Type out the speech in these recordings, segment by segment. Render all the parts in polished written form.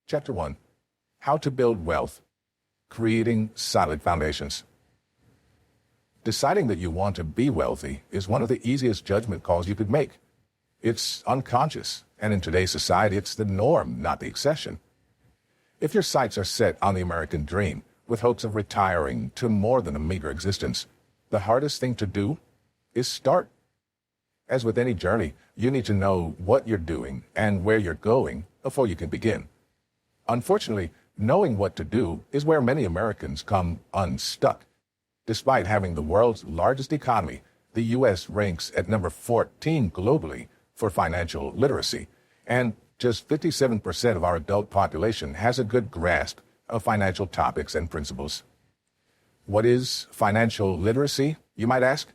Chapter 1. How to Build Wealth. Creating Solid Foundations. Deciding that you want to be wealthy is one of the easiest judgment calls you could make. It's unconscious, and in today's society, it's the norm, not the exception. If your sights are set on the American dream, with hopes of retiring to more than a meager existence, the hardest thing to do is start. As with any journey, you need to know what you're doing and where you're going before you can begin. Unfortunately, knowing what to do is where many Americans come unstuck. Despite having the world's largest economy, the U.S. ranks at number 14 globally for financial literacy, and just 57% of our adult population has a good grasp of financial topics and principles. What is financial literacy, you might ask?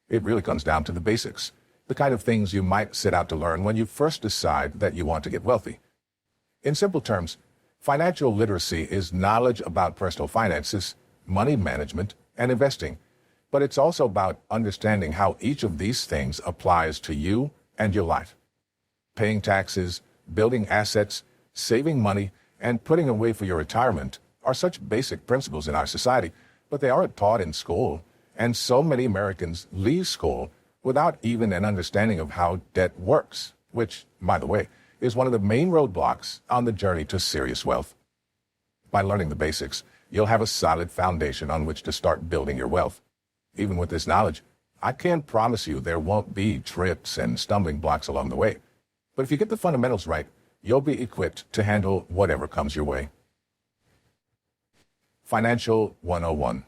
It really comes down to the basics, the kind of things you might set out to learn when you first decide that you want to get wealthy. In simple terms, financial literacy is knowledge about personal finances, money management, and investing, but it's also about understanding how each of these things applies to you and your life. Paying taxes, building assets, saving money, and putting away for your retirement are such basic principles in our society, but they aren't taught in school, and so many Americans leave school without even an understanding of how debt works, which, by the way, is one of the main roadblocks on the journey to serious wealth. By learning the basics, you'll have a solid foundation on which to start building your wealth. Even with this knowledge, I can't promise you there won't be trips and stumbling blocks along the way. But if you get the fundamentals right, you'll be equipped to handle whatever comes your way. Financial 101.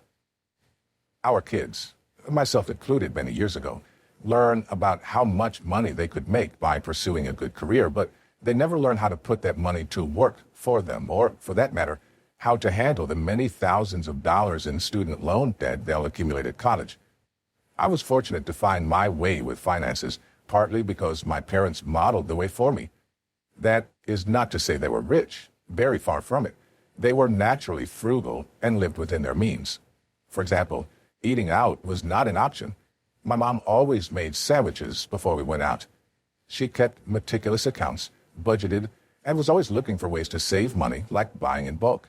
Our kids, myself included many years ago, learn about how much money they could make by pursuing a good career, but they never learn how to put that money to work for them, or, for that matter, how to handle the many thousands of dollars in student loan debt they'll accumulate at college. I was fortunate to find my way with finances, partly because my parents modeled the way for me. That is not to say they were rich, very far from it. They were naturally frugal and lived within their means. For example, eating out was not an option. My mom always made sandwiches before we went out. She kept meticulous accounts, budgeted, and was always looking for ways to save money, like buying in bulk.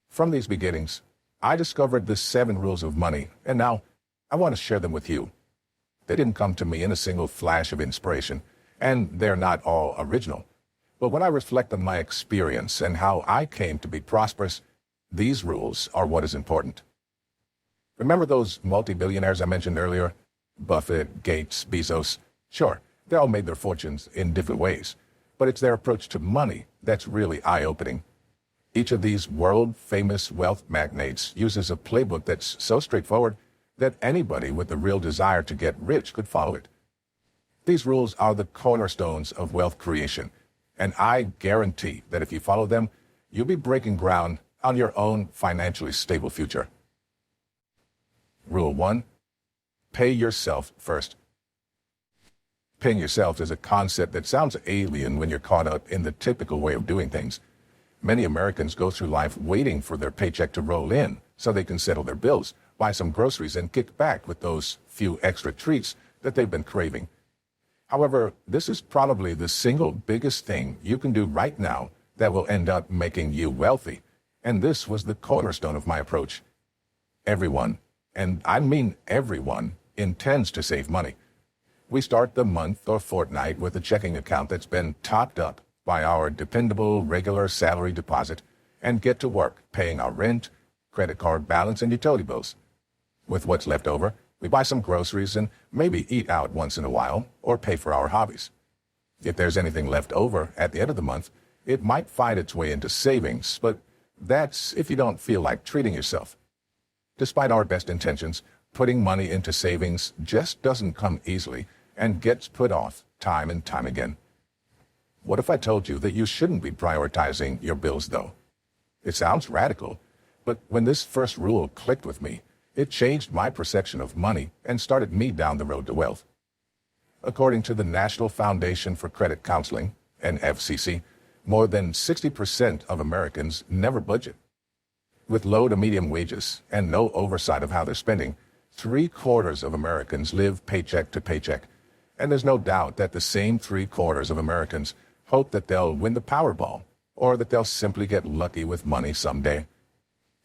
From these beginnings, I discovered the 7 rules of money, and now I want to share them with you. They didn't come to me in a single flash of inspiration, and they're not all original. But when I reflect on my experience and how I came to be prosperous, these rules are what is important. Remember those multi-billionaires I mentioned earlier? Buffett, Gates, Bezos. Sure, they all made their fortunes in different ways, but it's their approach to money that's really eye-opening. Each of these world-famous wealth magnates uses a playbook that's so straightforward that anybody with the real desire to get rich could follow it. These rules are the cornerstones of wealth creation, and I guarantee that if you follow them, you'll be breaking ground on your own financially stable future. Rule 1. Pay yourself first. Paying yourself is a concept that sounds alien when you're caught up in the typical way of doing things. Many Americans go through life waiting for their paycheck to roll in so they can settle their bills, buy some groceries, and kick back with those few extra treats that they've been craving. However, this is probably the single biggest thing you can do right now that will end up making you wealthy, and this was the cornerstone of my approach. Everyone, and I mean everyone, intends to save money. We start the month or fortnight with a checking account that's been topped up by our dependable regular salary deposit and get to work paying our rent, credit card balance, and utility bills. With what's left over, we buy some groceries and maybe eat out once in a while or pay for our hobbies. If there's anything left over at the end of the month, it might find its way into savings, but that's if you don't feel like treating yourself. Despite our best intentions, putting money into savings just doesn't come easily and gets put off time and time again. What if I told you that you shouldn't be prioritizing your bills, though? It sounds radical, but when this first rule clicked with me, it changed my perception of money and started me down the road to wealth. According to the National Foundation for Credit Counseling, NFCC, more than 60% of Americans never budget. With low to medium wages and no oversight of how they're spending, 3/4 of Americans live paycheck to paycheck. And there's no doubt that the same 3/4 of Americans hope that they'll win the Powerball, or that they'll simply get lucky with money someday.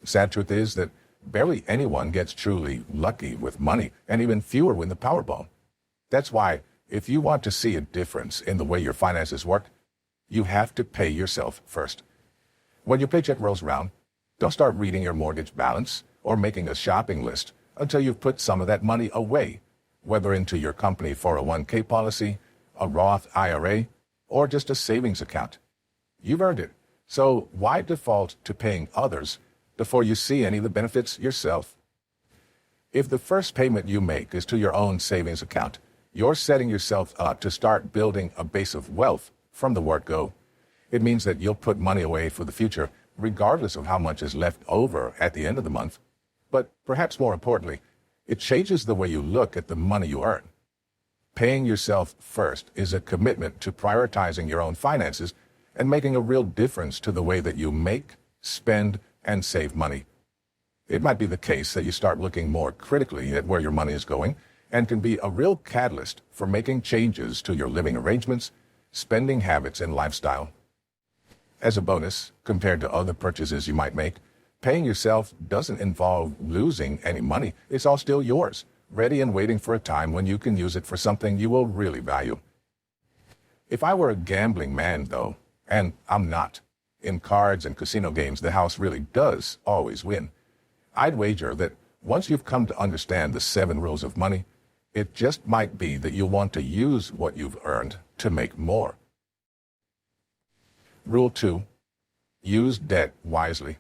The sad truth is that barely anyone gets truly lucky with money, and even fewer win the Powerball. That's why, if you want to see a difference in the way your finances work, you have to pay yourself first. When your paycheck rolls around, don't start reading your mortgage balance or making a shopping list until you've put some of that money away, whether into your company 401k policy, a Roth IRA, or just a savings account. You've earned it, so why default to paying others before you see any of the benefits yourself? If the first payment you make is to your own savings account, you're setting yourself up to start building a base of wealth from the word go. It means that you'll put money away for the future, regardless of how much is left over at the end of the month. But perhaps more importantly, it changes the way you look at the money you earn. Paying yourself first is a commitment to prioritizing your own finances and making a real difference to the way that you make, spend, and save money. It might be the case that you start looking more critically at where your money is going and can be a real catalyst for making changes to your living arrangements, spending habits, and lifestyle. As a bonus, compared to other purchases you might make, paying yourself doesn't involve losing any money. It's all still yours, ready and waiting for a time when you can use it for something you will really value. If I were a gambling man, though, and I'm not, in cards and casino games, the house really does always win. I'd wager that once you've come to understand the 7 rules of money, it just might be that you'll want to use what you've earned to make more. Rule 2. Use debt wisely.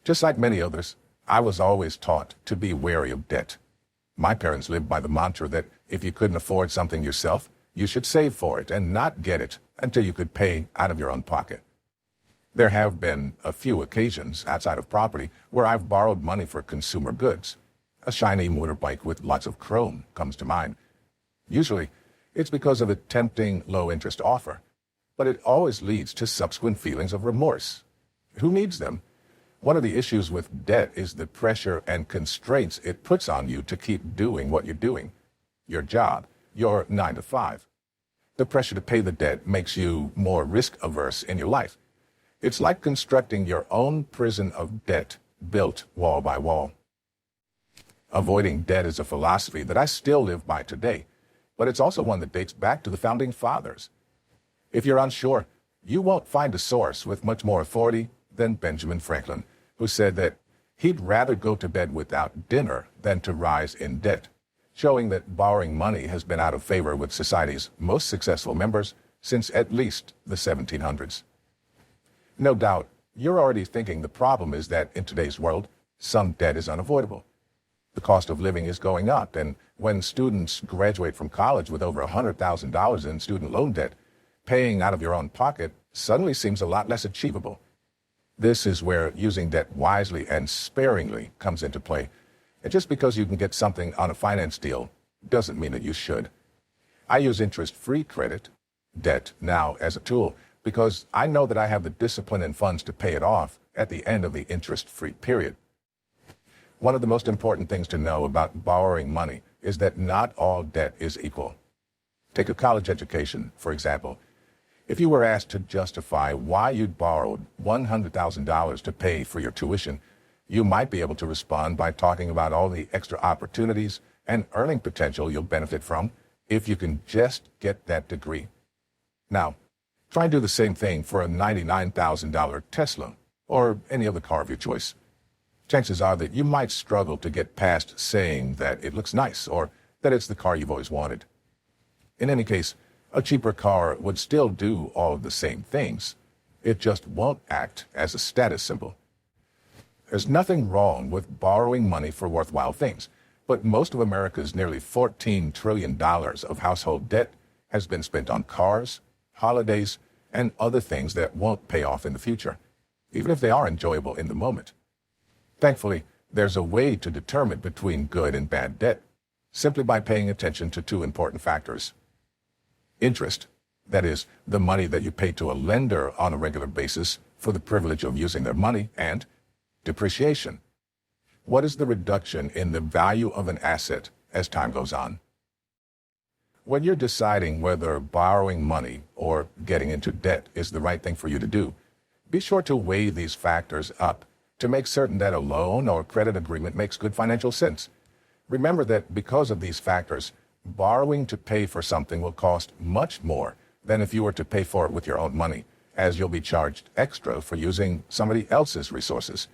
Just like many others, I was always taught to be wary of debt. My parents lived by the mantra that if you couldn't afford something yourself, you should save for it and not get it until you could pay out of your own pocket. There have been a few occasions outside of property where I've borrowed money for consumer goods. A shiny motorbike with lots of chrome comes to mind. Usually, it's because of a tempting low-interest offer, but it always leads to subsequent feelings of remorse. Who needs them? One of the issues with debt is the pressure and constraints it puts on you to keep doing what you're doing. Your job, your 9 to 5. The pressure to pay the debt makes you more risk-averse in your life. It's like constructing your own prison of debt, built wall by wall. Avoiding debt is a philosophy that I still live by today, but it's also one that dates back to the Founding Fathers. If you're unsure, you won't find a source with much more authority than Benjamin Franklin, who said that he'd rather go to bed without dinner than to rise in debt, showing that borrowing money has been out of favor with society's most successful members since at least the 1700s. No doubt, you're already thinking the problem is that in today's world, some debt is unavoidable. The cost of living is going up, and when students graduate from college with over $100,000 in student loan debt, paying out of your own pocket suddenly seems a lot less achievable. This is where using debt wisely and sparingly comes into play. And just because you can get something on a finance deal doesn't mean that you should. I use interest-free credit, debt, now as a tool because I know that I have the discipline and funds to pay it off at the end of the interest-free period. One of the most important things to know about borrowing money is that not all debt is equal. Take a college education, for example. If you were asked to justify why you'd borrowed $100,000 to pay for your tuition, you might be able to respond by talking about all the extra opportunities and earning potential you'll benefit from if you can just get that degree. Now, try and do the same thing for a $99,000 Tesla or any other car of your choice. Chances are that you might struggle to get past saying that it looks nice or that it's the car you've always wanted. In any case, a cheaper car would still do all of the same things. It just won't act as a status symbol. There's nothing wrong with borrowing money for worthwhile things, but most of America's nearly $14 trillion of household debt has been spent on cars, holidays, and other things that won't pay off in the future, even if they are enjoyable in the moment. Thankfully, there's a way to determine between good and bad debt, simply by paying attention to 2 important factors. Interest, that is, the money that you pay to a lender on a regular basis for the privilege of using their money, and depreciation. What is the reduction in the value of an asset as time goes on? When you're deciding whether borrowing money or getting into debt is the right thing for you to do, be sure to weigh these factors up to make certain that a loan or credit agreement makes good financial sense. Remember that because of these factors, borrowing to pay for something will cost much more than if you were to pay for it with your own money, as you'll be charged extra for using somebody else's resources.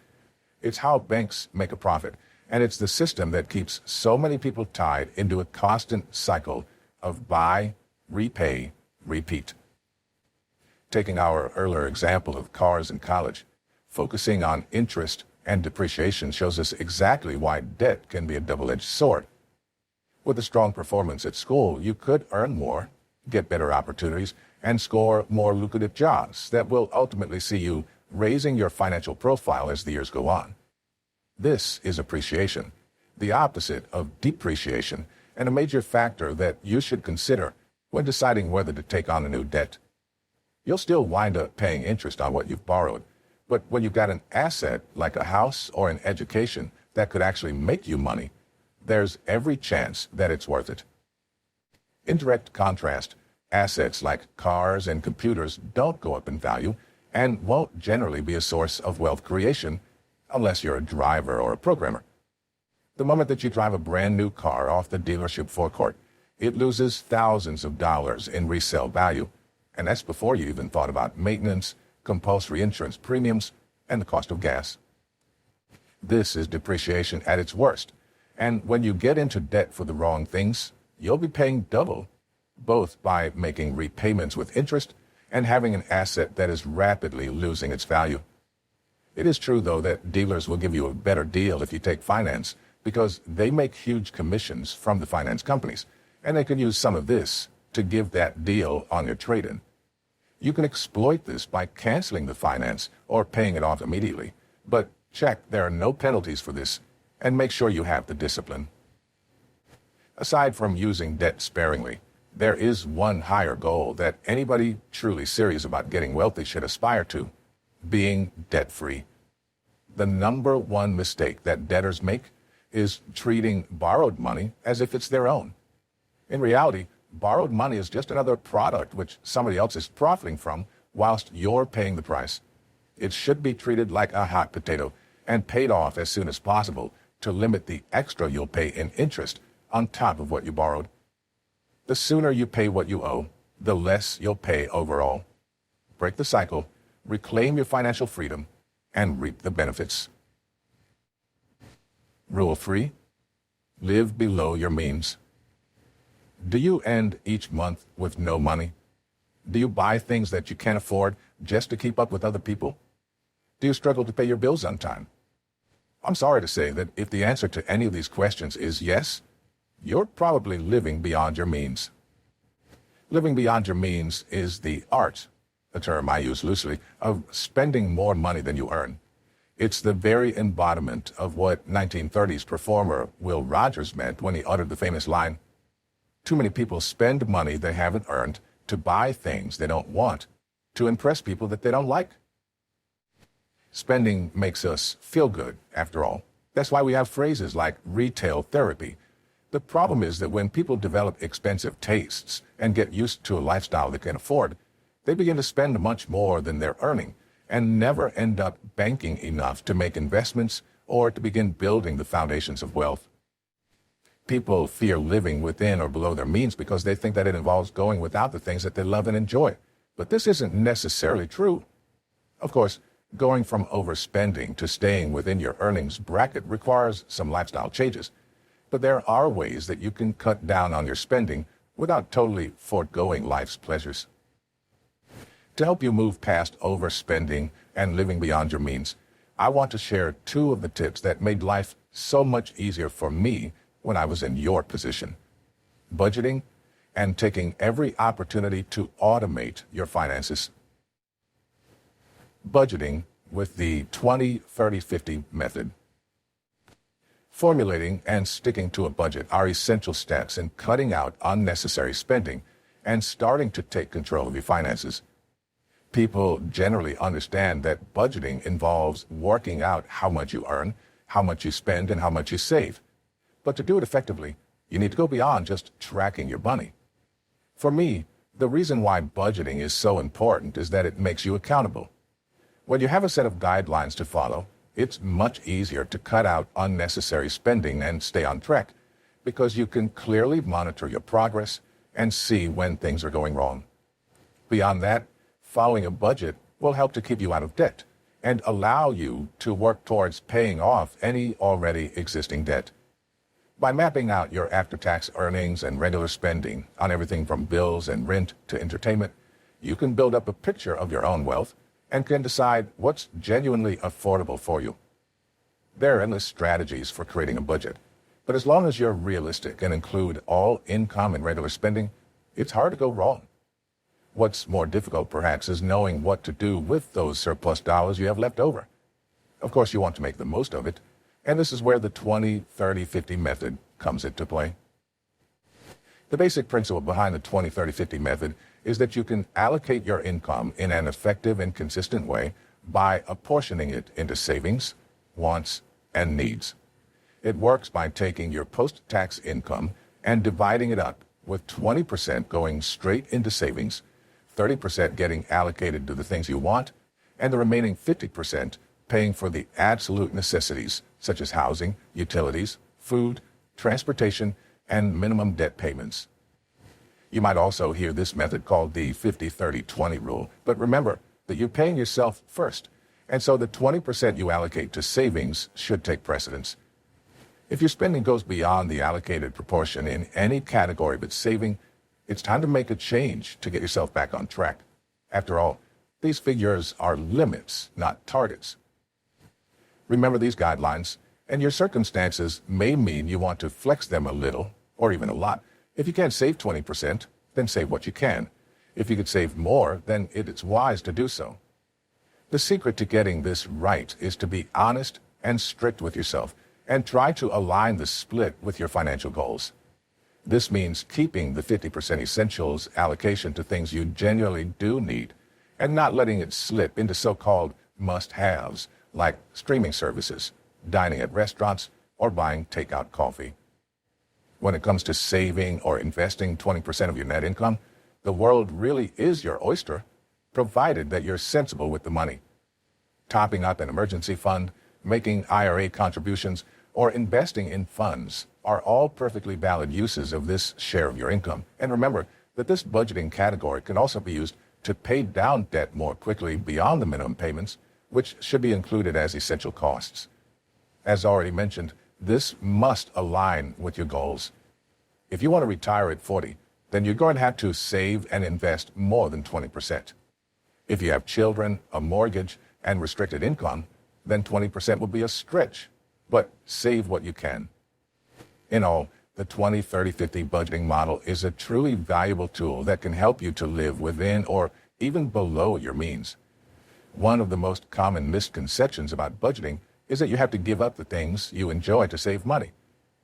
It's how banks make a profit, and it's the system that keeps so many people tied into a constant cycle of buy, repay, repeat. Taking our earlier example of cars in college, focusing on interest and depreciation shows us exactly why debt can be a double-edged sword. With a strong performance at school, you could earn more, get better opportunities, and score more lucrative jobs that will ultimately see you raising your financial profile as the years go on. This is appreciation, the opposite of depreciation, and a major factor that you should consider when deciding whether to take on a new debt. You'll still wind up paying interest on what you've borrowed, but when you've got an asset like a house or an education that could actually make you money, there's every chance that it's worth it. In direct contrast, assets like cars and computers don't go up in value and won't generally be a source of wealth creation unless you're a driver or a programmer. The moment that you drive a brand new car off the dealership forecourt, it loses thousands of dollars in resale value, and that's before you even thought about maintenance, compulsory insurance premiums, and the cost of gas. This is depreciation at its worst, and when you get into debt for the wrong things, you'll be paying double, both by making repayments with interest and having an asset that is rapidly losing its value. It is true, though, that dealers will give you a better deal if you take finance, because they make huge commissions from the finance companies, and they can use some of this to give that deal on your trade-in. You can exploit this by canceling the finance or paying it off immediately, but check there are no penalties for this, and make sure you have the discipline. Aside from using debt sparingly, there is one higher goal that anybody truly serious about getting wealthy should aspire to: being debt-free. The number one mistake that debtors make is treating borrowed money as if it's their own. In reality, borrowed money is just another product which somebody else is profiting from whilst you're paying the price. It should be treated like a hot potato and paid off as soon as possible to limit the extra you'll pay in interest on top of what you borrowed. The sooner you pay what you owe, the less you'll pay overall. Break the cycle, reclaim your financial freedom, and reap the benefits. Rule 3. Live below your means. Do you end each month with no money? Do you buy things that you can't afford just to keep up with other people? Do you struggle to pay your bills on time? I'm sorry to say that if the answer to any of these questions is yes, you're probably living beyond your means. Living beyond your means is the art, a term I use loosely, of spending more money than you earn. It's the very embodiment of what 1930s performer Will Rogers meant when he uttered the famous line, "Too many people spend money they haven't earned to buy things they don't want, to impress people that they don't like." Spending makes us feel good, after all. That's why we have phrases like retail therapy. The problem is that when people develop expensive tastes and get used to a lifestyle they can afford, they begin to spend much more than they're earning and never end up banking enough to make investments or to begin building the foundations of wealth. People fear living within or below their means because they think that it involves going without the things that they love and enjoy. But this isn't necessarily true. Of course, going from overspending to staying within your earnings bracket requires some lifestyle changes. But there are ways that you can cut down on your spending without totally foregoing life's pleasures. To help you move past overspending and living beyond your means, I want to share 2 of the tips that made life so much easier for me when I was in your position: budgeting and taking every opportunity to automate your finances. Budgeting with the 20-30-50 method. Formulating and sticking to a budget are essential steps in cutting out unnecessary spending and starting to take control of your finances. People generally understand that budgeting involves working out how much you earn, how much you spend, and how much you save. But to do it effectively, you need to go beyond just tracking your money. For me, the reason why budgeting is so important is that it makes you accountable. When you have a set of guidelines to follow, it's much easier to cut out unnecessary spending and stay on track because you can clearly monitor your progress and see when things are going wrong. Beyond that, following a budget will help to keep you out of debt and allow you to work towards paying off any already existing debt. By mapping out your after-tax earnings and regular spending on everything from bills and rent to entertainment, you can build up a picture of your own wealth and can decide what's genuinely affordable for you. There are endless strategies for creating a budget, but as long as you're realistic and include all income and regular spending, it's hard to go wrong. What's more difficult, perhaps, is knowing what to do with those surplus dollars you have left over. Of course, you want to make the most of it, and this is where the 20-30-50 method comes into play. The basic principle behind the 20-30-50 method is that you can allocate your income in an effective and consistent way by apportioning it into savings, wants, and needs. It works by taking your post-tax income and dividing it up, with 20% going straight into savings, 30% getting allocated to the things you want, and the remaining 50% paying for the absolute necessities such as housing, utilities, food, transportation, and minimum debt payments. You might also hear this method called the 50-30-20 rule, but remember that you're paying yourself first, and so the 20% you allocate to savings should take precedence. If your spending goes beyond the allocated proportion in any category but saving, it's time to make a change to get yourself back on track. After all, these figures are limits, not targets. Remember these guidelines, and your circumstances may mean you want to flex them a little, or even a lot. If you can't save 20%, then save what you can. If you could save more, then it's wise to do so. The secret to getting this right is to be honest and strict with yourself, and try to align the split with your financial goals. This means keeping the 50% essentials allocation to things you genuinely do need, and not letting it slip into so-called must-haves, like streaming services, dining at restaurants, or buying takeout coffee. When it comes to saving or investing 20% of your net income, the world really is your oyster, provided that you're sensible with the money. Topping up an emergency fund, making IRA contributions, or investing in funds are all perfectly valid uses of this share of your income. And remember that this budgeting category can also be used to pay down debt more quickly beyond the minimum payments, which should be included as essential costs. As already mentioned, this must align with your goals. If you want to retire at 40, then you're going to have to save and invest more than 20%. If you have children, a mortgage, and restricted income, then 20% will be a stretch, but save what you can. In all, the 20-30-50 budgeting model is a truly valuable tool that can help you to live within or even below your means. One of the most common misconceptions about budgeting is that you have to give up the things you enjoy to save money.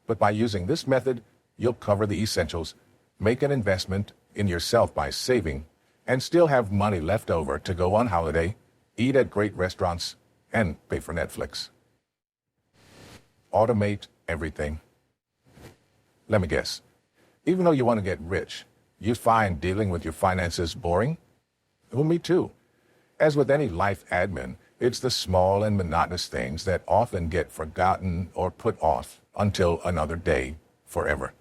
But by using this method, you'll cover the essentials, make an investment in yourself by saving, and still have money left over to go on holiday, eat at great restaurants, and pay for Netflix. Automate everything. Let me guess. Even though you want to get rich, you find dealing with your finances boring? Well, me too. As with any life admin, it's the small and monotonous things that often get forgotten or put off until another day, forever.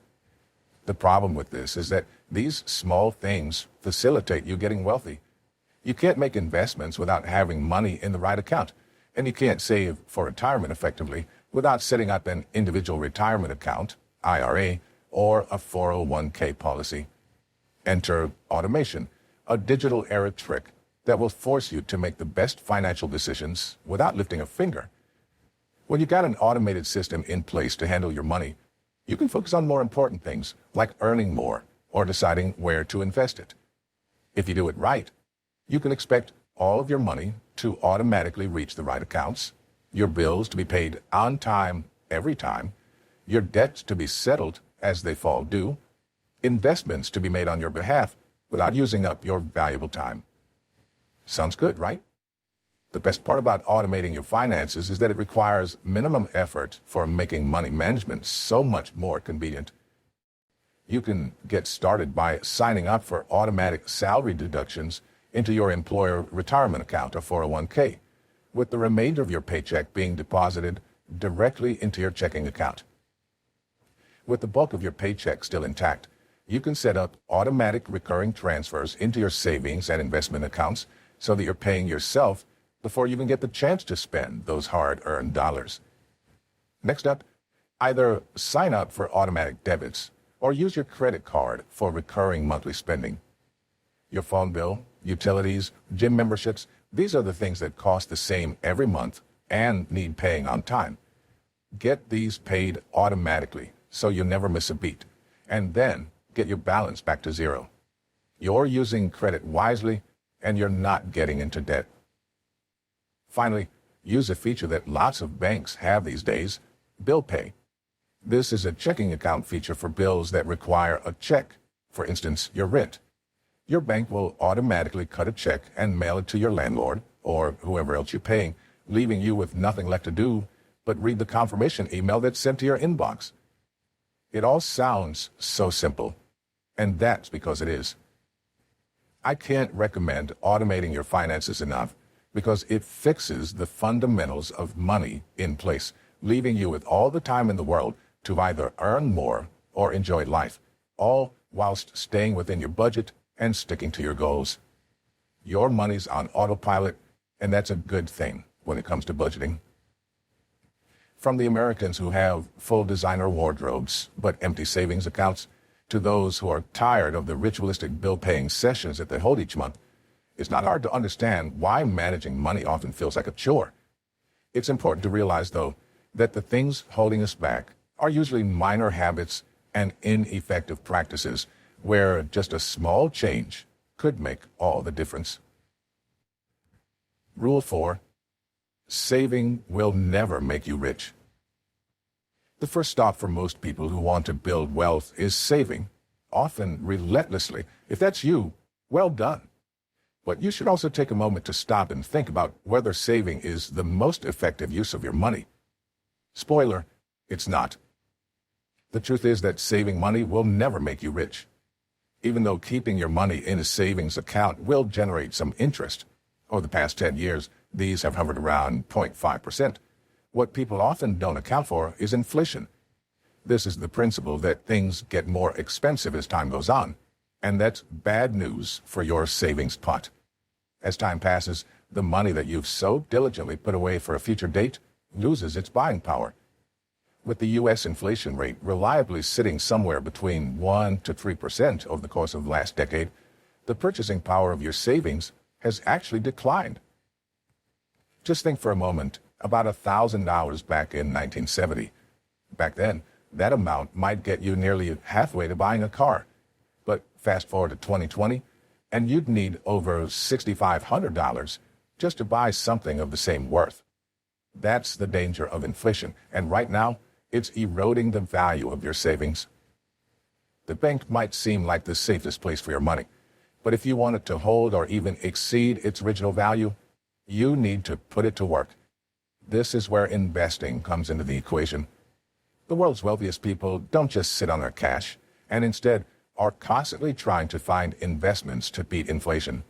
The problem with this is that these small things facilitate you getting wealthy. You can't make investments without having money in the right account, and you can't save for retirement effectively without setting up an individual retirement account, IRA, or a 401k policy. Enter automation, a digital era trick that will force you to make the best financial decisions without lifting a finger. When you've got an automated system in place to handle your money, you can focus on more important things like earning more or deciding where to invest it. If you do it right, you can expect all of your money to automatically reach the right accounts, your bills to be paid on time every time, your debts to be settled as they fall due, investments to be made on your behalf without using up your valuable time. Sounds good, right? The best part about automating your finances is that it requires minimum effort for making money management so much more convenient. You can get started by signing up for automatic salary deductions into your employer retirement account or 401k, with the remainder of your paycheck being deposited directly into your checking account. With the bulk of your paycheck still intact, you can set up automatic recurring transfers into your savings and investment accounts so that you're paying yourself before you even get the chance to spend those hard-earned dollars. Next up, either sign up for automatic debits or use your credit card for recurring monthly spending. Your phone bill, utilities, gym memberships, these are the things that cost the same every month and need paying on time. Get these paid automatically so you never miss a beat, and then get your balance back to zero. You're using credit wisely, and you're not getting into debt. Finally, use a feature that lots of banks have these days, Bill Pay. This is a checking account feature for bills that require a check, for instance, your rent. Your bank will automatically cut a check and mail it to your landlord or whoever else you're paying, leaving you with nothing left to do but read the confirmation email that's sent to your inbox. It all sounds so simple, and that's because it is. I can't recommend automating your finances enough because it fixes the fundamentals of money in place, leaving you with all the time in the world to either earn more or enjoy life, all whilst staying within your budget and sticking to your goals. Your money's on autopilot, and that's a good thing when it comes to budgeting. From the Americans who have full designer wardrobes but empty savings accounts, to those who are tired of the ritualistic bill-paying sessions that they hold each month, it's not hard to understand why managing money often feels like a chore. It's important to realize, though, that the things holding us back are usually minor habits and ineffective practices where just a small change could make all the difference. Rule 4. Saving will never make you rich. The first stop for most people who want to build wealth is saving, often relentlessly. If that's you, well done. But you should also take a moment to stop and think about whether saving is the most effective use of your money. Spoiler, it's not. The truth is that saving money will never make you rich. Even though keeping your money in a savings account will generate some interest, over the past 10 years, these have hovered around 0.5%. What people often don't account for is inflation. This is the principle that things get more expensive as time goes on, and that's bad news for your savings pot. As time passes, the money that you've so diligently put away for a future date loses its buying power. With the U.S. inflation rate reliably sitting somewhere between 1 to 3% over the course of the last decade, the purchasing power of your savings has actually declined. Just think for a moment about $1,000 back in 1970. Back then, that amount might get you nearly halfway to buying a car. But fast forward to 2020, and you'd need over $6,500 just to buy something of the same worth. That's the danger of inflation, and right now, it's eroding the value of your savings. The bank might seem like the safest place for your money, but if you want it to hold or even exceed its original value, you need to put it to work. This is where investing comes into the equation. The world's wealthiest people don't just sit on their cash, and instead are constantly trying to find investments to beat inflation.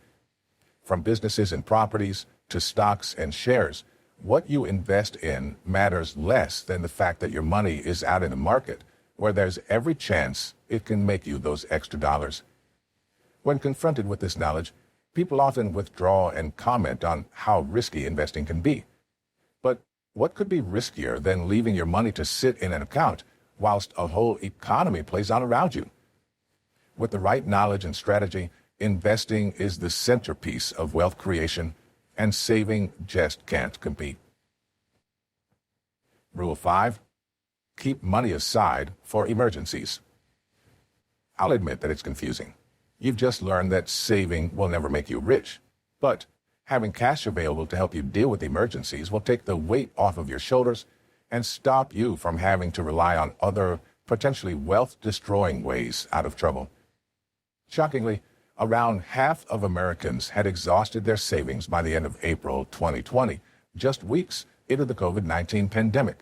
From businesses and properties to stocks and shares, what you invest in matters less than the fact that your money is out in the market, where there's every chance it can make you those extra dollars. When confronted with this knowledge, people often withdraw and comment on how risky investing can be. But what could be riskier than leaving your money to sit in an account whilst a whole economy plays out around you? With the right knowledge and strategy, investing is the centerpiece of wealth creation, and saving just can't compete. Rule 5. Keep money aside for emergencies. I'll admit that it's confusing. You've just learned that saving will never make you rich, but having cash available to help you deal with emergencies will take the weight off of your shoulders and stop you from having to rely on other, potentially wealth-destroying ways out of trouble. Shockingly, around half of Americans had exhausted their savings by the end of April 2020, just weeks into the COVID-19 pandemic.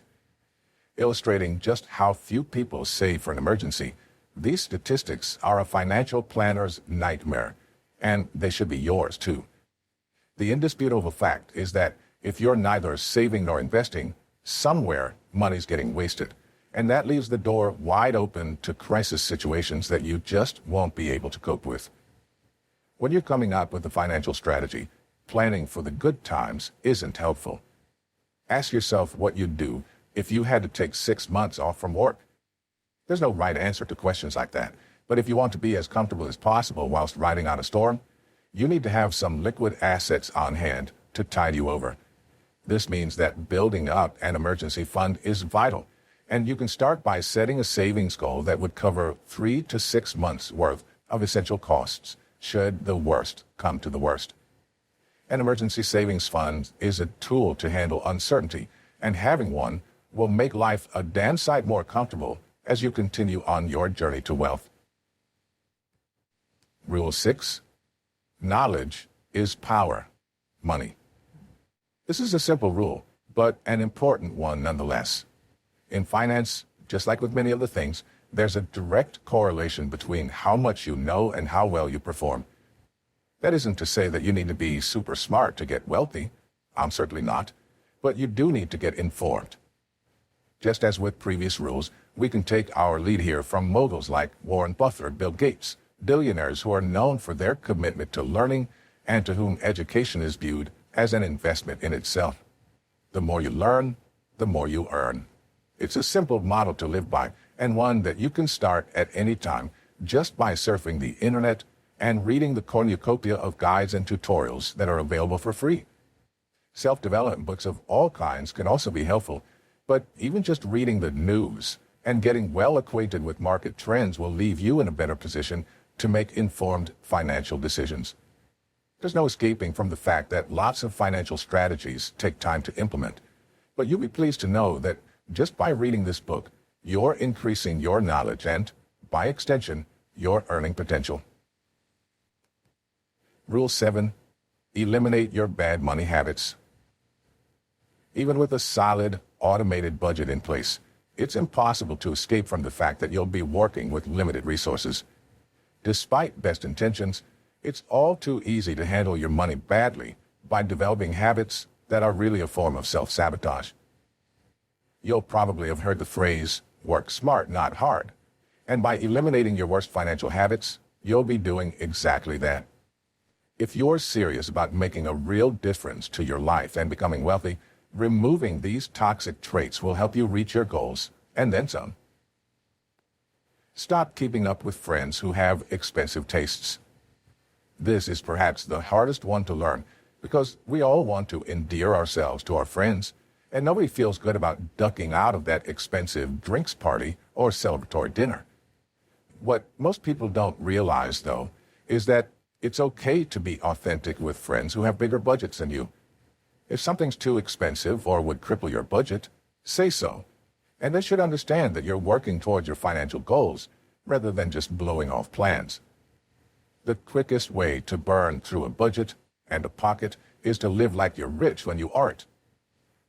Illustrating just how few people save for an emergency, These statistics are a financial planner's nightmare, and they should be yours too. The indisputable fact is that if you're neither saving nor investing, somewhere money's getting wasted, and that leaves the door wide open to crisis situations that you just won't be able to cope with. When you're coming up with a financial strategy, planning for the good times isn't helpful. Ask yourself what you'd do if you had to take 6 months off from work. There's no right answer to questions like that, but if you want to be as comfortable as possible whilst riding out a storm, you need to have some liquid assets on hand to tide you over. This means that building up an emergency fund is vital, and you can start by setting a savings goal that would cover 3 to 6 months worth of essential costs should the worst come to the worst. An emergency savings fund is a tool to handle uncertainty, and having one will make life a damn sight more comfortable as you continue on your journey to wealth. Rule 6. Knowledge is power. Money. This is a simple rule, but an important one nonetheless. In finance, just like with many other things, there's a direct correlation between how much you know and how well you perform. That isn't to say that you need to be super smart to get wealthy. I'm certainly not. But you do need to get informed. Just as with previous rules, we can take our lead here from moguls like Warren Buffett or Bill Gates, billionaires who are known for their commitment to learning and to whom education is viewed as an investment in itself. The more you learn, the more you earn. It's a simple model to live by, and one that you can start at any time just by surfing the internet and reading the cornucopia of guides and tutorials that are available for free. Self-development books of all kinds can also be helpful, but even just reading the news and getting well acquainted with market trends will leave you in a better position to make informed financial decisions. There's no escaping from the fact that lots of financial strategies take time to implement, but you'll be pleased to know that just by reading this book, you're increasing your knowledge and, by extension, your earning potential. Rule 7. Eliminate your bad money habits. Even with a solid, automated budget in place, it's impossible to escape from the fact that you'll be working with limited resources. Despite best intentions, it's all too easy to handle your money badly by developing habits that are really a form of self-sabotage. You'll probably have heard the phrase, work smart, not hard. And by eliminating your worst financial habits, you'll be doing exactly that. If you're serious about making a real difference to your life and becoming wealthy, removing these toxic traits will help you reach your goals, and then some. Stop keeping up with friends who have expensive tastes. This is perhaps the hardest one to learn because we all want to endear ourselves to our friends, and nobody feels good about ducking out of that expensive drinks party or celebratory dinner. What most people don't realize, though, is that it's okay to be authentic with friends who have bigger budgets than you. If something's too expensive or would cripple your budget, say so. And they should understand that you're working towards your financial goals rather than just blowing off plans. The quickest way to burn through a budget and a pocket is to live like you're rich when you aren't.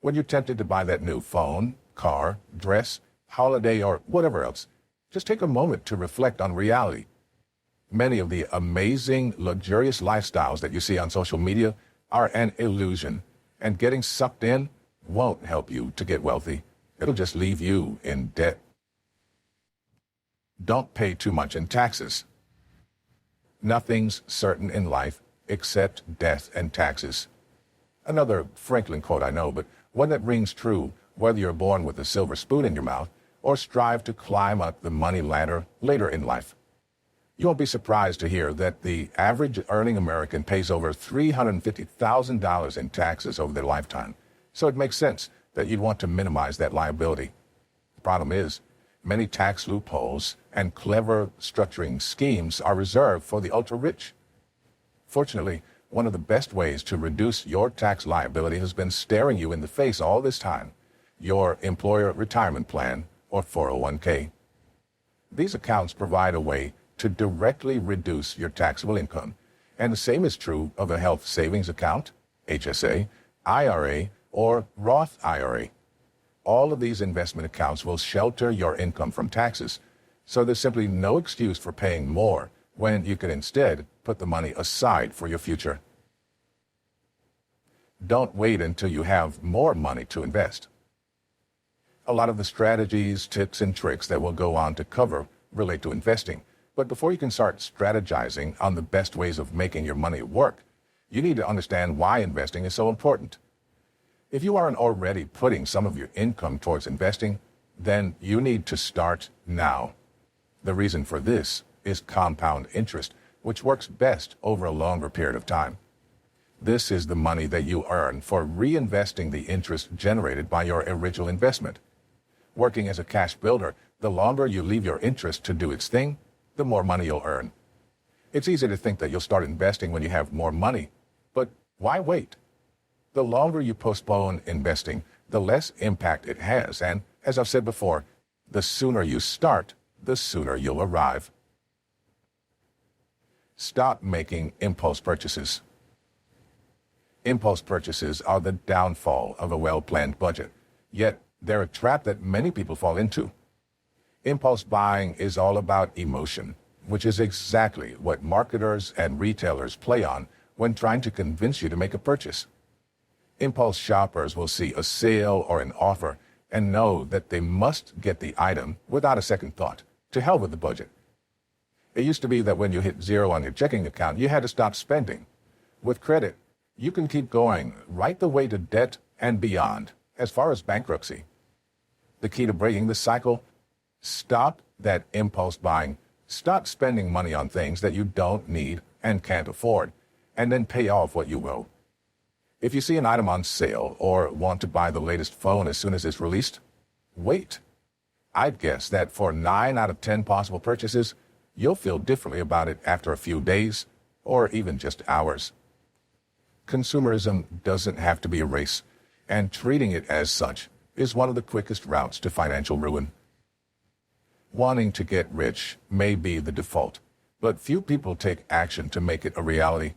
When you're tempted to buy that new phone, car, dress, holiday, or whatever else, just take a moment to reflect on reality. Many of the amazing, luxurious lifestyles that you see on social media are an illusion, and getting sucked in won't help you to get wealthy. It'll just leave you in debt. Don't pay too much in taxes. Nothing's certain in life except death and taxes. Another Franklin quote I know, but one that rings true whether you're born with a silver spoon in your mouth or strive to climb up the money ladder later in life. You won't be surprised to hear that the average earning American pays over $350,000 in taxes over their lifetime. So it makes sense that you'd want to minimize that liability. The problem is, many tax loopholes and clever structuring schemes are reserved for the ultra-rich. Fortunately, one of the best ways to reduce your tax liability has been staring you in the face all this time: your employer retirement plan, or 401k. These accounts provide a way to directly reduce your taxable income, and the same is true of a health savings account, HSA, IRA, or Roth IRA. All of these investment accounts will shelter your income from taxes, So there's simply no excuse for paying more when you can instead put the money aside for your future. Don't wait until you have more money to invest. A lot of the strategies, tips, and tricks that we'll go on to cover relate to investing. But before you can start strategizing on the best ways of making your money work, you need to understand why investing is so important. If you aren't already putting some of your income towards investing, then you need to start now. The reason for this is compound interest, which works best over a longer period of time. This is the money that you earn for reinvesting the interest generated by your original investment. Working as a cash builder, the longer you leave your interest to do its thing, the more money you'll earn. It's easy to think that you'll start investing when you have more money, but why wait? The longer you postpone investing, the less impact it has, and as I've said before, the sooner you start, the sooner you'll arrive. Stop making impulse purchases. Impulse purchases are the downfall of a well-planned budget, yet they're a trap that many people fall into. Impulse buying is all about emotion, which is exactly what marketers and retailers play on when trying to convince you to make a purchase. Impulse shoppers will see a sale or an offer and know that they must get the item without a second thought. To hell with the budget. It used to be that when you hit zero on your checking account, you had to stop spending. With credit, you can keep going right the way to debt and beyond, as far as bankruptcy. The key to breaking this cycle: stop that impulse buying. Stop spending money on things that you don't need and can't afford, and then pay off what you owe. If you see an item on sale or want to buy the latest phone as soon as it's released, wait. I'd guess that for 9 out of 10 possible purchases, you'll feel differently about it after a few days or even just hours. Consumerism doesn't have to be a race, and treating it as such is one of the quickest routes to financial ruin. Wanting to get rich may be the default, but few people take action to make it a reality.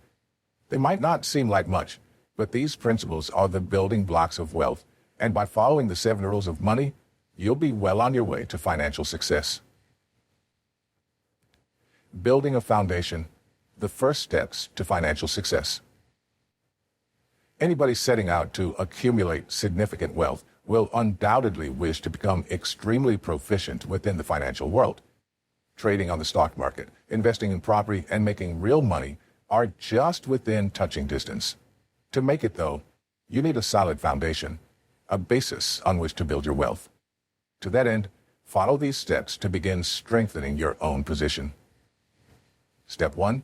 They might not seem like much, but these principles are the building blocks of wealth, and by following the 7 rules of money, you'll be well on your way to financial success. Building a foundation, the first steps to financial success. Anybody setting out to accumulate significant wealth will undoubtedly wish to become extremely proficient within the financial world. Trading on the stock market, investing in property, and making real money are just within touching distance. To make it, though, you need a solid foundation, a basis on which to build your wealth. To that end, follow these steps to begin strengthening your own position. Step 1.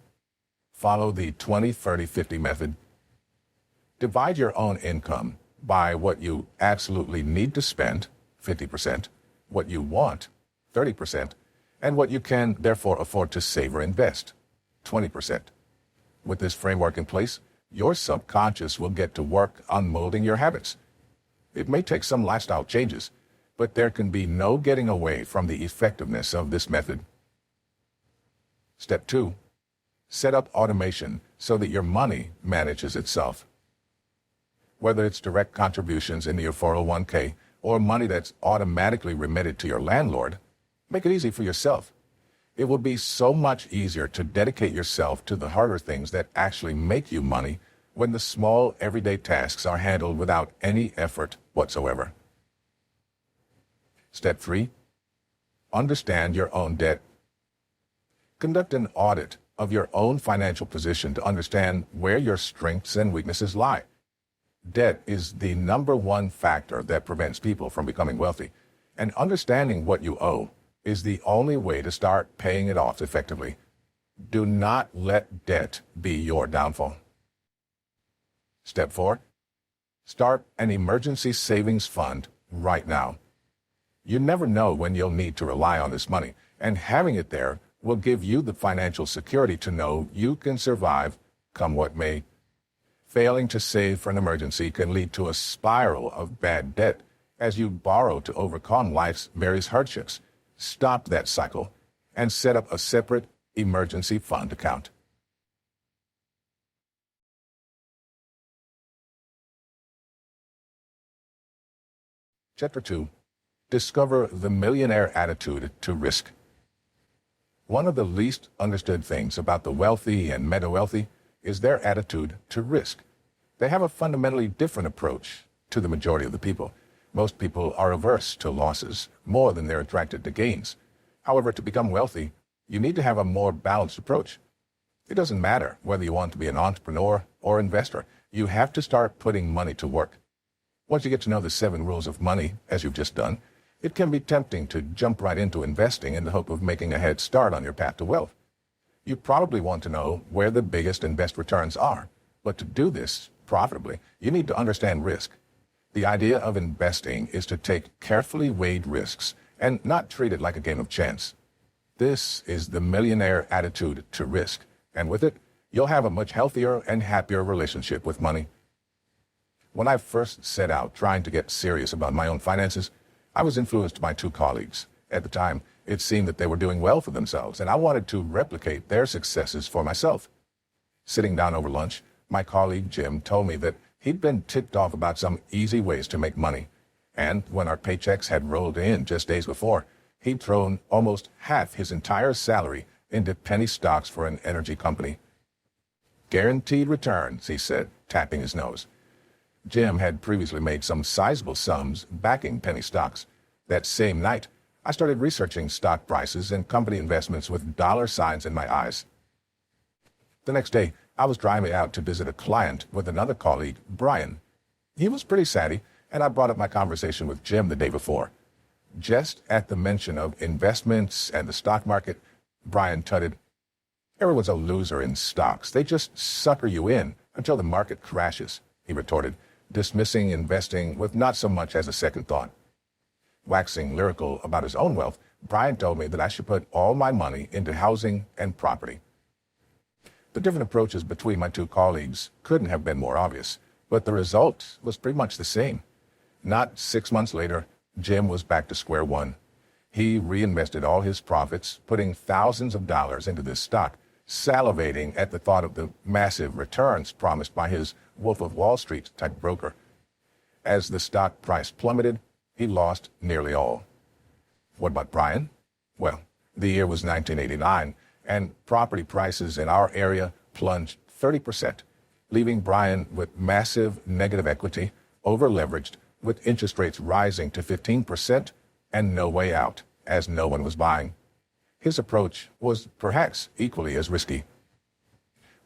Follow the 20-30-50 method. Divide your own income by what you absolutely need to spend, 50%, what you want, 30%, and what you can therefore afford to save or invest, 20%. With this framework in place, your subconscious will get to work on molding your habits. It may take some lifestyle changes, but there can be no getting away from the effectiveness of this method. Step 2. Set up automation so that your money manages itself. Whether it's direct contributions into your 401k or money that's automatically remitted to your landlord, make it easy for yourself. It will be so much easier to dedicate yourself to the harder things that actually make you money when the small, everyday tasks are handled without any effort whatsoever. Step 3. Understand your own debt. Conduct an audit of your own financial position to understand where your strengths and weaknesses lie. Debt is the #1 factor that prevents people from becoming wealthy, and understanding what you owe is the only way to start paying it off effectively. Do not let debt be your downfall. Step 4. Start an emergency savings fund right now. You never know when you'll need to rely on this money, and having it there will give you the financial security to know you can survive, come what may. Failing to save for an emergency can lead to a spiral of bad debt as you borrow to overcome life's various hardships. Stop that cycle and set up a separate emergency fund account. Chapter 2. Discover the millionaire attitude to risk. One of the least understood things about the wealthy and meta-wealthy is their attitude to risk. They have a fundamentally different approach to the majority of the people. Most people are averse to losses more than they're attracted to gains. However, to become wealthy, you need to have a more balanced approach. It doesn't matter whether you want to be an entrepreneur or investor. You have to start putting money to work. Once you get to know the 7 rules of money, as you've just done, it can be tempting to jump right into investing in the hope of making a head start on your path to wealth. You probably want to know where the biggest and best returns are, but to do this profitably, you need to understand risk. The idea of investing is to take carefully weighed risks and not treat it like a game of chance. This is the millionaire attitude to risk, and with it, you'll have a much healthier and happier relationship with money. When I first set out trying to get serious about my own finances, I was influenced by 2 colleagues. At the time, it seemed that they were doing well for themselves, and I wanted to replicate their successes for myself. Sitting down over lunch, my colleague Jim told me that he'd been ticked off about some easy ways to make money, and when our paychecks had rolled in just days before, he'd thrown almost half his entire salary into penny stocks for an energy company. Guaranteed returns, he said, tapping his nose. Jim had previously made some sizable sums backing penny stocks. That same night, I started researching stock prices and company investments with dollar signs in my eyes. The next day, I was driving out to visit a client with another colleague, Brian. He was pretty savvy, and I brought up my conversation with Jim the day before. Just at the mention of investments and the stock market, Brian tutted, "Everyone's a loser in stocks. They just sucker you in until the market crashes," he retorted, dismissing investing with not so much as a second thought. Waxing lyrical about his own wealth, Brian told me that I should put all my money into housing and property. The different approaches between my 2 colleagues couldn't have been more obvious, but the result was pretty much the same. Not 6 months later, Jim was back to square one. He reinvested all his profits, putting thousands of dollars into this stock, salivating at the thought of the massive returns promised by his Wolf of Wall Street type broker. As the stock price plummeted, he lost nearly all. What about Brian? Well, the year was 1989, and property prices in our area plunged 30%, leaving Brian with massive negative equity, over-leveraged, with interest rates rising to 15% and no way out, as no one was buying. His approach was perhaps equally as risky.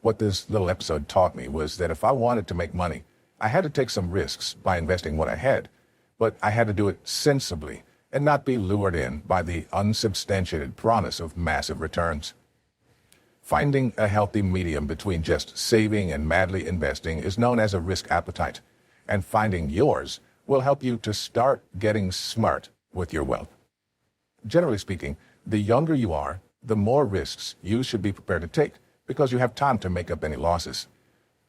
What this little episode taught me was that if I wanted to make money, I had to take some risks by investing what I had, but I had to do it sensibly and not be lured in by the unsubstantiated promise of massive returns. Finding a healthy medium between just saving and madly investing is known as a risk appetite, and finding yours will help you to start getting smart with your wealth. Generally speaking, the younger you are, the more risks you should be prepared to take, because you have time to make up any losses.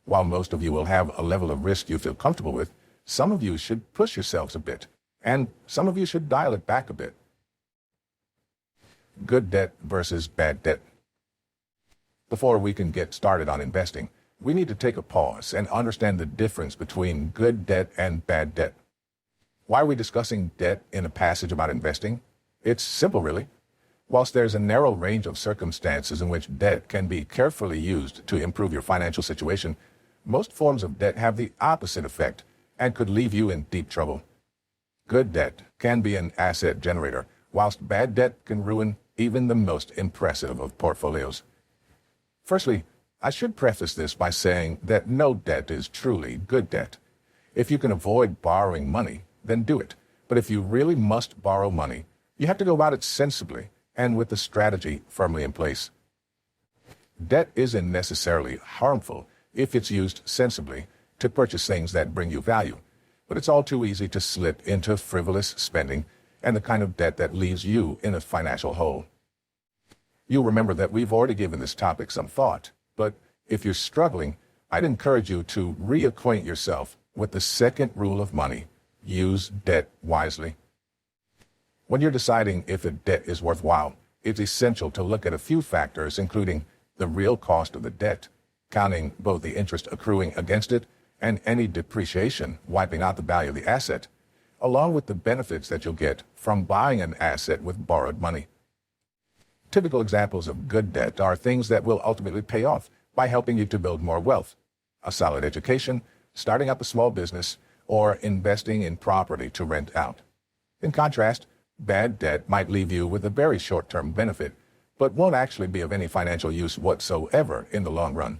While most of you will have a level of risk you feel comfortable with, some of you should push yourselves a bit, and some of you should dial it back a bit. Good debt versus bad debt. Before we can get started on investing, we need to take a pause and understand the difference between good debt and bad debt. Why are we discussing debt in a passage about investing? It's simple, really. Whilst there's a narrow range of circumstances in which debt can be carefully used to improve your financial situation, most forms of debt have the opposite effect and could leave you in deep trouble. Good debt can be an asset generator, whilst bad debt can ruin even the most impressive of portfolios. Firstly, I should preface this by saying that no debt is truly good debt. If you can avoid borrowing money, then do it. But if you really must borrow money, you have to go about it sensibly and with the strategy firmly in place. Debt isn't necessarily harmful if it's used sensibly to purchase things that bring you value, but it's all too easy to slip into frivolous spending and the kind of debt that leaves you in a financial hole. You'll remember that we've already given this topic some thought, but if you're struggling, I'd encourage you to reacquaint yourself with the second rule of money: use debt wisely. When you're deciding if a debt is worthwhile, it's essential to look at a few factors, including the real cost of the debt, counting both the interest accruing against it and any depreciation wiping out the value of the asset, along with the benefits that you'll get from buying an asset with borrowed money. Typical examples of good debt are things that will ultimately pay off by helping you to build more wealth: a solid education, starting up a small business, or investing in property to rent out. In contrast, bad debt might leave you with a very short-term benefit, but won't actually be of any financial use whatsoever in the long run.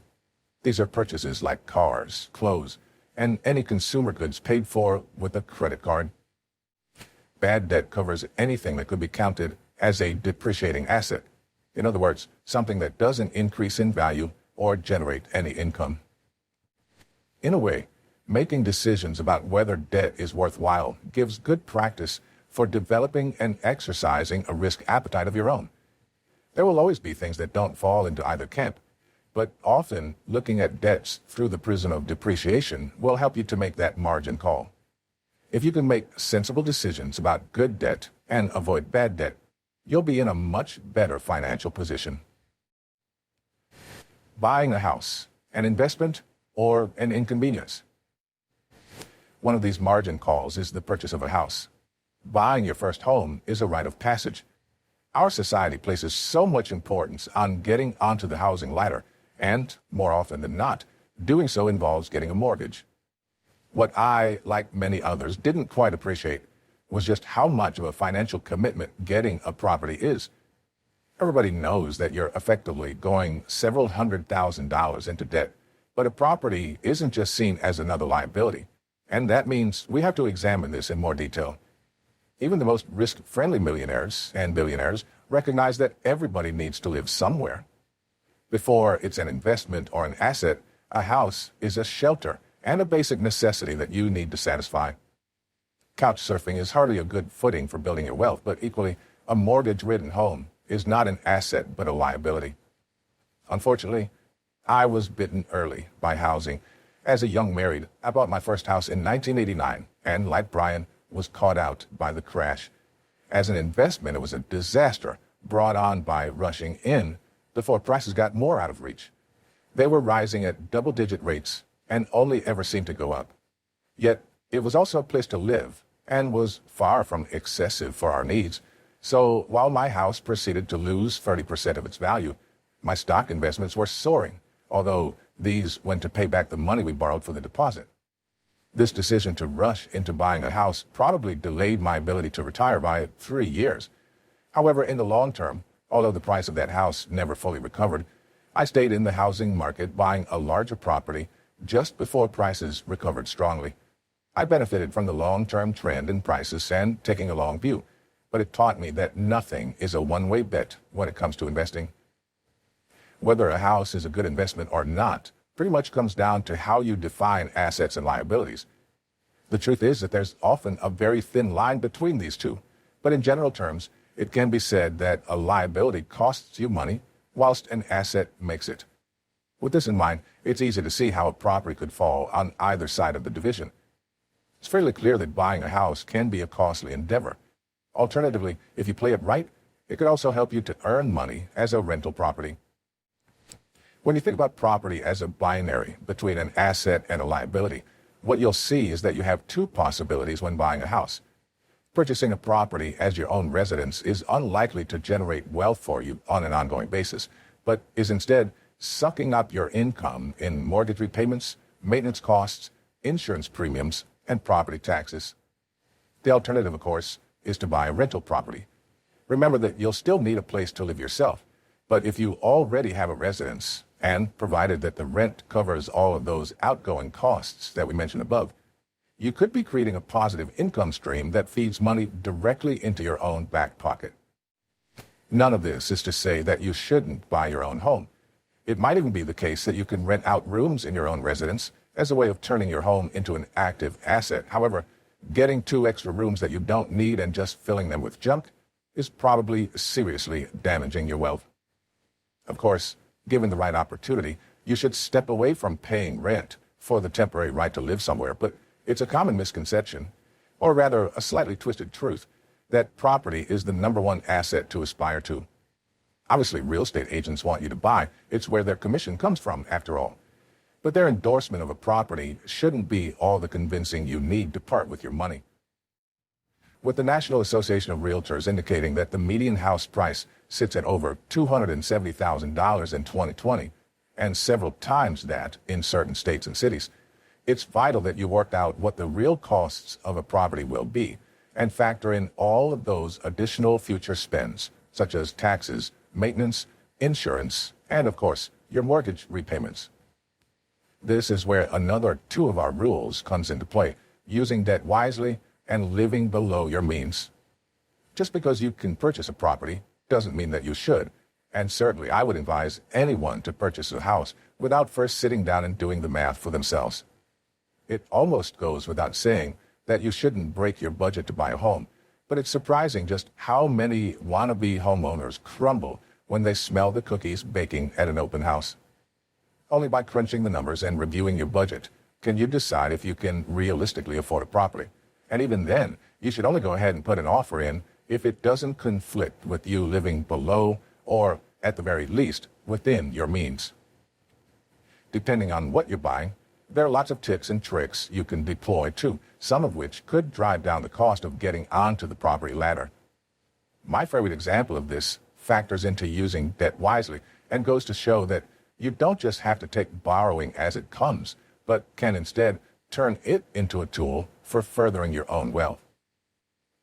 These are purchases like cars, clothes, and any consumer goods paid for with a credit card. Bad debt covers anything that could be counted as a depreciating asset. In other words, something that doesn't increase in value or generate any income. In a way, making decisions about whether debt is worthwhile gives good practice for developing and exercising a risk appetite of your own. There will always be things that don't fall into either camp, but often looking at debts through the prism of depreciation will help you to make that margin call. If you can make sensible decisions about good debt and avoid bad debt, you'll be in a much better financial position. Buying a house, an investment, or an inconvenience. One of these margin calls is the purchase of a house. Buying your first home is a rite of passage. Our society places so much importance on getting onto the housing ladder, and, more often than not, doing so involves getting a mortgage. What I, like many others, didn't quite appreciate was just how much of a financial commitment getting a property is. Everybody knows that you're effectively going several $100,000s into debt, but a property isn't just seen as another liability, and that means we have to examine this in more detail. Even the most risk-friendly millionaires and billionaires recognize that everybody needs to live somewhere. Before it's an investment or an asset, a house is a shelter and a basic necessity that you need to satisfy. Couch surfing is hardly a good footing for building your wealth, but equally, a mortgage-ridden home is not an asset but a liability. Unfortunately, I was bitten early by housing. As a young married, I bought my first house in 1989, and like Brian, was caught out by the crash. As an investment, it was a disaster brought on by rushing in before prices got more out of reach. They were rising at double-digit rates and only ever seemed to go up. Yet, it was also a place to live and was far from excessive for our needs. So while my house proceeded to lose 30% of its value, my stock investments were soaring, although these went to pay back the money we borrowed for the deposit. This decision to rush into buying a house probably delayed my ability to retire by 3 years. However, in the long term, although the price of that house never fully recovered, I stayed in the housing market buying a larger property just before prices recovered strongly. I benefited from the long-term trend in prices and taking a long view, but it taught me that nothing is a one-way bet when it comes to investing. Whether a house is a good investment or not pretty much comes down to how you define assets and liabilities. The truth is that there's often a very thin line between these two, but in general terms, it can be said that a liability costs you money whilst an asset makes it. With this in mind, it's easy to see how a property could fall on either side of the division. It's fairly clear that buying a house can be a costly endeavor. Alternatively, if you play it right, it could also help you to earn money as a rental property. When you think about property as a binary between an asset and a liability, what you'll see is that you have two possibilities when buying a house. Purchasing a property as your own residence is unlikely to generate wealth for you on an ongoing basis, but is instead sucking up your income in mortgage repayments, maintenance costs, insurance premiums, and property taxes. The alternative, of course, is to buy a rental property. Remember that you'll still need a place to live yourself, but if you already have a residence, and provided that the rent covers all of those outgoing costs that we mentioned above, you could be creating a positive income stream that feeds money directly into your own back pocket. None of this is to say that you shouldn't buy your own home. It might even be the case that you can rent out rooms in your own residence as a way of turning your home into an active asset. However, getting 2 extra rooms that you don't need and just filling them with junk is probably seriously damaging your wealth. Of course, given the right opportunity, you should step away from paying rent for the temporary right to live somewhere, but it's a common misconception, or rather a slightly twisted truth, that property is the number one asset to aspire to. Obviously, real estate agents want you to buy. It's where their commission comes from, after all. But their endorsement of a property shouldn't be all the convincing you need to part with your money. With the National Association of Realtors indicating that the median house price sits at over $270,000 in 2020, and several times that in certain states and cities. It's vital that you work out what the real costs of a property will be and factor in all of those additional future spends, such as taxes, maintenance, insurance, and of course, your mortgage repayments. This is where another two of our rules comes into play: using debt wisely and living below your means. Just because you can purchase a property doesn't mean that you should. And certainly I would advise anyone to purchase a house without first sitting down and doing the math for themselves. It almost goes without saying that you shouldn't break your budget to buy a home, but it's surprising just how many wannabe homeowners crumble when they smell the cookies baking at an open house. Only by crunching the numbers and reviewing your budget can you decide if you can realistically afford a property. And even then, you should only go ahead and put an offer in if it doesn't conflict with you living below or, at the very least, within your means. Depending on what you're buying, there are lots of tips and tricks you can deploy too, some of which could drive down the cost of getting onto the property ladder. My favorite example of this factors into using debt wisely and goes to show that you don't just have to take borrowing as it comes, but can instead turn it into a tool for furthering your own wealth.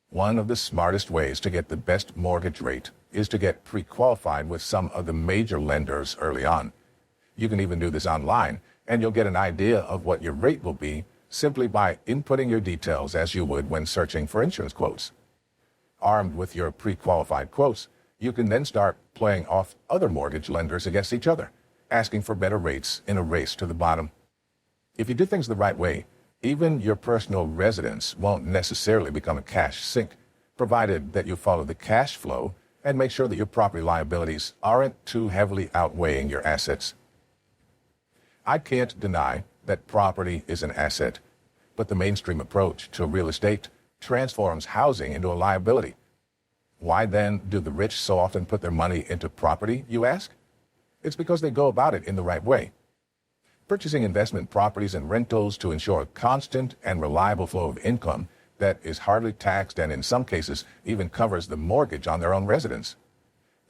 One of the smartest ways to get the best mortgage rate is to get pre-qualified with some of the major lenders early on. You can even do this online, and you'll get an idea of what your rate will be simply by inputting your details as you would when searching for insurance quotes. Armed with your pre-qualified quotes, you can then start playing off other mortgage lenders against each other, asking for better rates in a race to the bottom. If you do things the right way, even your personal residence won't necessarily become a cash sink, provided that you follow the cash flow and make sure that your property liabilities aren't too heavily outweighing your assets. I can't deny that property is an asset, but the mainstream approach to real estate transforms housing into a liability. Why then do the rich so often put their money into property, you ask? It's because they go about it in the right way. Purchasing investment properties and rentals to ensure a constant and reliable flow of income that is hardly taxed and in some cases even covers the mortgage on their own residence.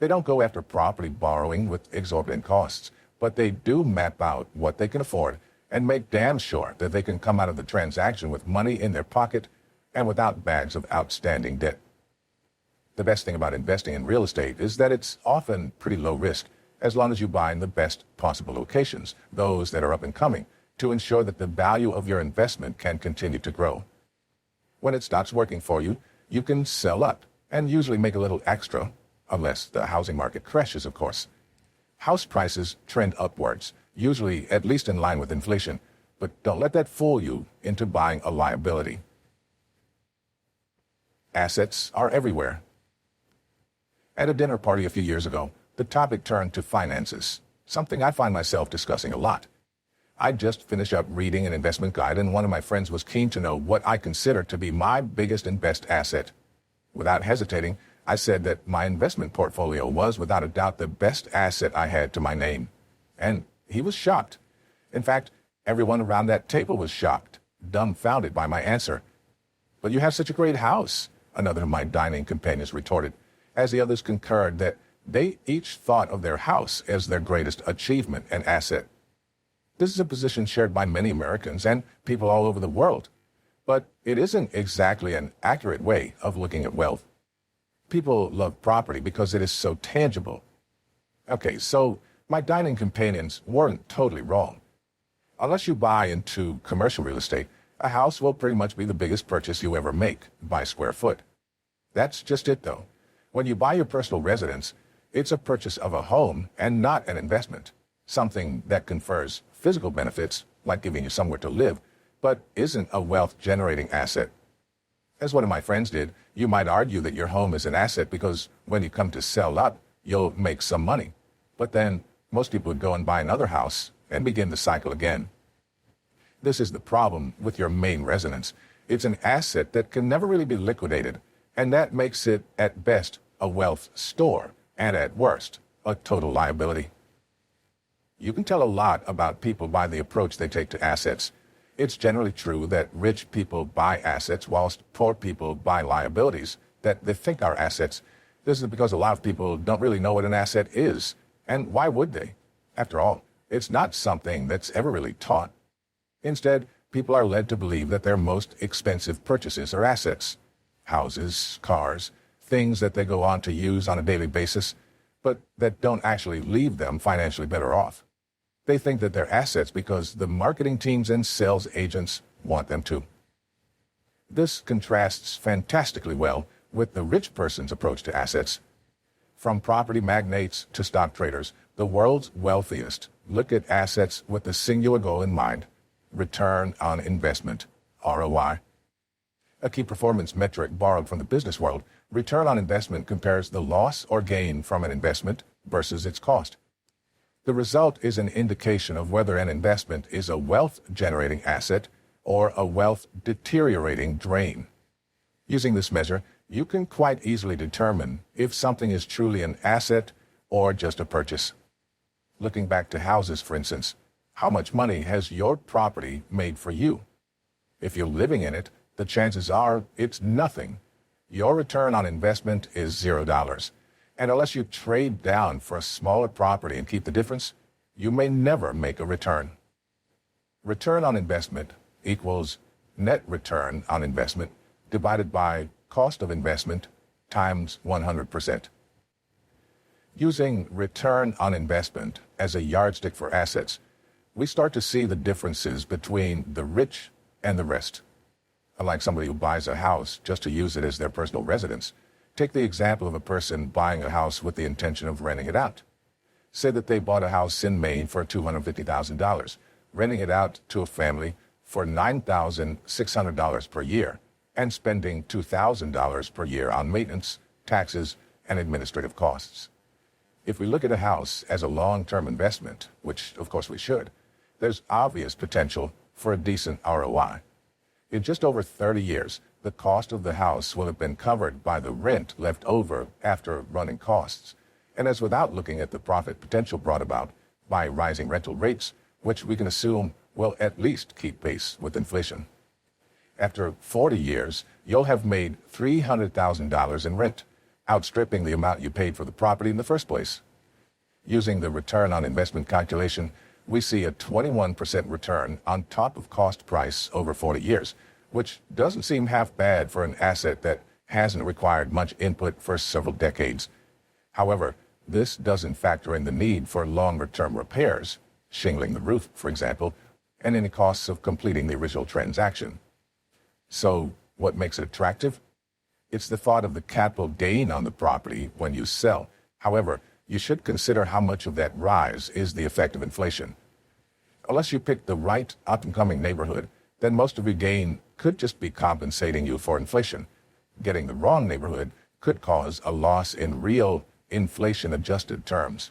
They don't go after property borrowing with exorbitant costs, but they do map out what they can afford and make damn sure that they can come out of the transaction with money in their pocket and without bags of outstanding debt. The best thing about investing in real estate is that it's often pretty low risk, as long as you buy in the best possible locations, those that are up and coming, to ensure that the value of your investment can continue to grow. When it stops working for you, you can sell up and usually make a little extra, unless the housing market crashes, of course. House prices trend upwards, usually at least in line with inflation, but don't let that fool you into buying a liability. Assets are everywhere. At a dinner party a few years ago, the topic turned to finances, something I find myself discussing a lot. I'd just finished up reading an investment guide, and one of my friends was keen to know what I consider to be my biggest and best asset. Without hesitating, I said that my investment portfolio was without a doubt the best asset I had to my name. And he was shocked. In fact, everyone around that table was shocked, dumbfounded by my answer. "But you have such a great house," another of my dining companions retorted, as the others concurred that they each thought of their house as their greatest achievement and asset. This is a position shared by many Americans and people all over the world, but it isn't exactly an accurate way of looking at wealth. People love property because it is so tangible. Okay, so my dining companions weren't totally wrong. Unless you buy into commercial real estate, a house will pretty much be the biggest purchase you ever make by square foot. That's just it, though. When you buy your personal residence, it's a purchase of a home and not an investment, something that confers physical benefits, like giving you somewhere to live, but isn't a wealth-generating asset. As one of my friends did, you might argue that your home is an asset because when you come to sell up, you'll make some money. But then most people would go and buy another house and begin the cycle again. This is the problem with your main residence. It's an asset that can never really be liquidated, and that makes it, at best, a wealth store, and at worst, a total liability. You can tell a lot about people by the approach they take to assets. It's generally true that rich people buy assets whilst poor people buy liabilities that they think are assets, This is because a lot of people don't really know what an asset is, and why would they? After all, it's not something that's ever really taught. Instead, people are led to believe that their most expensive purchases are assets. Houses, cars, things that they go on to use on a daily basis, but that don't actually leave them financially better off. They think that they're assets because the marketing teams and sales agents want them to. This contrasts fantastically well with the rich person's approach to assets. From property magnates to stock traders, the world's wealthiest look at assets with the singular goal in mind: return on investment, ROI. A key performance metric borrowed from the business world, return on investment compares the loss or gain from an investment versus its cost. The result is an indication of whether an investment is a wealth-generating asset or a wealth-deteriorating drain. Using this measure, you can quite easily determine if something is truly an asset or just a purchase. Looking back to houses, for instance, how much money has your property made for you? If you're living in it, the chances are it's nothing. Your return on investment is $0. And unless you trade down for a smaller property and keep the difference, you may never make a return. Return on investment equals net return on investment divided by cost of investment times 100%. Using return on investment as a yardstick for assets, we start to see the differences between the rich and the rest. Unlike somebody who buys a house just to use it as their personal residence, take the example of a person buying a house with the intention of renting it out. Say that they bought a house in Maine for $250,000, renting it out to a family for $9,600 per year, and spending $2,000 per year on maintenance, taxes, and administrative costs. If we look at a house as a long-term investment, which of course we should, there's obvious potential for a decent ROI. In just over 30 years, the cost of the house will have been covered by the rent left over after running costs, and as without looking at the profit potential brought about by rising rental rates, which we can assume will at least keep pace with inflation. After 40 years, you'll have made $300,000 in rent, outstripping the amount you paid for the property in the first place. Using the return on investment calculation, we see a 21% return on top of cost price over 40 years, which doesn't seem half bad for an asset that hasn't required much input for several decades. However, this doesn't factor in the need for longer-term repairs, shingling the roof, for example, and any costs of completing the original transaction. So, what makes it attractive? It's the thought of the capital gain on the property when you sell. However, you should consider how much of that rise is the effect of inflation. Unless you pick the right up-and-coming neighborhood, then most of your gain could just be compensating you for inflation. Getting the wrong neighborhood could cause a loss in real inflation-adjusted terms.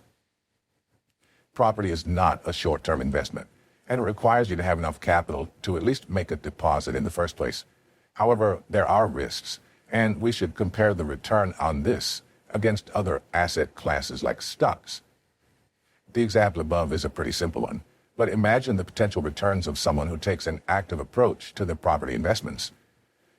Property is not a short-term investment, and it requires you to have enough capital to at least make a deposit in the first place. However, there are risks, and we should compare the return on this against other asset classes like stocks. The example above is a pretty simple one, but imagine the potential returns of someone who takes an active approach to their property investments.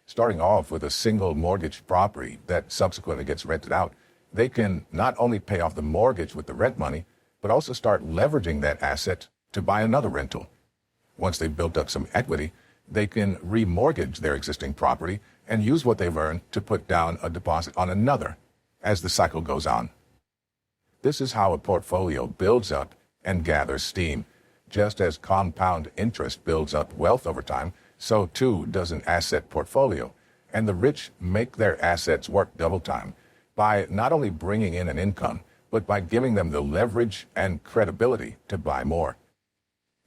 Starting off with a single mortgage property that subsequently gets rented out, they can not only pay off the mortgage with the rent money, but also start leveraging that asset to buy another rental. Once they've built up some equity, they can remortgage their existing property and use what they've earned to put down a deposit on another as the cycle goes on. This is how a portfolio builds up and gathers steam. Just as compound interest builds up wealth over time, so too does an asset portfolio. And the rich make their assets work double time by not only bringing in an income, but by giving them the leverage and credibility to buy more.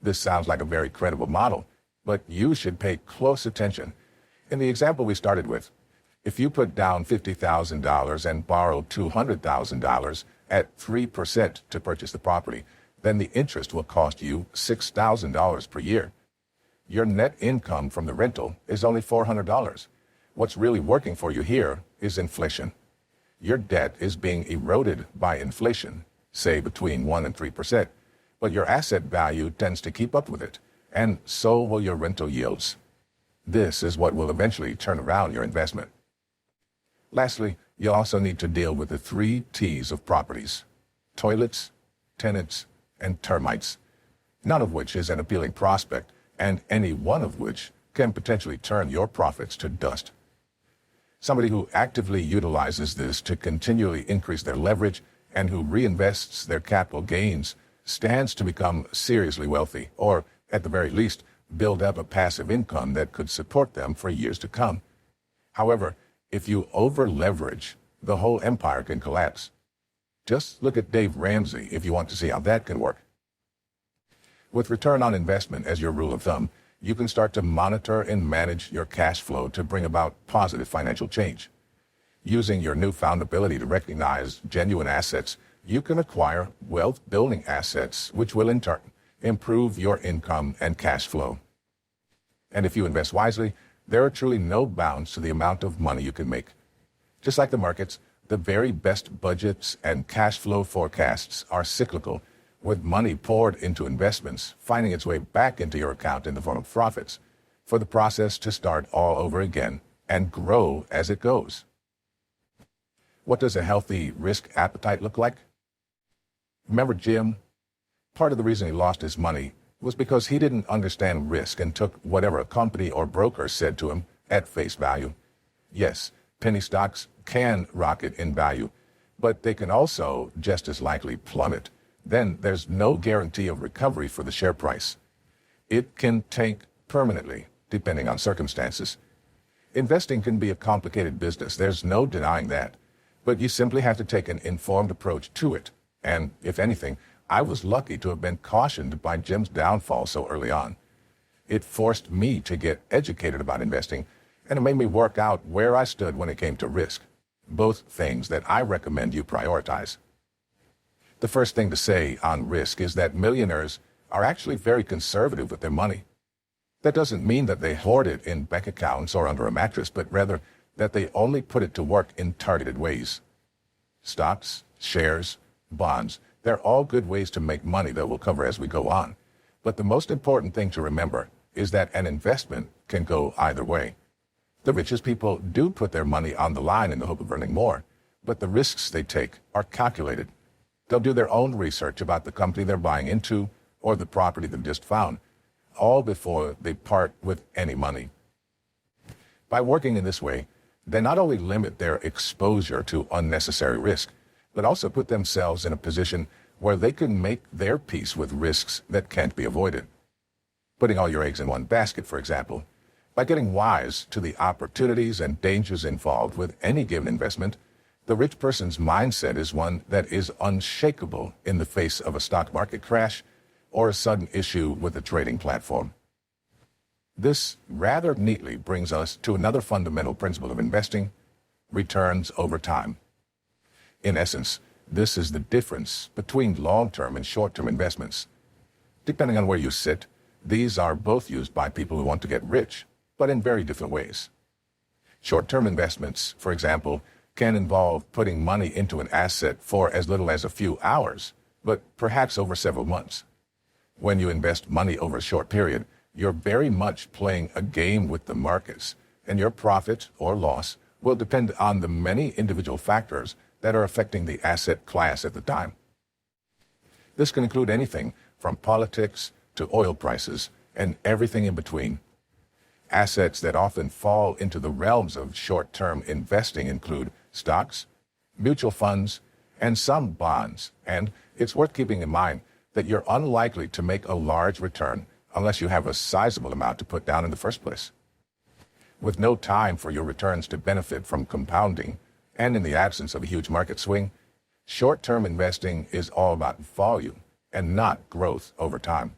This sounds like a very credible model, but you should pay close attention. In the example we started with, if you put down $50,000 and borrow $200,000 at 3% to purchase the property, then the interest will cost you $6,000 per year. Your net income from the rental is only $400. What's really working for you here is inflation. Your debt is being eroded by inflation, say between 1% and 3%, but your asset value tends to keep up with it, and so will your rental yields. This is what will eventually turn around your investment. Lastly, You'll also need to deal with the 3 T's of properties: toilets, tenants, and termites, none of which is an appealing prospect, and any one of which can potentially turn your profits to dust. Somebody who actively utilizes this to continually increase their leverage and who reinvests their capital gains stands to become seriously wealthy, or at the very least, build up a passive income that could support them for years to come. However, if you over-leverage, the whole empire can collapse. Just look at Dave Ramsey if you want to see how that can work. With return on investment as your rule of thumb, you can start to monitor and manage your cash flow to bring about positive financial change. Using your newfound ability to recognize genuine assets, you can acquire wealth-building assets, which will in turn improve your income and cash flow. And if you invest wisely, there are truly no bounds to the amount of money you can make. Just like the markets, the very best budgets and cash flow forecasts are cyclical, with money poured into investments, finding its way back into your account in the form of profits, for the process to start all over again and grow as it goes. What does a healthy risk appetite look like? Remember Jim? Part of the reason he lost his money was because he didn't understand risk and took whatever a company or broker said to him at face value. Yes, penny stocks can rocket in value, but they can also just as likely plummet. Then there's no guarantee of recovery for the share price. It can tank permanently, depending on circumstances. Investing can be a complicated business, there's no denying that, but you simply have to take an informed approach to it. And if anything, I was lucky to have been cautioned by Jim's downfall so early on. It forced me to get educated about investing, and it made me work out where I stood when it came to risk, both things that I recommend you prioritize. The first thing to say on risk is that millionaires are actually very conservative with their money. That doesn't mean that they hoard it in bank accounts or under a mattress, but rather that they only put it to work in targeted ways. Stocks, shares, bonds, they're all good ways to make money that we'll cover as we go on. But the most important thing to remember is that an investment can go either way. The richest people do put their money on the line in the hope of earning more, but the risks they take are calculated. They'll do their own research about the company they're buying into or the property they've just found, all before they part with any money. By working in this way, they not only limit their exposure to unnecessary risk, but also put themselves in a position where they can make their peace with risks that can't be avoided. Putting all your eggs in one basket, for example, by getting wise to the opportunities and dangers involved with any given investment, the rich person's mindset is one that is unshakable in the face of a stock market crash or a sudden issue with a trading platform. This rather neatly brings us to another fundamental principle of investing: returns over time. In essence, this is the difference between long-term and short-term investments. Depending on where you sit, these are both used by people who want to get rich, but in very different ways. Short-term investments, for example, can involve putting money into an asset for as little as a few hours, but perhaps over several months. When you invest money over a short period, you're very much playing a game with the markets, and your profit or loss will depend on the many individual factors that are affecting the asset class at the time. This can include anything from politics to oil prices and everything in between. Assets that often fall into the realms of short-term investing include stocks, mutual funds, and some bonds, and it's worth keeping in mind that you're unlikely to make a large return unless you have a sizable amount to put down in the first place. With no time for your returns to benefit from compounding, and in the absence of a huge market swing, short-term investing is all about volume and not growth over time.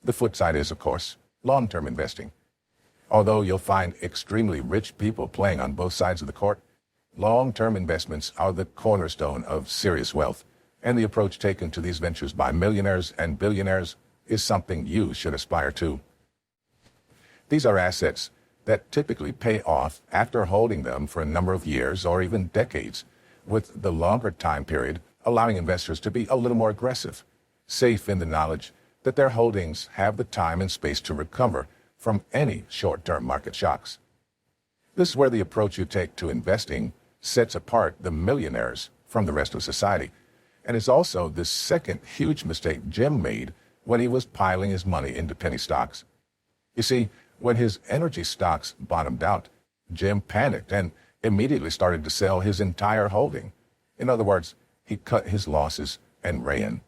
The flip side is, of course, long-term investing. Although you'll find extremely rich people playing on both sides of the court, long-term investments are the cornerstone of serious wealth, and the approach taken to these ventures by millionaires and billionaires is something you should aspire to. These are assets that typically pay off after holding them for a number of years or even decades, with the longer time period allowing investors to be a little more aggressive, safe in the knowledge that their holdings have the time and space to recover from any short-term market shocks. This is where the approach you take to investing sets apart the millionaires from the rest of society, and is also the second huge mistake Jim made when he was piling his money into penny stocks. You see, when his energy stocks bottomed out, Jim panicked and immediately started to sell his entire holding. In other words, he cut his losses and ran.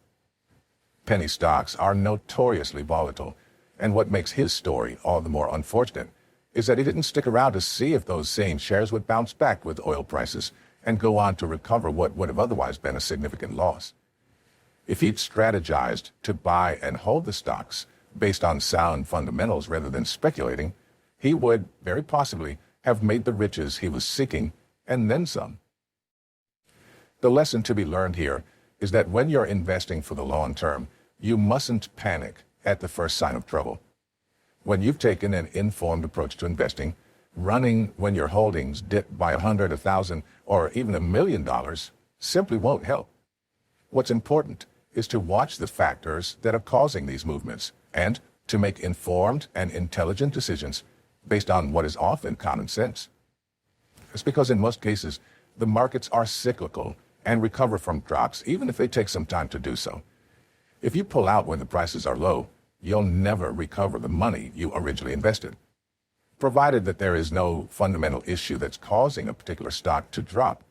Penny stocks are notoriously volatile, and what makes his story all the more unfortunate is that he didn't stick around to see if those same shares would bounce back with oil prices and go on to recover what would have otherwise been a significant loss. If he'd strategized to buy and hold the stocks based on sound fundamentals rather than speculating, he would very possibly have made the riches he was seeking and then some. The lesson to be learned here is that when you're investing for the long term, you mustn't panic at the first sign of trouble. When you've taken an informed approach to investing, running when your holdings dip by $100, $1,000, or even $1 million simply won't help. What's important is to watch the factors that are causing these movements and to make informed and intelligent decisions based on what is often common sense. It's because in most cases, the markets are cyclical and recover from drops, even if they take some time to do so. If you pull out when the prices are low, you'll never recover the money you originally invested. Provided that there is no fundamental issue that's causing a particular stock to drop,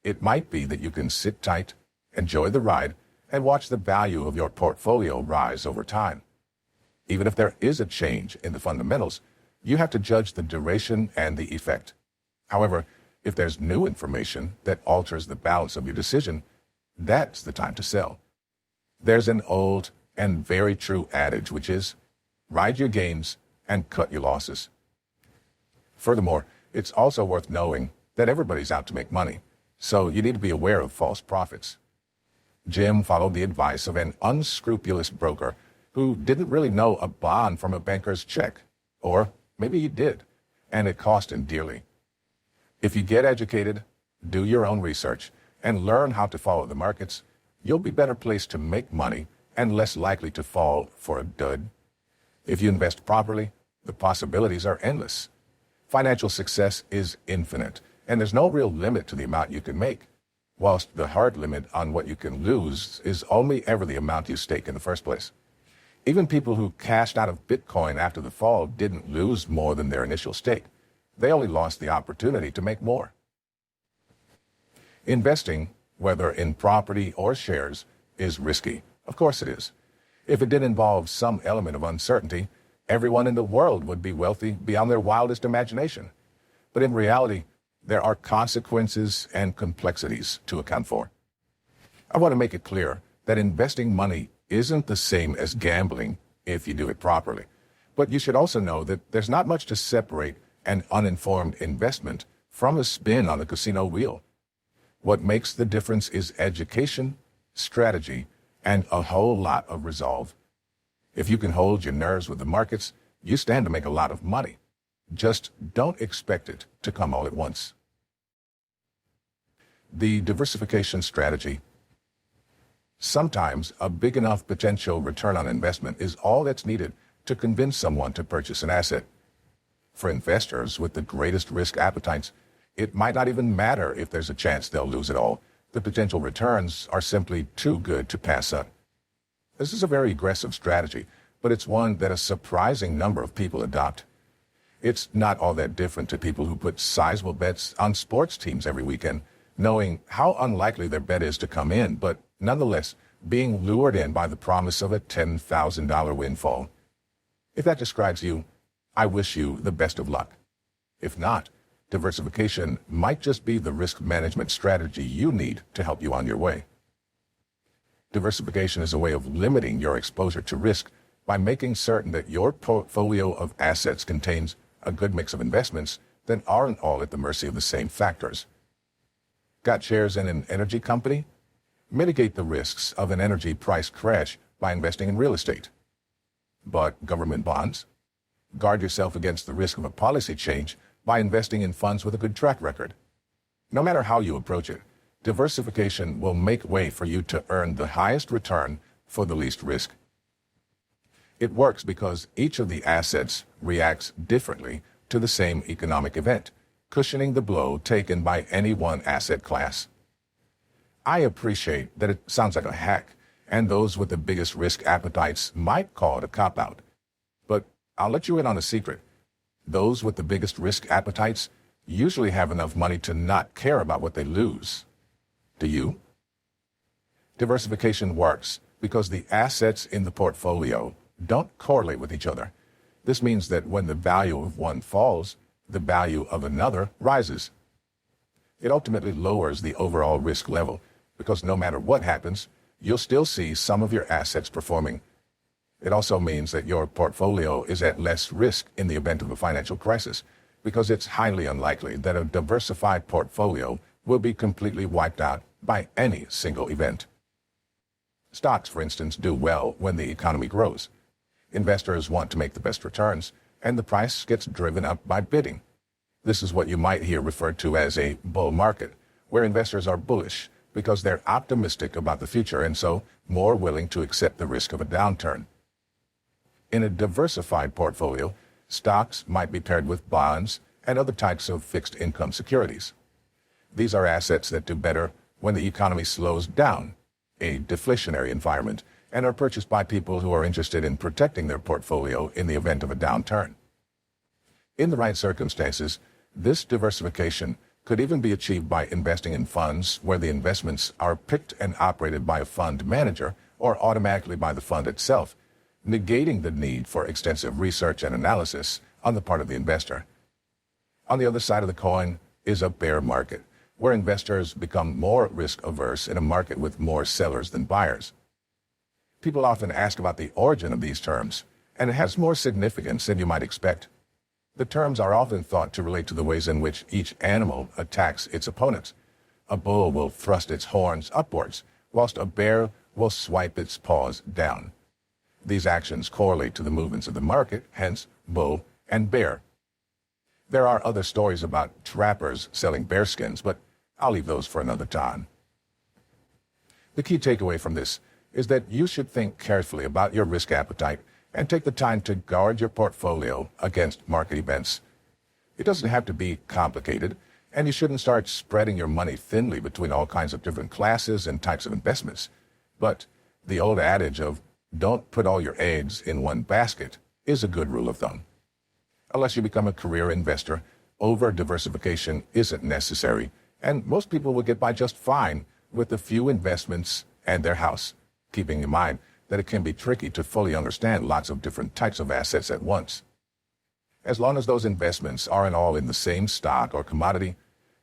it might be that you can sit tight, enjoy the ride, and watch the value of your portfolio rise over time. Even if there is a change in the fundamentals, you have to judge the duration and the effect. However, if there's new information that alters the balance of your decision, that's the time to sell. There's an old and very true adage, which is, ride your gains and cut your losses. Furthermore, it's also worth knowing that everybody's out to make money, so you need to be aware of false prophets. Jim followed the advice of an unscrupulous broker who didn't really know a bond from a banker's check, or maybe he did, and it cost him dearly. If you get educated, do your own research, and learn how to follow the markets, you'll be better placed to make money and less likely to fall for a dud. If you invest properly, the possibilities are endless. Financial success is infinite, and there's no real limit to the amount you can make, whilst the hard limit on what you can lose is only ever the amount you stake in the first place. Even people who cashed out of Bitcoin after the fall didn't lose more than their initial stake. They only lost the opportunity to make more. Investing, whether in property or shares, is risky. Of course it is. If it did involve some element of uncertainty, everyone in the world would be wealthy beyond their wildest imagination. But in reality, there are consequences and complexities to account for. I want to make it clear that investing money isn't the same as gambling if you do it properly. But you should also know that there's not much to separate an uninformed investment from a spin on the casino wheel. What makes the difference is education, strategy, and a whole lot of resolve. If you can hold your nerves with the markets, you stand to make a lot of money. Just don't expect it to come all at once. The diversification strategy. Sometimes a big enough potential return on investment is all that's needed to convince someone to purchase an asset. For investors with the greatest risk appetites, it might not even matter if there's a chance they'll lose it all. The potential returns are simply too good to pass up. This is a very aggressive strategy, but it's one that a surprising number of people adopt. It's not all that different to people who put sizable bets on sports teams every weekend, knowing how unlikely their bet is to come in, but nonetheless being lured in by the promise of a $10,000 windfall. If that describes you, I wish you the best of luck. If not, diversification might just be the risk management strategy you need to help you on your way. Diversification is a way of limiting your exposure to risk by making certain that your portfolio of assets contains a good mix of investments that aren't all at the mercy of the same factors. Got shares in an energy company? Mitigate the risks of an energy price crash by investing in real estate. But government bonds? Guard yourself against the risk of a policy change by investing in funds with a good track record. No matter how you approach it, diversification will make way for you to earn the highest return for the least risk. It works because each of the assets reacts differently to the same economic event, cushioning the blow taken by any one asset class. I appreciate that it sounds like a hack, and those with the biggest risk appetites might call it a cop-out. But I'll let you in on a secret. Those with the biggest risk appetites usually have enough money to not care about what they lose. Do you? Diversification works because the assets in the portfolio don't correlate with each other. This means that when the value of one falls, the value of another rises. It ultimately lowers the overall risk level because no matter what happens, you'll still see some of your assets performing. It also means that your portfolio is at less risk in the event of a financial crisis because it's highly unlikely that a diversified portfolio will be completely wiped out by any single event. Stocks, for instance, do well when the economy grows. Investors want to make the best returns, and the price gets driven up by bidding. This is what you might hear referred to as a bull market, where investors are bullish because they're optimistic about the future and so more willing to accept the risk of a downturn. In a diversified portfolio, stocks might be paired with bonds and other types of fixed income securities. These are assets that do better when the economy slows down, a deflationary environment, and are purchased by people who are interested in protecting their portfolio in the event of a downturn. In the right circumstances, this diversification could even be achieved by investing in funds where the investments are picked and operated by a fund manager or automatically by the fund itself, negating the need for extensive research and analysis on the part of the investor. On the other side of the coin is a bear market, where investors become more risk-averse in a market with more sellers than buyers. People often ask about the origin of these terms, and it has more significance than you might expect. The terms are often thought to relate to the ways in which each animal attacks its opponents. A bull will thrust its horns upwards, whilst a bear will swipe its paws down. These actions correlate to the movements of the market, hence bull and bear. There are other stories about trappers selling bearskins, but I'll leave those for another time. The key takeaway from this is that you should think carefully about your risk appetite and take the time to guard your portfolio against market events. It doesn't have to be complicated, and you shouldn't start spreading your money thinly between all kinds of different classes and types of investments. But the old adage of don't put all your eggs in one basket is a good rule of thumb. Unless you become a career investor, over-diversification isn't necessary, and most people will get by just fine with a few investments and their house, keeping in mind that it can be tricky to fully understand lots of different types of assets at once. As long as those investments aren't all in the same stock or commodity,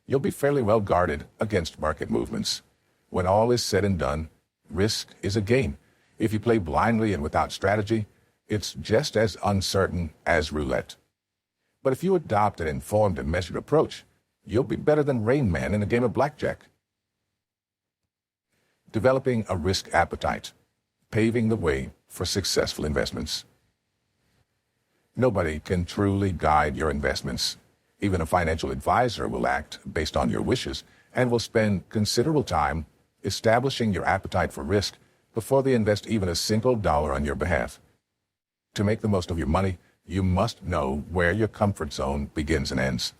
you'll be fairly well guarded against market movements. When all is said and done, risk is a game. If you play blindly and without strategy, it's just as uncertain as roulette. But if you adopt an informed and measured approach, you'll be better than Rain Man in a game of blackjack. Developing a risk appetite, paving the way for successful investments. Nobody can truly guide your investments. Even a financial advisor will act based on your wishes and will spend considerable time establishing your appetite for risk before they invest even a single dollar on your behalf. To make the most of your money, you must know where your comfort zone begins and ends.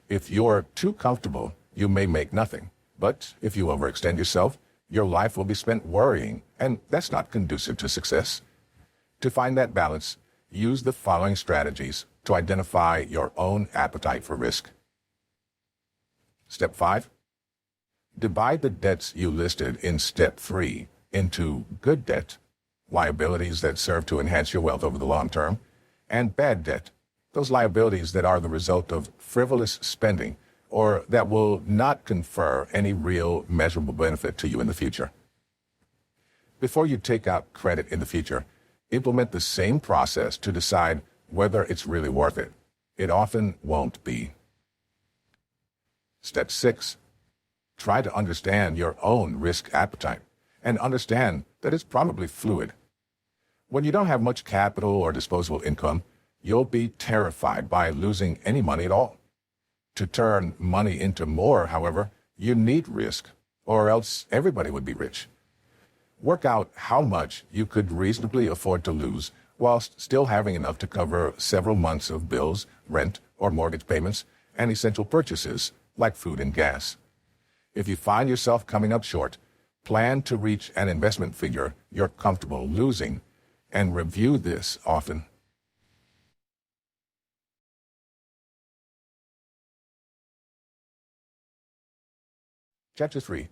If you're too comfortable, you may make nothing. But if you overextend yourself, your life will be spent worrying, and that's not conducive to success. To find that balance, use the following strategies to identify your own appetite for risk. Step 5. Divide the debts you listed in Step 3 into good debt, liabilities that serve to enhance your wealth over the long term, and bad debt, those liabilities that are the result of frivolous spending or that will not confer any real measurable benefit to you in the future. Before you take out credit in the future, implement the same process to decide whether it's really worth it. It often won't be. Step 6. Try to understand your own risk appetite and understand that it's probably fluid. When you don't have much capital or disposable income, you'll be terrified by losing any money at all. To turn money into more, however, you need risk, or else everybody would be rich. Work out how much you could reasonably afford to lose whilst still having enough to cover several months of bills, rent, or mortgage payments, and essential purchases like food and gas. If you find yourself coming up short, plan to reach an investment figure you're comfortable losing and review this often. Chapter 3.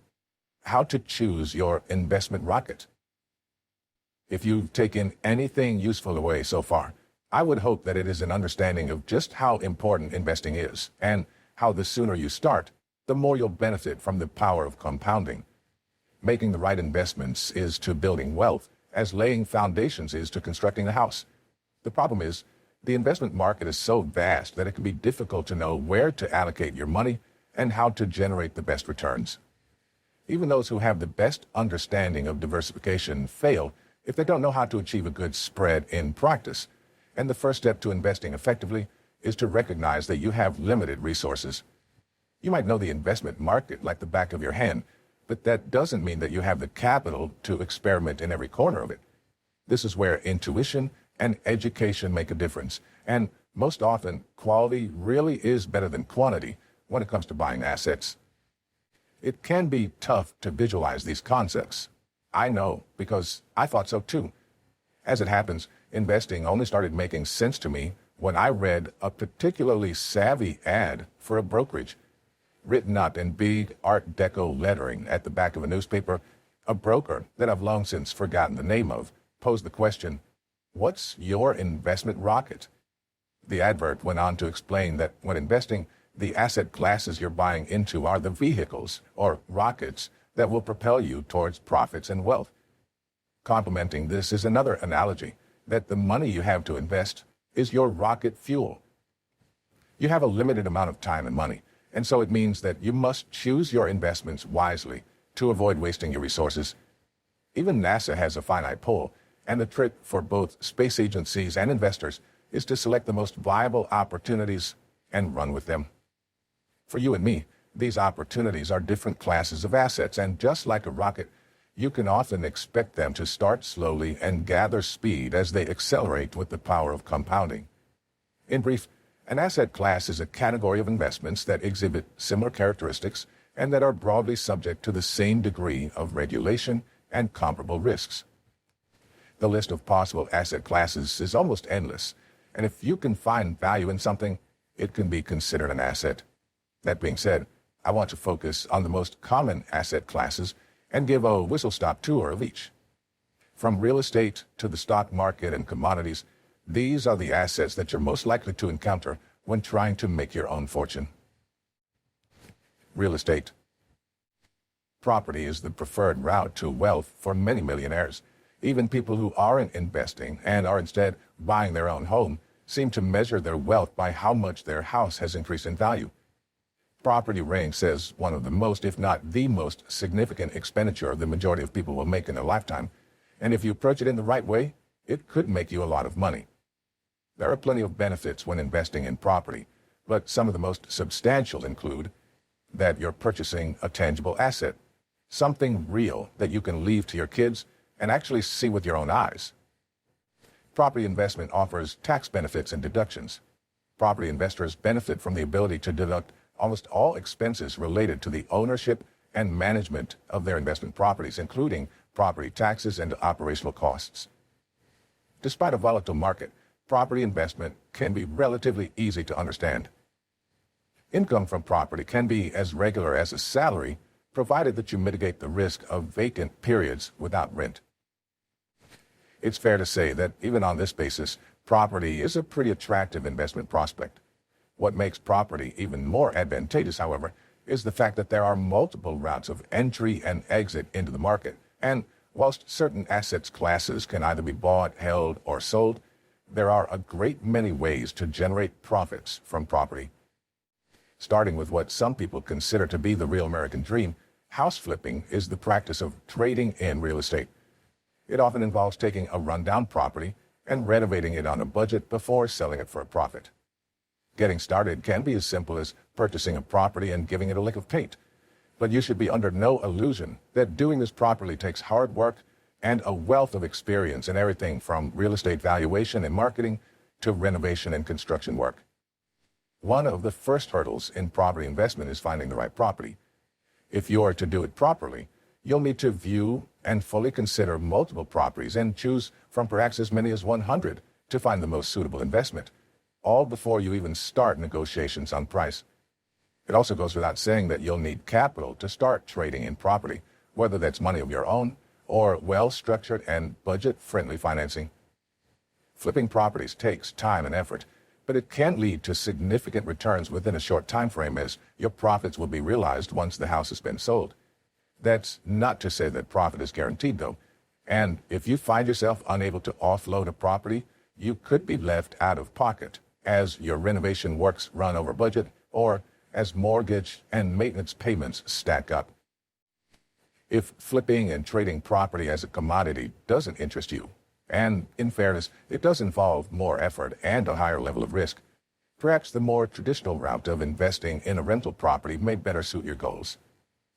How to choose your investment rocket. If you've taken anything useful away so far, I would hope that it is an understanding of just how important investing is, and how the sooner you start, the more you'll benefit from the power of compounding. Making the right investments is to building wealth, as laying foundations is to constructing a house. The problem is, the investment market is so vast that it can be difficult to know where to allocate your money and how to generate the best returns. Even those who have the best understanding of diversification fail if they don't know how to achieve a good spread in practice. And the first step to investing effectively is to recognize that you have limited resources. You might know the investment market like the back of your hand, but that doesn't mean that you have the capital to experiment in every corner of it. This is where intuition and education make a difference, and most often, quality really is better than quantity when it comes to buying assets. It can be tough to visualize these concepts. I know, because I thought so too. As it happens, investing only started making sense to me when I read a particularly savvy ad for a brokerage. Written up in big Art Deco lettering at the back of a newspaper, a broker that I've long since forgotten the name of posed the question, "What's your investment rocket?" The advert went on to explain that when investing, the asset classes you're buying into are the vehicles, or rockets, that will propel you towards profits and wealth. Complementing this is another analogy, that the money you have to invest is your rocket fuel. You have a limited amount of time and money, and so it means that you must choose your investments wisely to avoid wasting your resources. Even NASA has a finite pool, and the trick for both space agencies and investors is to select the most viable opportunities and run with them. For you and me, these opportunities are different classes of assets, and just like a rocket, you can often expect them to start slowly and gather speed as they accelerate with the power of compounding. In brief, an asset class is a category of investments that exhibit similar characteristics and that are broadly subject to the same degree of regulation and comparable risks. The list of possible asset classes is almost endless, and if you can find value in something, it can be considered an asset. That being said, I want to focus on the most common asset classes and give a whistle-stop tour of each. From real estate to the stock market and commodities, these are the assets that you're most likely to encounter when trying to make your own fortune. Real estate. Property is the preferred route to wealth for many millionaires. Even people who aren't investing and are instead buying their own home seem to measure their wealth by how much their house has increased in value. Property ranks as one of the most, if not the most, significant expenditure the majority of people will make in their lifetime. And if you approach it in the right way, it could make you a lot of money. There are plenty of benefits when investing in property, but some of the most substantial include that you're purchasing a tangible asset, something real that you can leave to your kids and actually see with your own eyes. Property investment offers tax benefits and deductions. Property investors benefit from the ability to deduct almost all expenses related to the ownership and management of their investment properties, including property taxes and operational costs. Despite a volatile market, property investment can be relatively easy to understand. Income from property can be as regular as a salary, provided that you mitigate the risk of vacant periods without rent. It's fair to say that even on this basis, property is a pretty attractive investment prospect. What makes property even more advantageous, however, is the fact that there are multiple routes of entry and exit into the market, and whilst certain assets classes can either be bought, held, or sold, there are a great many ways to generate profits from property. Starting with what some people consider to be the real American dream, house flipping is the practice of trading in real estate. It often involves taking a rundown property and renovating it on a budget before selling it for a profit. Getting started can be as simple as purchasing a property and giving it a lick of paint. But you should be under no illusion that doing this properly takes hard work and a wealth of experience in everything from real estate valuation and marketing to renovation and construction work. One of the first hurdles in property investment is finding the right property. If you are to do it properly, you'll need to view and fully consider multiple properties and choose from perhaps as many as 100 to find the most suitable investment, all before you even start negotiations on price. It also goes without saying that you'll need capital to start trading in property, whether that's money of your own or well-structured and budget-friendly financing. Flipping properties takes time and effort, but it can lead to significant returns within a short time frame, as your profits will be realized once the house has been sold. That's not to say that profit is guaranteed, though. And if you find yourself unable to offload a property, you could be left out of pocket as your renovation works run over budget or as mortgage and maintenance payments stack up. If flipping and trading property as a commodity doesn't interest you, and in fairness, it does involve more effort and a higher level of risk, perhaps the more traditional route of investing in a rental property may better suit your goals.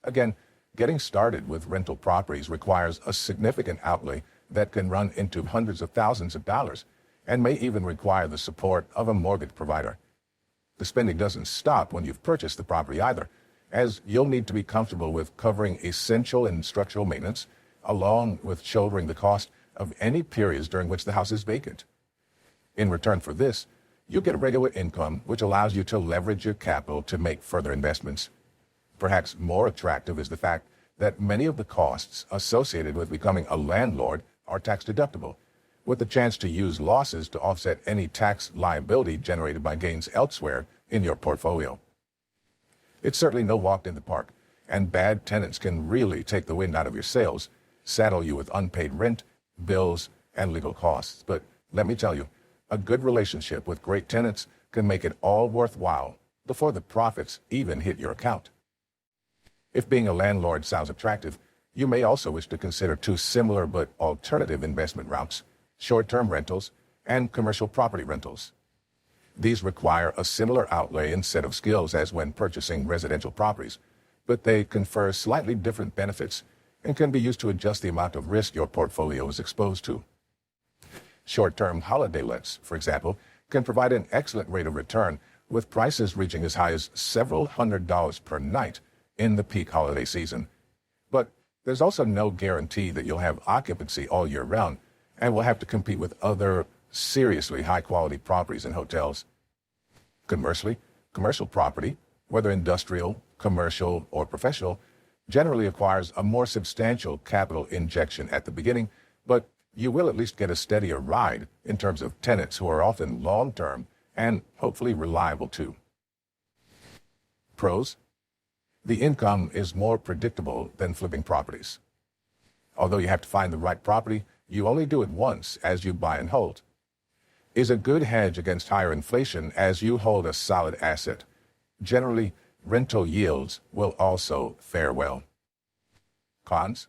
Again, getting started with rental properties requires a significant outlay that can run into hundreds of thousands of dollars and may even require the support of a mortgage provider. The spending doesn't stop when you've purchased the property either, as you'll need to be comfortable with covering essential and structural maintenance, along with shouldering the cost of any periods during which the house is vacant. In return for this, you get a regular income which allows you to leverage your capital to make further investments. Perhaps more attractive is the fact that many of the costs associated with becoming a landlord are tax deductible, with the chance to use losses to offset any tax liability generated by gains elsewhere in your portfolio. It's certainly no walk in the park, and bad tenants can really take the wind out of your sails, saddle you with unpaid rent, bills, and legal costs. But let me tell you, a good relationship with great tenants can make it all worthwhile before the profits even hit your account. If being a landlord sounds attractive, you may also wish to consider two similar but alternative investment routes: short-term rentals and commercial property rentals. These require a similar outlay and set of skills as when purchasing residential properties, but they confer slightly different benefits and can be used to adjust the amount of risk your portfolio is exposed to. Short-term holiday lets, for example, can provide an excellent rate of return, with prices reaching as high as several $100s per night in the peak holiday season. But there's also no guarantee that you'll have occupancy all year round, and will have to compete with other seriously high-quality properties and hotels. Conversely, commercial property, whether industrial, commercial, or professional, generally acquires a more substantial capital injection at the beginning, but you will at least get a steadier ride in terms of tenants who are often long-term and hopefully reliable too. Pros: the income is more predictable than flipping properties. Although you have to find the right property, you only do it once as you buy and hold. Is a good hedge against higher inflation as you hold a solid asset. Generally, rental yields will also fare well. Cons: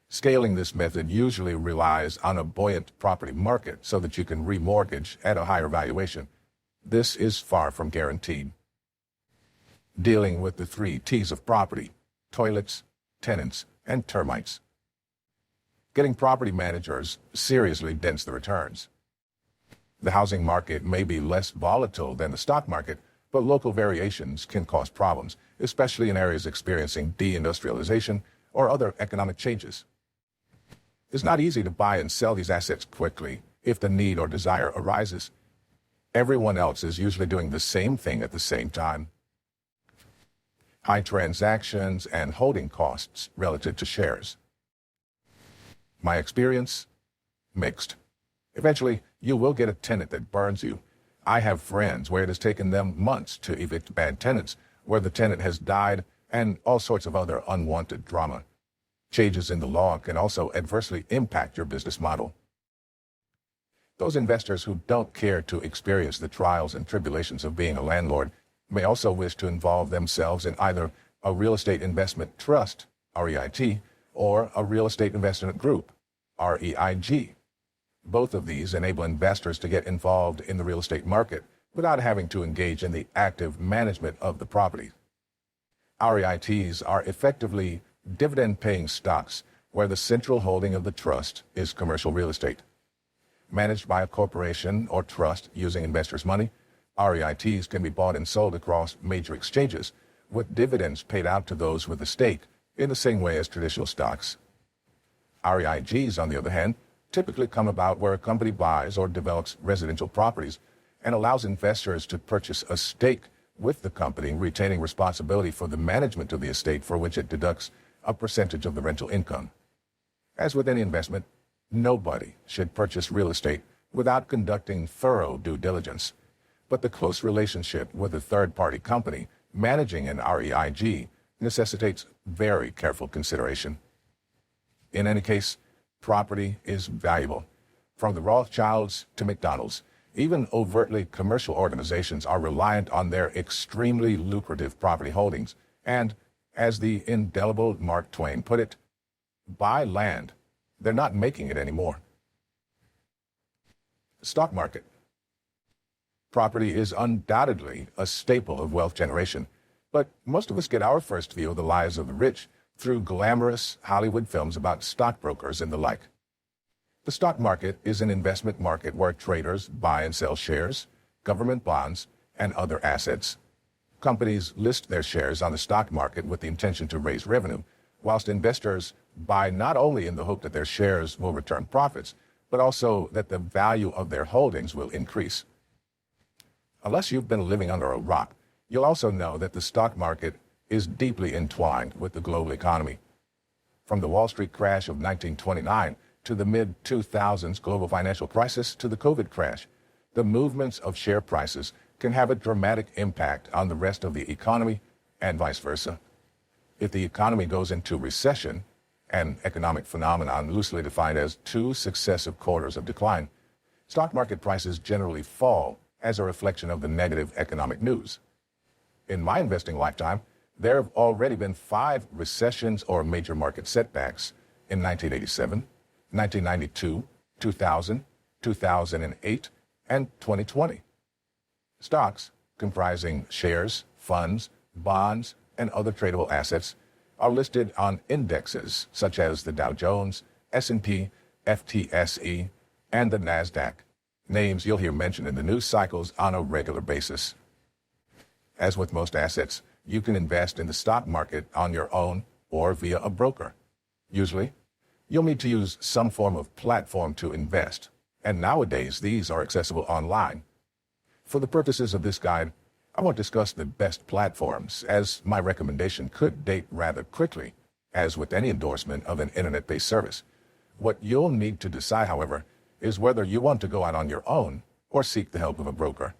scaling this method usually relies on a buoyant property market so that you can remortgage at a higher valuation. This is far from guaranteed. Dealing with the 3 T's of property: toilets, tenants, and termites. Getting property managers seriously dents the returns. The housing market may be less volatile than the stock market, but local variations can cause problems, especially in areas experiencing deindustrialization or other economic changes. It's not easy to buy and sell these assets quickly if the need or desire arises. Everyone else is usually doing the same thing at the same time. High transactions and holding costs relative to shares. My experience? Mixed. Eventually, you will get a tenant that burns you. I have friends where it has taken them months to evict bad tenants, where the tenant has died, and all sorts of other unwanted drama. Changes in the law can also adversely impact your business model. Those investors who don't care to experience the trials and tribulations of being a landlord may also wish to involve themselves in either a real estate investment trust, REIT, or a real estate investment group, REIG. Both of these enable investors to get involved in the real estate market without having to engage in the active management of the property. REITs are effectively dividend-paying stocks where the central holding of the trust is commercial real estate. Managed by a corporation or trust using investors' money, REITs can be bought and sold across major exchanges, with dividends paid out to those with a stake in the same way as traditional stocks. REIGs, on the other hand, typically come about where a company buys or develops residential properties and allows investors to purchase a stake with the company, retaining responsibility for the management of the estate, for which it deducts a percentage of the rental income. As with any investment, nobody should purchase real estate without conducting thorough due diligence. But the close relationship with a third-party company managing an REIG necessitates very careful consideration. In any case, property is valuable. From the Rothschilds to McDonald's, even overtly commercial organizations are reliant on their extremely lucrative property holdings. And, as the indelible Mark Twain put it, buy land. They're not making it anymore. Stock market. Property is undoubtedly a staple of wealth generation, but most of us get our first view of the lives of the rich through glamorous Hollywood films about stockbrokers and the like. The stock market is an investment market where traders buy and sell shares, government bonds, and other assets. Companies list their shares on the stock market with the intention to raise revenue, whilst investors buy not only in the hope that their shares will return profits, but also that the value of their holdings will increase. Unless you've been living under a rock, you'll also know that the stock market is deeply entwined with the global economy. From the Wall Street crash of 1929 to the mid-2000s global financial crisis to the COVID crash, the movements of share prices can have a dramatic impact on the rest of the economy and vice versa. If the economy goes into recession, an economic phenomenon loosely defined as 2 successive quarters of decline, stock market prices generally fall as a reflection of the negative economic news. In my investing lifetime, there have already been 5 recessions or major market setbacks in 1987, 1992, 2000, 2008, and 2020. Stocks, comprising shares, funds, bonds, and other tradable assets, are listed on indexes such as the Dow Jones, S&P, FTSE, and the NASDAQ, names you'll hear mentioned in the news cycles on a regular basis. As with most assets, you can invest in the stock market on your own or via a broker. Usually, you'll need to use some form of platform to invest, and nowadays these are accessible online. For the purposes of this guide, I won't discuss the best platforms, as my recommendation could date rather quickly, as with any endorsement of an internet-based service. What you'll need to decide, however, is whether you want to go out on your own or seek the help of a broker.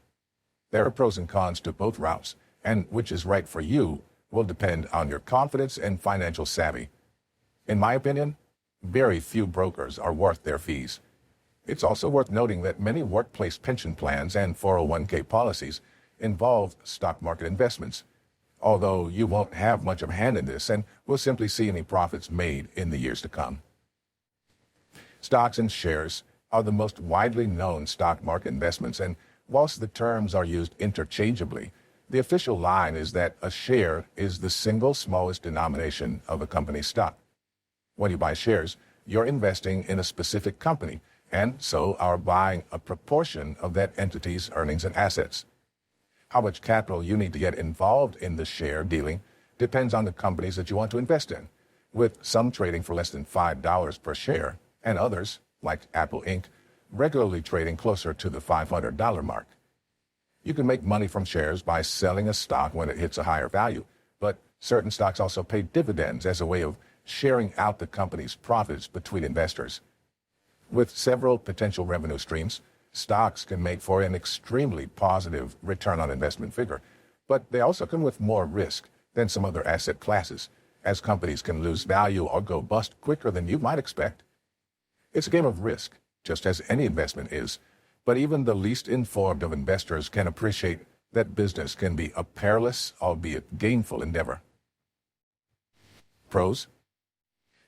There are pros and cons to both routes, and which is right for you will depend on your confidence and financial savvy. In my opinion, very few brokers are worth their fees. It's also worth noting that many workplace pension plans and 401k policies involve stock market investments, although you won't have much of a hand in this and will simply see any profits made in the years to come. Stocks and shares are the most widely known stock market investments, and whilst the terms are used interchangeably, the official line is that a share is the single smallest denomination of a company's stock. When you buy shares, you're investing in a specific company, and so are buying a proportion of that entity's earnings and assets. How much capital you need to get involved in the share dealing depends on the companies that you want to invest in, with some trading for less than $5 per share, and others, like Apple Inc., regularly trading closer to the $500 mark. You can make money from shares by selling a stock when it hits a higher value, but certain stocks also pay dividends as a way of sharing out the company's profits between investors. With several potential revenue streams, stocks can make for an extremely positive return on investment figure, but they also come with more risk than some other asset classes, as companies can lose value or go bust quicker than you might expect. It's a game of risk, just as any investment is, but even the least informed of investors can appreciate that business can be a perilous, albeit gainful endeavor. Pros: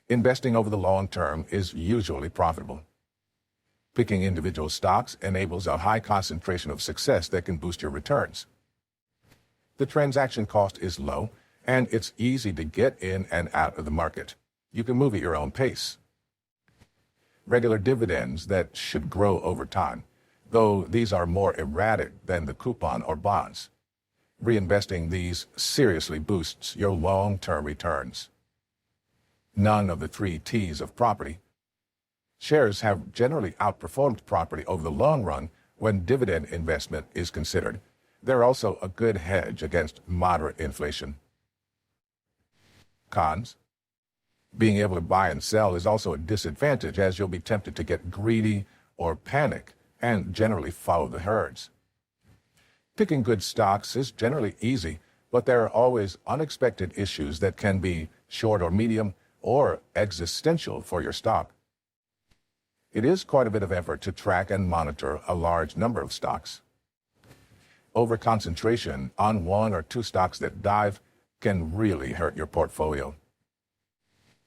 investing over the long term is usually profitable. Picking individual stocks enables a high concentration of success that can boost your returns. The transaction cost is low, and it's easy to get in and out of the market. You can move at your own pace. Regular dividends that should grow over time. though these are more erratic than the coupon or bonds. Reinvesting these seriously boosts your long-term returns. None of the 3 T's of property. Shares have generally outperformed property over the long run when dividend investment is considered. They're also a good hedge against moderate inflation. Cons. Being able to buy and sell is also a disadvantage, as you'll be tempted to get greedy or panic and generally follow the herds. Picking good stocks is generally easy, but there are always unexpected issues that can be short or medium or existential for your stock. It is quite a bit of effort to track and monitor a large number of stocks. Overconcentration on 1 or 2 stocks that dive can really hurt your portfolio.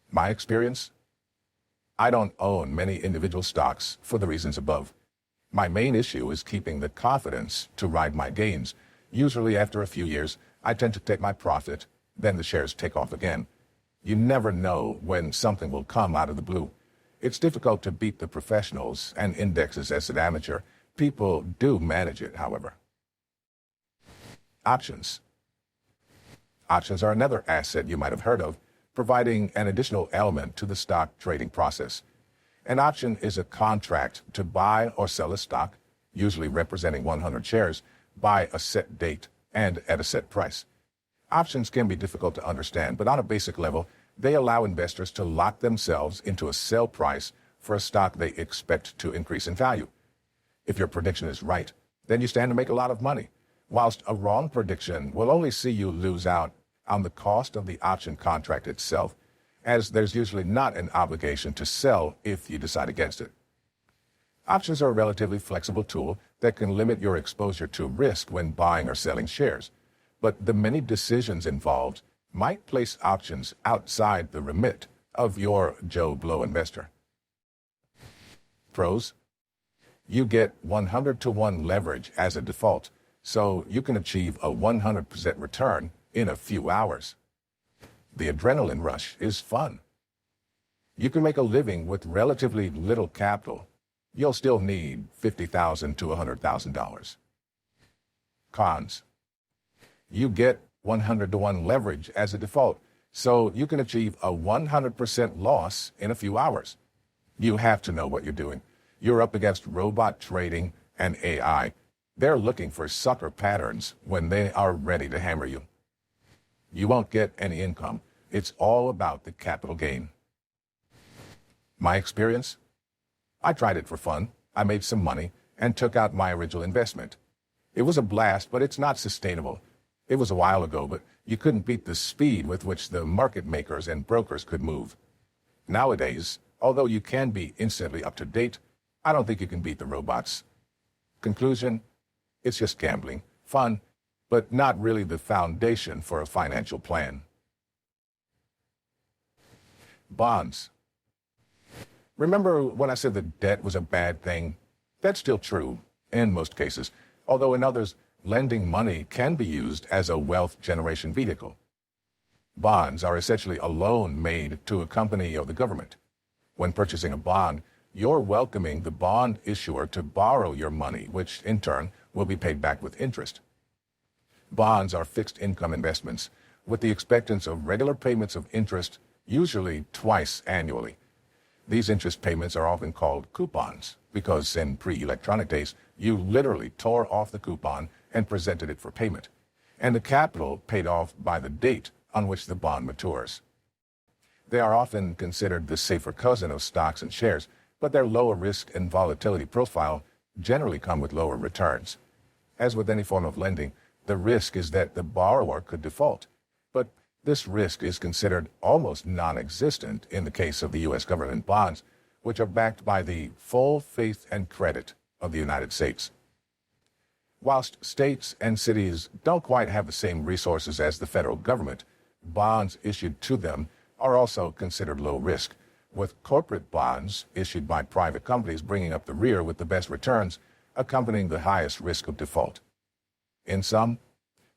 My experience? I don't own many individual stocks for the reasons above. My main issue is keeping the confidence to ride my gains. Usually after a few years, I tend to take my profit, then the shares take off again. You never know when something will come out of the blue. It's difficult to beat the professionals and indexes as an amateur. People do manage it, however. Options. Options are another asset you might have heard of, providing an additional element to the stock trading process. An option is a contract to buy or sell a stock, usually representing 100 shares, by a set date and at a set price. Options can be difficult to understand, but on a basic level, they allow investors to lock themselves into a sell price for a stock they expect to increase in value. If your prediction is right, then you stand to make a lot of money, whilst a wrong prediction will only see you lose out on the cost of the option contract itself, as there's usually not an obligation to sell if you decide against it. Options are a relatively flexible tool that can limit your exposure to risk when buying or selling shares, but the many decisions involved might place options outside the remit of your Joe Blow investor. Pros. You get 100-to-1 leverage as a default, so you can achieve a 100% return in a few hours. The adrenaline rush is fun. You can make a living with relatively little capital. You'll still need $50,000 to $100,000. Cons. You get 100-to-1 leverage as a default, so you can achieve a 100% loss in a few hours. You have to know what you're doing. You're up against robot trading and AI. They're looking for sucker patterns when they are ready to hammer you. You won't get any income. It's all about the capital gain. My experience? I tried it for fun. I made some money and took out my original investment. It was a blast, but it's not sustainable. It was a while ago, but you couldn't beat the speed with which the market makers and brokers could move. Nowadays, although you can be instantly up to date, I don't think you can beat the robots. Conclusion? It's just gambling, fun, but not really the foundation for a financial plan. Bonds. Remember when I said that debt was a bad thing? That's still true in most cases, although in others, lending money can be used as a wealth generation vehicle. Bonds are essentially a loan made to a company or the government. When purchasing a bond, you're welcoming the bond issuer to borrow your money, which in turn will be paid back with interest. Bonds are fixed income investments with the expectancy of regular payments of interest, usually twice annually. These interest payments are often called coupons because in pre-electronic days, you literally tore off the coupon and presented it for payment, and the capital paid off by the date on which the bond matures. They are often considered the safer cousin of stocks and shares, but their lower risk and volatility profile generally come with lower returns. As with any form of lending, the risk is that the borrower could default, but this risk is considered almost non-existent in the case of the U.S. government bonds, which are backed by the full faith and credit of the United States. Whilst states and cities don't quite have the same resources as the federal government, bonds issued to them are also considered low risk, with corporate bonds issued by private companies bringing up the rear with the best returns, accompanying the highest risk of default. In sum,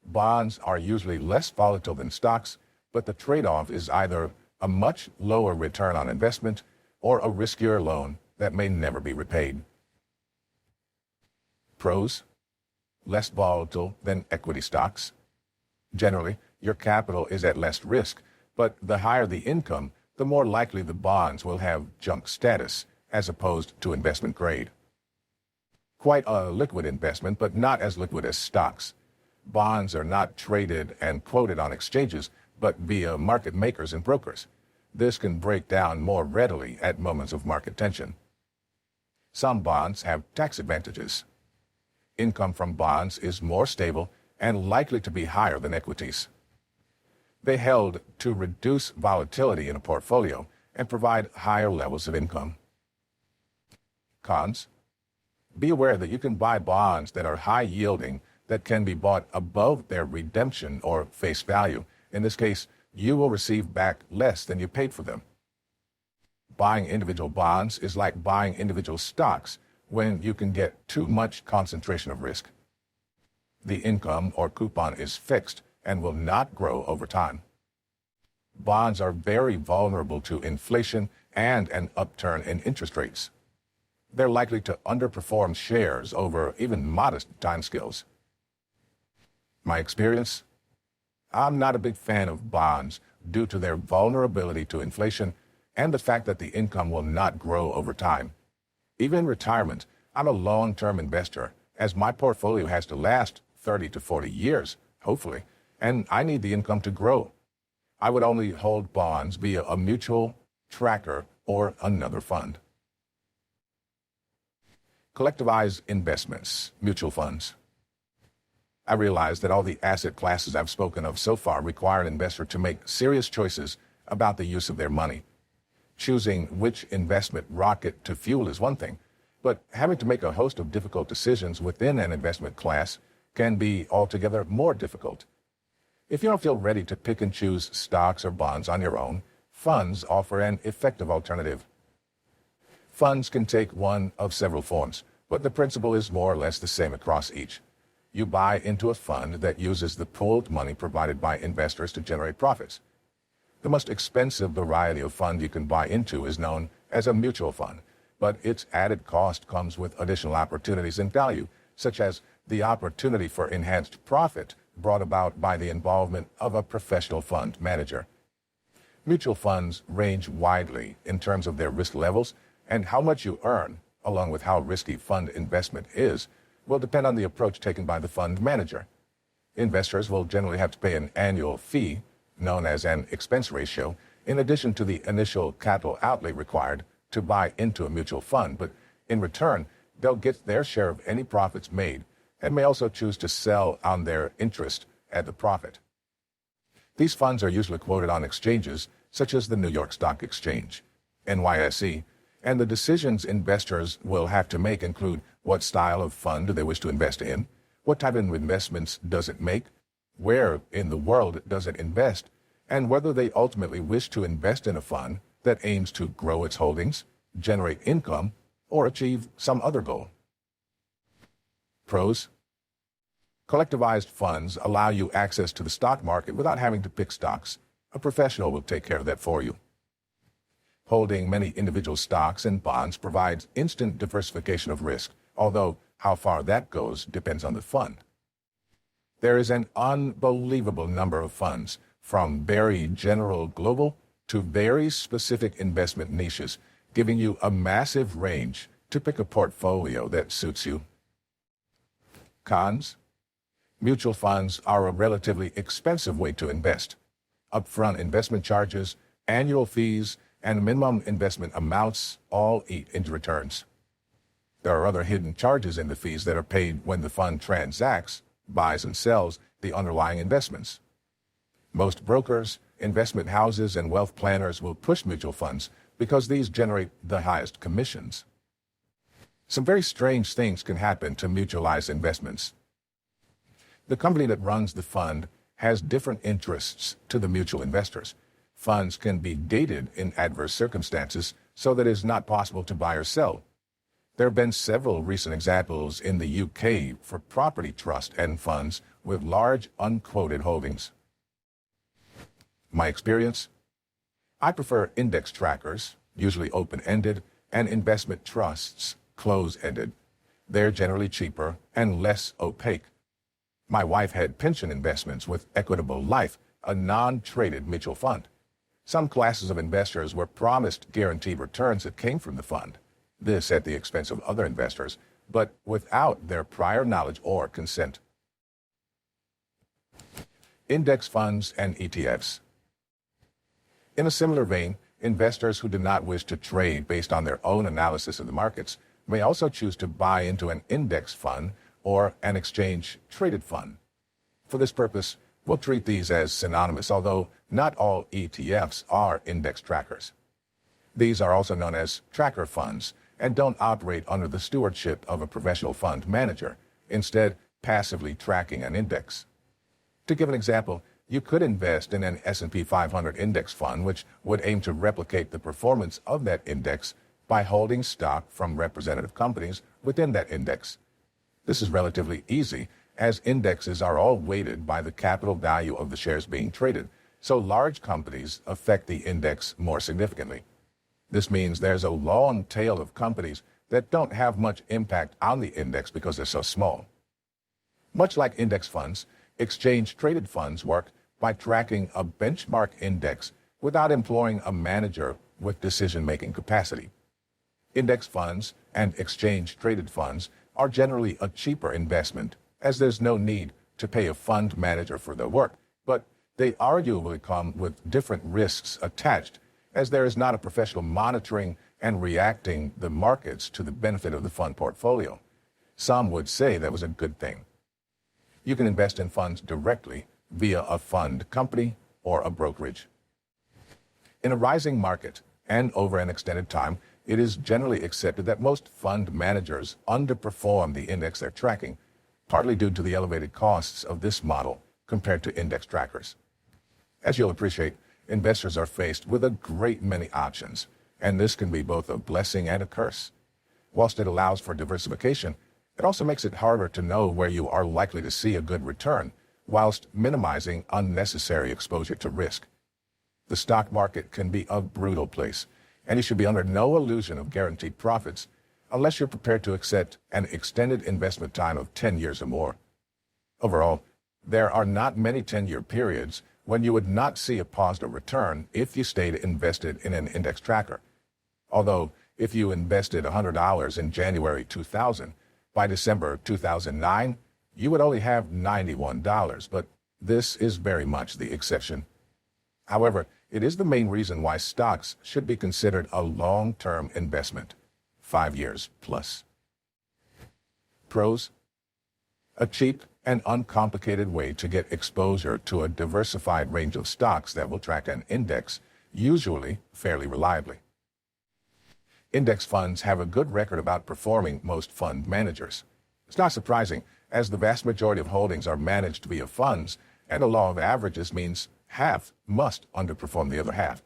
bonds are usually less volatile than stocks, but the trade-off is either a much lower return on investment or a riskier loan that may never be repaid. Pros: less volatile than equity stocks. Generally, your capital is at less risk, but the higher the income, the more likely the bonds will have junk status as opposed to investment grade. Quite a liquid investment, but not as liquid as stocks. Bonds are not traded and quoted on exchanges, but via market makers and brokers. This can break down more readily at moments of market tension. Some bonds have tax advantages. Income from bonds is more stable and likely to be higher than equities. They held to reduce volatility in a portfolio and provide higher levels of income. Cons: be aware that you can buy bonds that are high-yielding that can be bought above their redemption or face value. In this case, you will receive back less than you paid for them. Buying individual bonds is like buying individual stocks when you can get too much concentration of risk. The income or coupon is fixed and will not grow over time. Bonds are very vulnerable to inflation and an upturn in interest rates. They're likely to underperform shares over even modest timescales. My experience: I'm not a big fan of bonds due to their vulnerability to inflation and the fact that the income will not grow over time. Even in retirement, I'm a long-term investor, as my portfolio has to last 30 to 40 years, hopefully, and I need the income to grow. I would only hold bonds via a mutual, tracker, or another fund. Collectivized investments, mutual funds. I realize that all the asset classes I've spoken of so far require an investor to make serious choices about the use of their money. Choosing which investment rocket to fuel is one thing, but having to make a host of difficult decisions within an investment class can be altogether more difficult. If you don't feel ready to pick and choose stocks or bonds on your own, funds offer an effective alternative. Funds can take one of several forms, but the principle is more or less the same across each. You buy into a fund that uses the pooled money provided by investors to generate profits. The most expensive variety of fund you can buy into is known as a mutual fund, but its added cost comes with additional opportunities and value, such as the opportunity for enhanced profit brought about by the involvement of a professional fund manager. Mutual funds range widely in terms of their risk levels, and how much you earn, along with how risky fund investment is, will depend on the approach taken by the fund manager. Investors will generally have to pay an annual fee, known as an expense ratio, in addition to the initial capital outlay required to buy into a mutual fund, but in return, they'll get their share of any profits made and may also choose to sell on their interest at the profit. These funds are usually quoted on exchanges such as the New York Stock Exchange, NYSE, and the decisions investors will have to make include what style of fund they wish to invest in, what type of investments does it make, where in the world does it invest, and whether they ultimately wish to invest in a fund that aims to grow its holdings, generate income, or achieve some other goal. Pros: collectivized funds allow you access to the stock market without having to pick stocks. A professional will take care of that for you. Holding many individual stocks and bonds provides instant diversification of risk, although how far that goes depends on the fund. There is an unbelievable number of funds, from very general global to very specific investment niches, giving you a massive range to pick a portfolio that suits you. Cons: mutual funds are a relatively expensive way to invest. Upfront investment charges, annual fees, and minimum investment amounts all eat into returns. There are other hidden charges in the fees that are paid when the fund transacts, buys and sells the underlying investments. Most brokers, investment houses, and wealth planners will push mutual funds because these generate the highest commissions. Some very strange things can happen to mutualized investments. The company that runs the fund has different interests to the mutual investors. Funds can be gated in adverse circumstances so that it is not possible to buy or sell. There have been several recent examples in the UK for property trust and funds with large unquoted holdings. My experience: I prefer index trackers, usually open-ended, and investment trusts, close-ended. They're generally cheaper and less opaque. My wife had pension investments with Equitable Life, a non-traded mutual fund. Some classes of investors were promised guaranteed returns that came from the fund, this at the expense of other investors, but without their prior knowledge or consent. Index funds and ETFs. In a similar vein, investors who do not wish to trade based on their own analysis of the markets may also choose to buy into an index fund or an exchange-traded fund. For this purpose, we'll treat these as synonymous, although not all ETFs are index trackers. These are also known as tracker funds and don't operate under the stewardship of a professional fund manager, instead passively tracking an index. To give an example, you could invest in an S&P 500 index fund, which would aim to replicate the performance of that index by holding stock from representative companies within that index. This is relatively easy, as indexes are all weighted by the capital value of the shares being traded, so large companies affect the index more significantly. This means there's a long tail of companies that don't have much impact on the index because they're so small. Much like index funds, exchange-traded funds work by tracking a benchmark index without employing a manager with decision-making capacity. Index funds and exchange-traded funds are generally a cheaper investment, as there's no need to pay a fund manager for their work, but they arguably come with different risks attached, as there is not a professional monitoring and reacting the markets to the benefit of the fund portfolio. Some would say that was a good thing. You can invest in funds directly via a fund company or a brokerage. In a rising market and over an extended time, it is generally accepted that most fund managers underperform the index they're tracking, partly due to the elevated costs of this model compared to index trackers. As you'll appreciate, investors are faced with a great many options, and this can be both a blessing and a curse. Whilst it allows for diversification, it also makes it harder to know where you are likely to see a good return, whilst minimizing unnecessary exposure to risk. The stock market can be a brutal place, and you should be under no illusion of guaranteed profits unless you're prepared to accept an extended investment time of 10 years or more. Overall, there are not many 10-year periods when you would not see a positive return if you stayed invested in an index tracker. Although, if you invested $100 in January 2000, by December 2009, you would only have $91, but this is very much the exception. However, it is the main reason why stocks should be considered a long-term investment, 5 years plus. Pros: a cheap and uncomplicated way to get exposure to a diversified range of stocks that will track an index, usually fairly reliably. Index funds have a good record of outperforming most fund managers. It's not surprising, as the vast majority of holdings are managed via funds, and the law of averages means half must underperform the other half.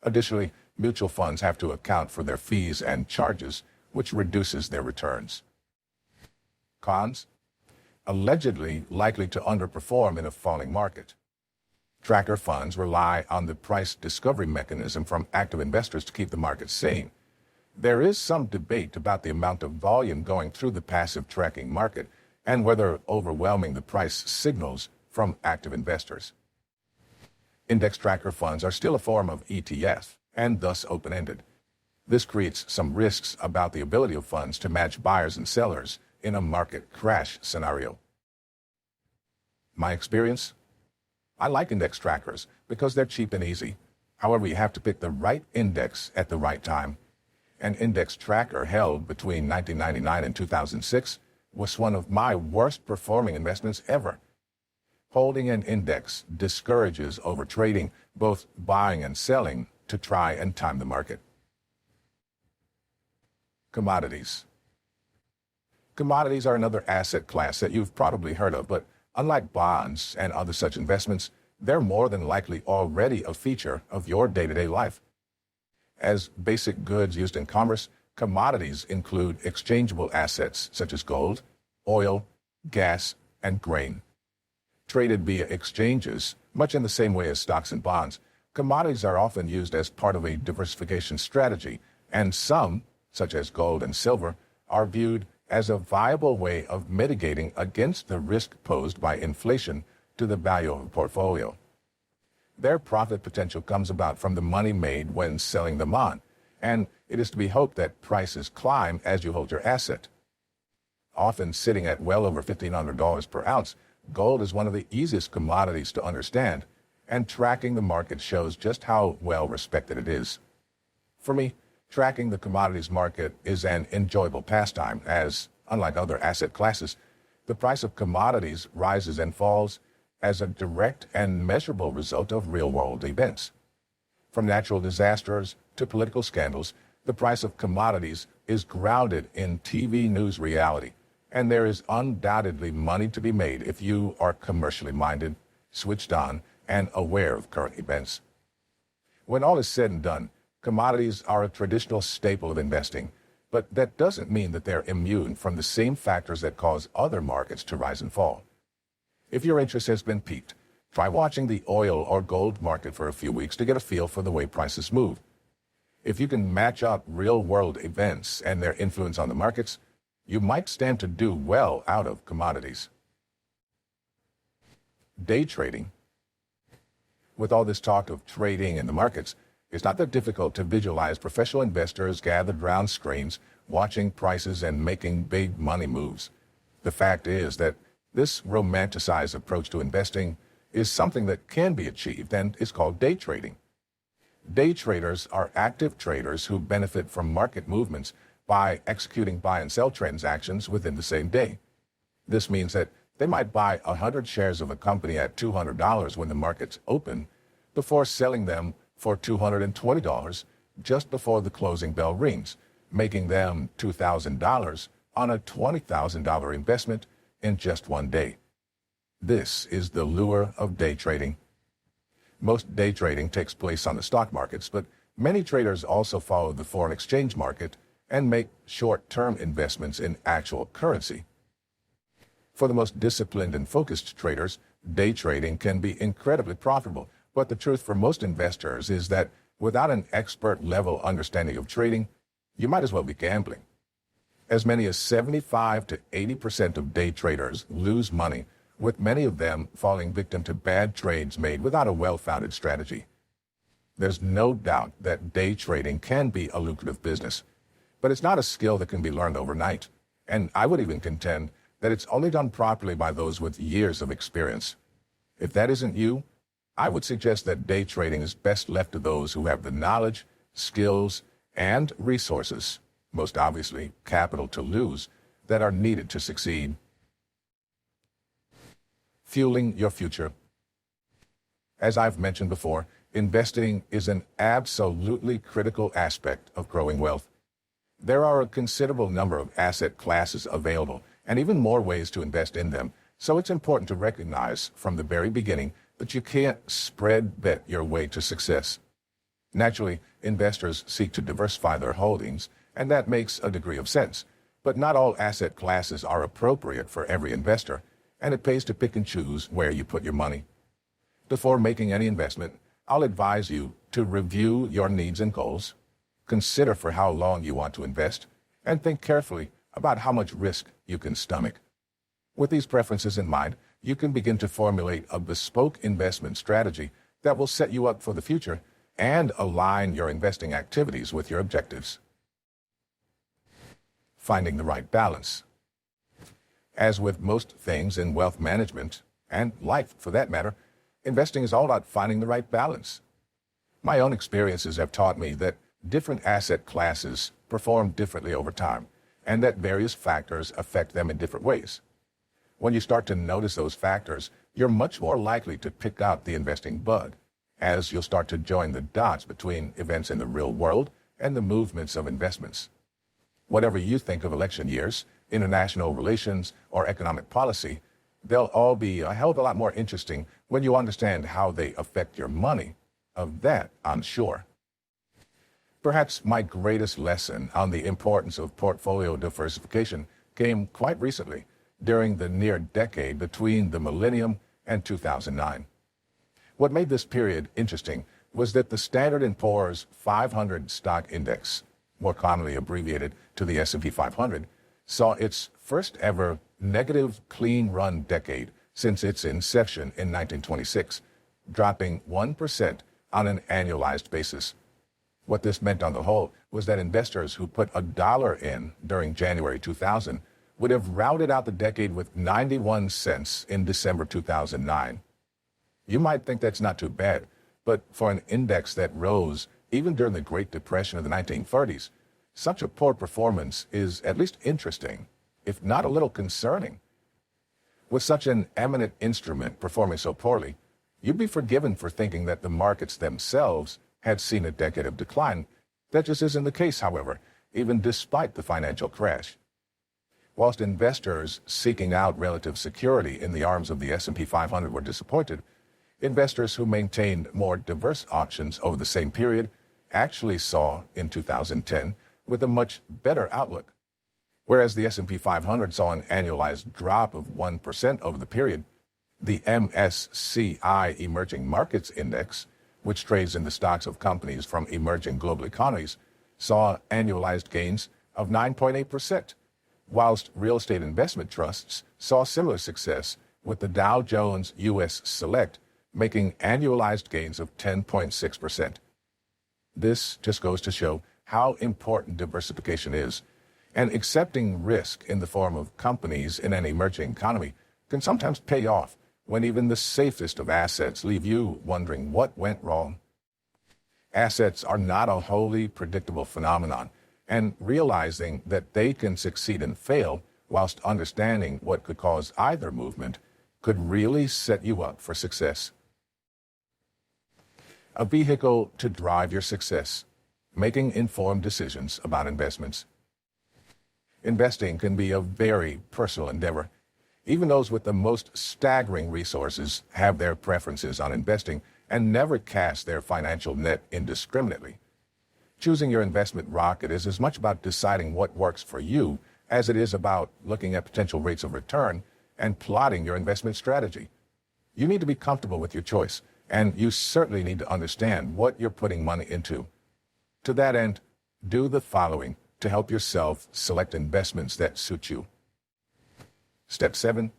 Additionally, mutual funds have to account for their fees and charges, which reduces their returns. Cons: allegedly likely to underperform in a falling market. Tracker funds rely on the price discovery mechanism from active investors to keep the market sane. There is some debate about the amount of volume going through the passive tracking market and whether overwhelming the price signals from active investors. Index tracker funds are still a form of ETF and thus open-ended. This creates some risks about the ability of funds to match buyers and sellers in a market crash scenario. My experience? I like index trackers because they're cheap and easy. However, you have to pick the right index at the right time. An index tracker held between 1999 and 2006 was one of my worst performing investments ever. Holding an index discourages overtrading, both buying and selling, to try and time the market. Commodities. Commodities are another asset class that you've probably heard of, but unlike bonds and other such investments, they're more than likely already a feature of your day-to-day life. As basic goods used in commerce, commodities include exchangeable assets such as gold, oil, gas, and grain. Traded via exchanges, much in the same way as stocks and bonds, commodities are often used as part of a diversification strategy, and some, such as gold and silver, are viewed as a viable way of mitigating against the risk posed by inflation to the value of a portfolio. Their profit potential comes about from the money made when selling them on, and it is to be hoped that prices climb as you hold your asset. Often sitting at well over $1,500 per ounce, gold is one of the easiest commodities to understand, and tracking the market shows just how well respected it is. For me, tracking the commodities market is an enjoyable pastime as, unlike other asset classes, the price of commodities rises and falls as a direct and measurable result of real-world events. From natural disasters to political scandals, the price of commodities is grounded in TV news reality, and there is undoubtedly money to be made if you are commercially minded, switched on, and aware of current events. When all is said and done, commodities are a traditional staple of investing, but that doesn't mean that they're immune from the same factors that cause other markets to rise and fall. If your interest has been piqued, try watching the oil or gold market for a few weeks to get a feel for the way prices move. If you can match up real-world events and their influence on the markets, you might stand to do well out of commodities. Day trading. With all this talk of trading in the markets, it's not that difficult to visualize professional investors gathered around screens, watching prices and making big money moves. The fact is that this romanticized approach to investing is something that can be achieved and is called day trading. Day traders are active traders who benefit from market movements by executing buy and sell transactions within the same day. This means that they might buy 100 shares of a company at $200 when the markets open, before selling them for $220 just before the closing bell rings, making them $2,000 on a $20,000 investment in just one day. This is the lure of day trading. Most day trading takes place on the stock markets, but many traders also follow the foreign exchange market and make short-term investments in actual currency. For the most disciplined and focused traders, day trading can be incredibly profitable, but the truth for most investors is that without an expert-level understanding of trading, you might as well be gambling. As many as 75 to 80% of day traders lose money, with many of them falling victim to bad trades made without a well-founded strategy. There's no doubt that day trading can be a lucrative business, but it's not a skill that can be learned overnight, and I would even contend that it's only done properly by those with years of experience. If that isn't you, I would suggest that day trading is best left to those who have the knowledge, skills, and resources, most obviously capital to lose, that are needed to succeed. Fueling your future. As I've mentioned before, investing is an absolutely critical aspect of growing wealth. There are a considerable number of asset classes available, and even more ways to invest in them, so it's important to recognize from the very beginning that you can't spread bet your way to success. Naturally, investors seek to diversify their holdings, and that makes a degree of sense, but not all asset classes are appropriate for every investor, and it pays to pick and choose where you put your money. Before making any investment, I'll advise you to review your needs and goals, consider for how long you want to invest, and think carefully about how much risk you can stomach. With these preferences in mind, you can begin to formulate a bespoke investment strategy that will set you up for the future and align your investing activities with your objectives. Finding the right balance. As with most things in wealth management, and life for that matter, investing is all about finding the right balance. My own experiences have taught me that different asset classes perform differently over time, and that various factors affect them in different ways. When you start to notice those factors, you're much more likely to pick out the investing bug, as you'll start to join the dots between events in the real world and the movements of investments. Whatever you think of election years, international relations, or economic policy, they'll all be a hell of a lot more interesting when you understand how they affect your money. Of that, I'm sure. Perhaps my greatest lesson on the importance of portfolio diversification came quite recently, during the near decade between the millennium and 2009. What made this period interesting was that the Standard & Poor's 500 stock index, more commonly abbreviated to the S&P 500, saw its first ever negative clean run decade since its inception in 1926, dropping 1% on an annualized basis. What this meant on the whole was that investors who put $1 in during January 2000 would have rounded out the decade with 91 cents in December 2009. You might think that's not too bad, but for an index that rose even during the Great Depression of the 1930s, such a poor performance is at least interesting, if not a little concerning. With such an eminent instrument performing so poorly, you'd be forgiven for thinking that the markets themselves had seen a decade of decline. That just isn't the case, however, even despite the financial crash. Whilst investors seeking out relative security in the arms of the S&P 500 were disappointed, investors who maintained more diverse options over the same period actually saw, in 2010, with a much better outlook. Whereas the S&P 500 saw an annualized drop of 1% over the period, the MSCI Emerging Markets Index, which trades in the stocks of companies from emerging global economies, saw annualized gains of 9.8%, whilst real estate investment trusts saw similar success, with the Dow Jones U.S. Select making annualized gains of 10.6%. This just goes to show how important diversification is, and accepting risk in the form of companies in an emerging economy can sometimes pay off when even the safest of assets leave you wondering what went wrong. Assets are not a wholly predictable phenomenon, and realizing that they can succeed and fail whilst understanding what could cause either movement could really set you up for success. A vehicle to drive your success, making informed decisions about investments. Investing can be a very personal endeavor. Even those with the most staggering resources have their preferences on investing and never cast their financial net indiscriminately. Choosing your investment rocket is as much about deciding what works for you as it is about looking at potential rates of return and plotting your investment strategy. You need to be comfortable with your choice, and you certainly need to understand what you're putting money into. To that end, do the following to help yourself select investments that suit you. Step 7.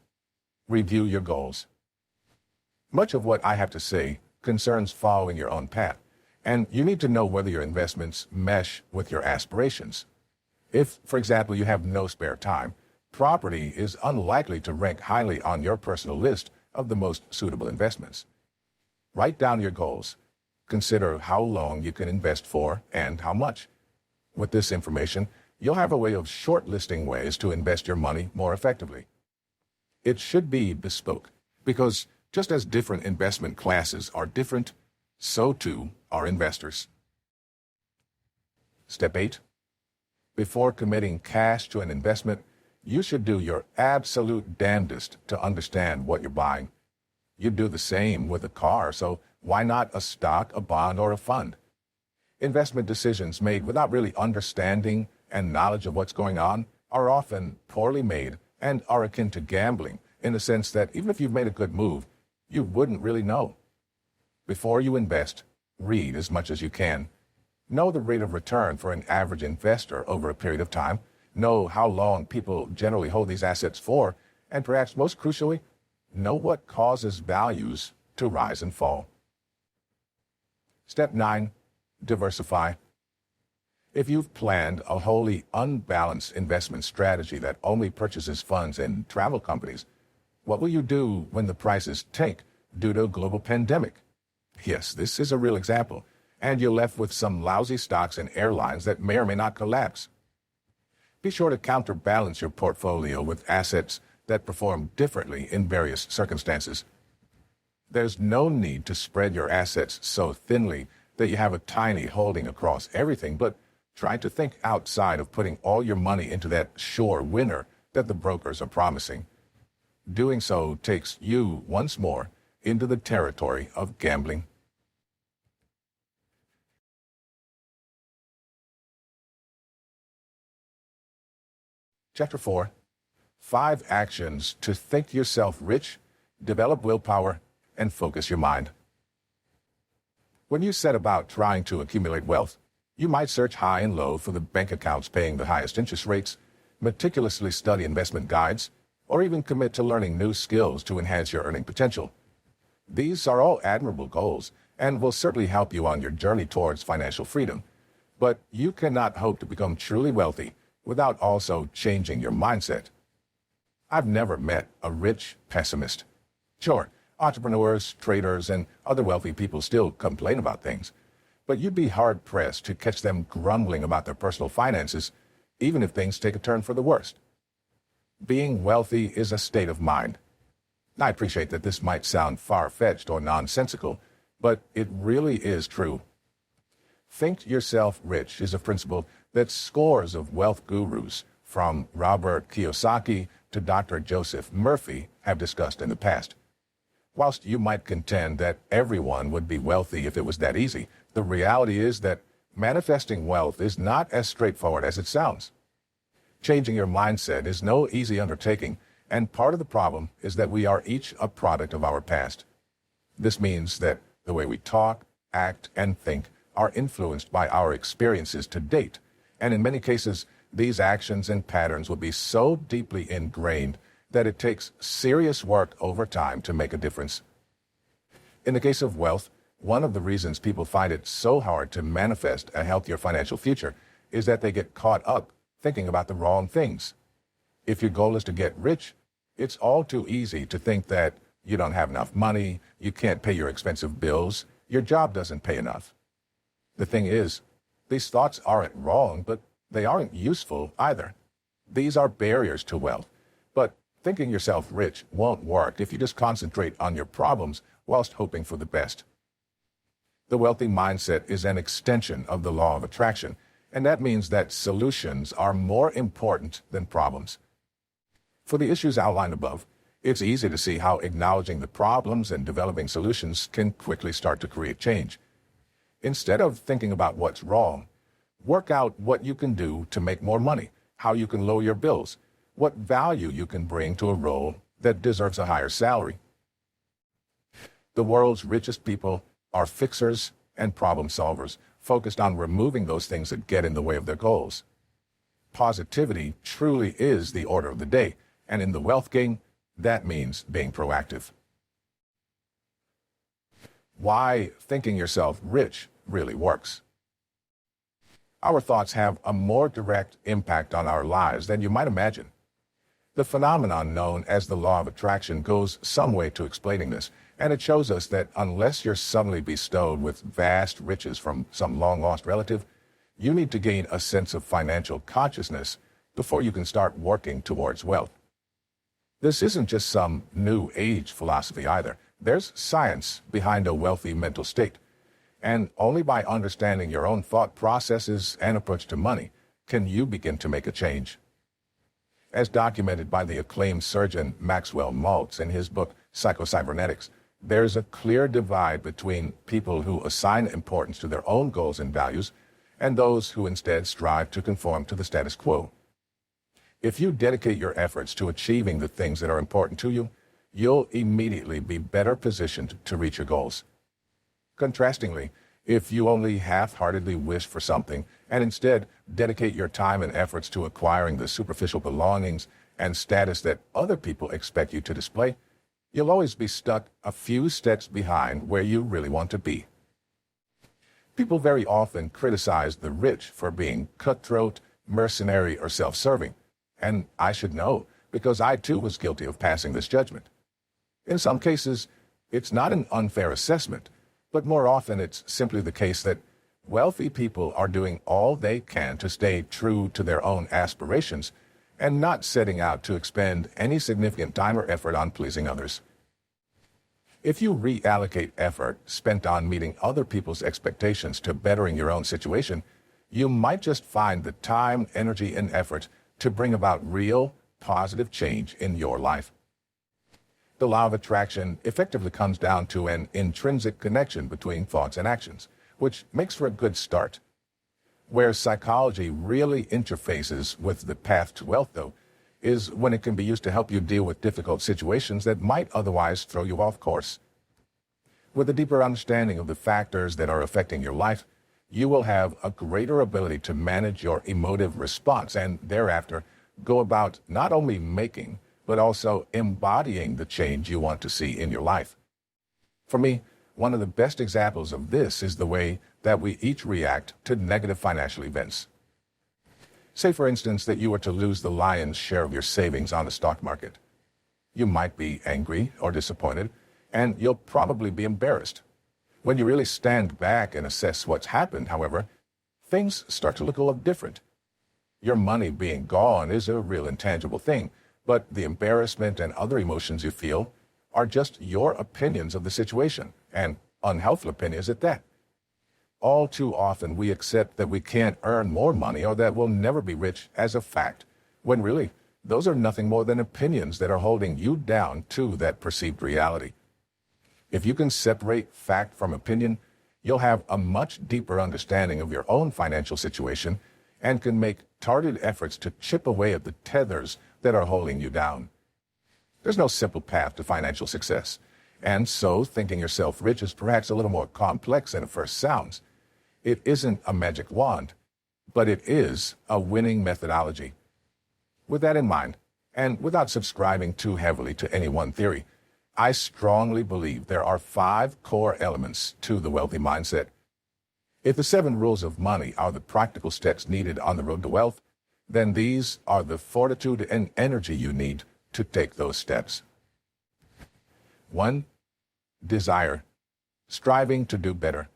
Review your goals. Much of what I have to say concerns following your own path, and you need to know whether your investments mesh with your aspirations. If, for example, you have no spare time, property is unlikely to rank highly on your personal list of the most suitable investments. Write down your goals. Consider how long you can invest for and how much. With this information, you'll have a way of shortlisting ways to invest your money more effectively. It should be bespoke, because just as different investment classes are different, so too are investors. Step 8. Before committing cash to an investment, you should do your absolute damnedest to understand what you're buying. You'd do the same with a car, so why not a stock, a bond, or a fund? Investment decisions made without really understanding and knowledge of what's going on are often poorly made and are akin to gambling, in the sense that even if you've made a good move, you wouldn't really know. Before you invest, read as much as you can. Know the rate of return for an average investor over a period of time. Know how long people generally hold these assets for, and perhaps most crucially, know what causes values to rise and fall. Step 9. Diversify. If you've planned a wholly unbalanced investment strategy that only purchases funds in travel companies, what will you do when the prices tank due to a global pandemic? Yes, this is a real example, and you're left with some lousy stocks and airlines that may or may not collapse. Be sure to counterbalance your portfolio with assets that perform differently in various circumstances. There's no need to spread your assets so thinly that you have a tiny holding across everything, but try to think outside of putting all your money into that sure winner that the brokers are promising. Doing so takes you once more into the territory of gambling. Chapter 4. 5 actions to think yourself rich, develop willpower, and focus your mind. When you set about trying to accumulate wealth, you might search high and low for the bank accounts paying the highest interest rates, meticulously study investment guides, or even commit to learning new skills to enhance your earning potential. These are all admirable goals and will certainly help you on your journey towards financial freedom. But you cannot hope to become truly wealthy without also changing your mindset. I've never met a rich pessimist. Sure, entrepreneurs, traders, and other wealthy people still complain about things, but you'd be hard-pressed to catch them grumbling about their personal finances, even if things take a turn for the worst. Being wealthy is a state of mind. I appreciate that this might sound far-fetched or nonsensical, but it really is true. Think yourself rich is a principle that scores of wealth gurus, from Robert Kiyosaki to Dr. Joseph Murphy, have discussed in the past. Whilst you might contend that everyone would be wealthy if it was that easy, the reality is that manifesting wealth is not as straightforward as it sounds. Changing your mindset is no easy undertaking, and part of the problem is that we are each a product of our past. This means that the way we talk, act, and think are influenced by our experiences to date, and in many cases, these actions and patterns will be so deeply ingrained that it takes serious work over time to make a difference. In the case of wealth, one of the reasons people find it so hard to manifest a healthier financial future is that they get caught up thinking about the wrong things. If your goal is to get rich, it's all too easy to think that you don't have enough money, you can't pay your expensive bills, your job doesn't pay enough. The thing is, these thoughts aren't wrong, but they aren't useful either. These are barriers to wealth. But thinking yourself rich won't work if you just concentrate on your problems whilst hoping for the best. The wealthy mindset is an extension of the law of attraction, and that means that solutions are more important than problems. For the issues outlined above, it's easy to see how acknowledging the problems and developing solutions can quickly start to create change. Instead of thinking about what's wrong, work out what you can do to make more money, how you can lower your bills, what value you can bring to a role that deserves a higher salary. The world's richest people are fixers and problem solvers, focused on removing those things that get in the way of their goals. Positivity truly is the order of the day, and in the wealth game, that means being proactive. Why thinking yourself rich really works. Our thoughts have a more direct impact on our lives than you might imagine. The phenomenon known as the law of attraction goes some way to explaining this, and it shows us that unless you're suddenly bestowed with vast riches from some long-lost relative, you need to gain a sense of financial consciousness before you can start working towards wealth. This isn't just some new age philosophy either. There's science behind a wealthy mental state. And only by understanding your own thought processes and approach to money can you begin to make a change. As documented by the acclaimed surgeon Maxwell Maltz in his book Psycho-Cybernetics, there's a clear divide between people who assign importance to their own goals and values and those who instead strive to conform to the status quo. If you dedicate your efforts to achieving the things that are important to you, you'll immediately be better positioned to reach your goals. Contrastingly, if you only half-heartedly wish for something and instead dedicate your time and efforts to acquiring the superficial belongings and status that other people expect you to display, you'll always be stuck a few steps behind where you really want to be. People very often criticize the rich for being cutthroat, mercenary, or self-serving, and I should know because I too was guilty of passing this judgment. In some cases, it's not an unfair assessment, but more often it's simply the case that wealthy people are doing all they can to stay true to their own aspirations and not setting out to expend any significant time or effort on pleasing others. If you reallocate effort spent on meeting other people's expectations to bettering your own situation, you might just find the time, energy, and effort to bring about real, positive change in your life. The law of attraction effectively comes down to an intrinsic connection between thoughts and actions, which makes for a good start. Where psychology really interfaces with the path to wealth, though, is when it can be used to help you deal with difficult situations that might otherwise throw you off course. With a deeper understanding of the factors that are affecting your life, you will have a greater ability to manage your emotive response and thereafter go about not only making, but also embodying the change you want to see in your life. For me, one of the best examples of this is the way that we each react to negative financial events. Say, for instance, that you were to lose the lion's share of your savings on the stock market. You might be angry or disappointed, and you'll probably be embarrassed. When you really stand back and assess what's happened, however, things start to look a little different. Your money being gone is a real intangible thing, but the embarrassment and other emotions you feel are just your opinions of the situation, and unhelpful opinions at that. All too often we accept that we can't earn more money or that we'll never be rich as a fact, when really those are nothing more than opinions that are holding you down to that perceived reality. If you can separate fact from opinion, you'll have a much deeper understanding of your own financial situation and can make targeted efforts to chip away at the tethers that are holding you down. There's no simple path to financial success, and so thinking yourself rich is perhaps a little more complex than it first sounds. It isn't a magic wand, but it is a winning methodology. With that in mind, and without subscribing too heavily to any one theory, I strongly believe there are 5 core elements to the wealthy mindset. If the 7 rules of money are the practical steps needed on the road to wealth, then these are the fortitude and energy you need to take those steps. 1. Desire. Striving to do better.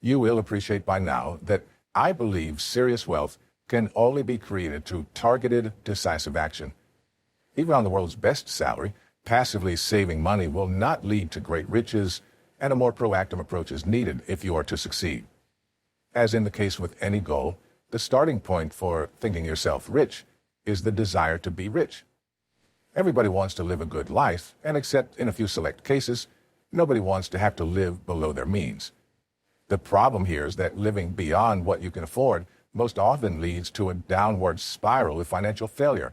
You will appreciate by now that I believe serious wealth can only be created through targeted, decisive action. Even on the world's best salary, passively saving money will not lead to great riches, and a more proactive approach is needed if you are to succeed. As in the case with any goal, the starting point for thinking yourself rich is the desire to be rich. Everybody wants to live a good life, and except in a few select cases, nobody wants to have to live below their means. The problem here is that living beyond what you can afford most often leads to a downward spiral of financial failure.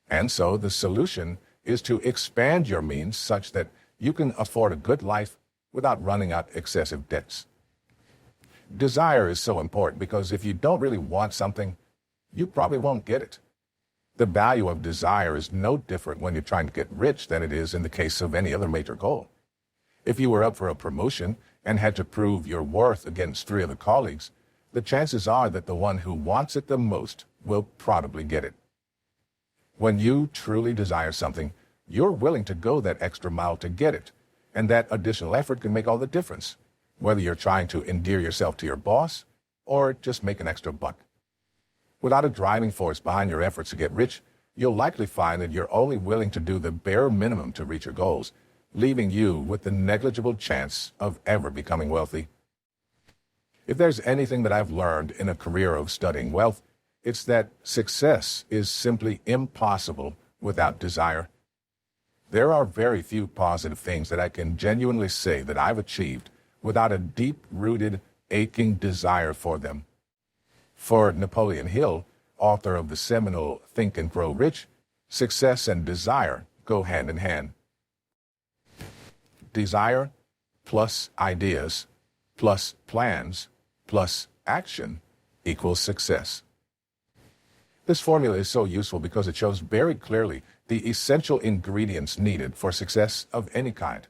And so the solution is to expand your means such that you can afford a good life without running out excessive debts. Desire is so important because if you don't really want something, you probably won't get it. The value of desire is no different when you're trying to get rich than it is in the case of any other major goal. If you were up for a promotion and had to prove your worth against 3 other colleagues, the chances are that the one who wants it the most will probably get it. When you truly desire something, you're willing to go that extra mile to get it, and that additional effort can make all the difference, whether you're trying to endear yourself to your boss or just make an extra buck. Without a driving force behind your efforts to get rich, you'll likely find that you're only willing to do the bare minimum to reach your goals, leaving you with the negligible chance of ever becoming wealthy. If there's anything that I've learned in a career of studying wealth, it's that success is simply impossible without desire. There are very few positive things that I can genuinely say that I've achieved without a deep-rooted, aching desire for them. For Napoleon Hill, author of the seminal Think and Grow Rich, success and desire go hand in hand. Desire plus ideas plus plans plus action equals success. This formula is so useful because it shows very clearly the essential ingredients needed for success of any kind.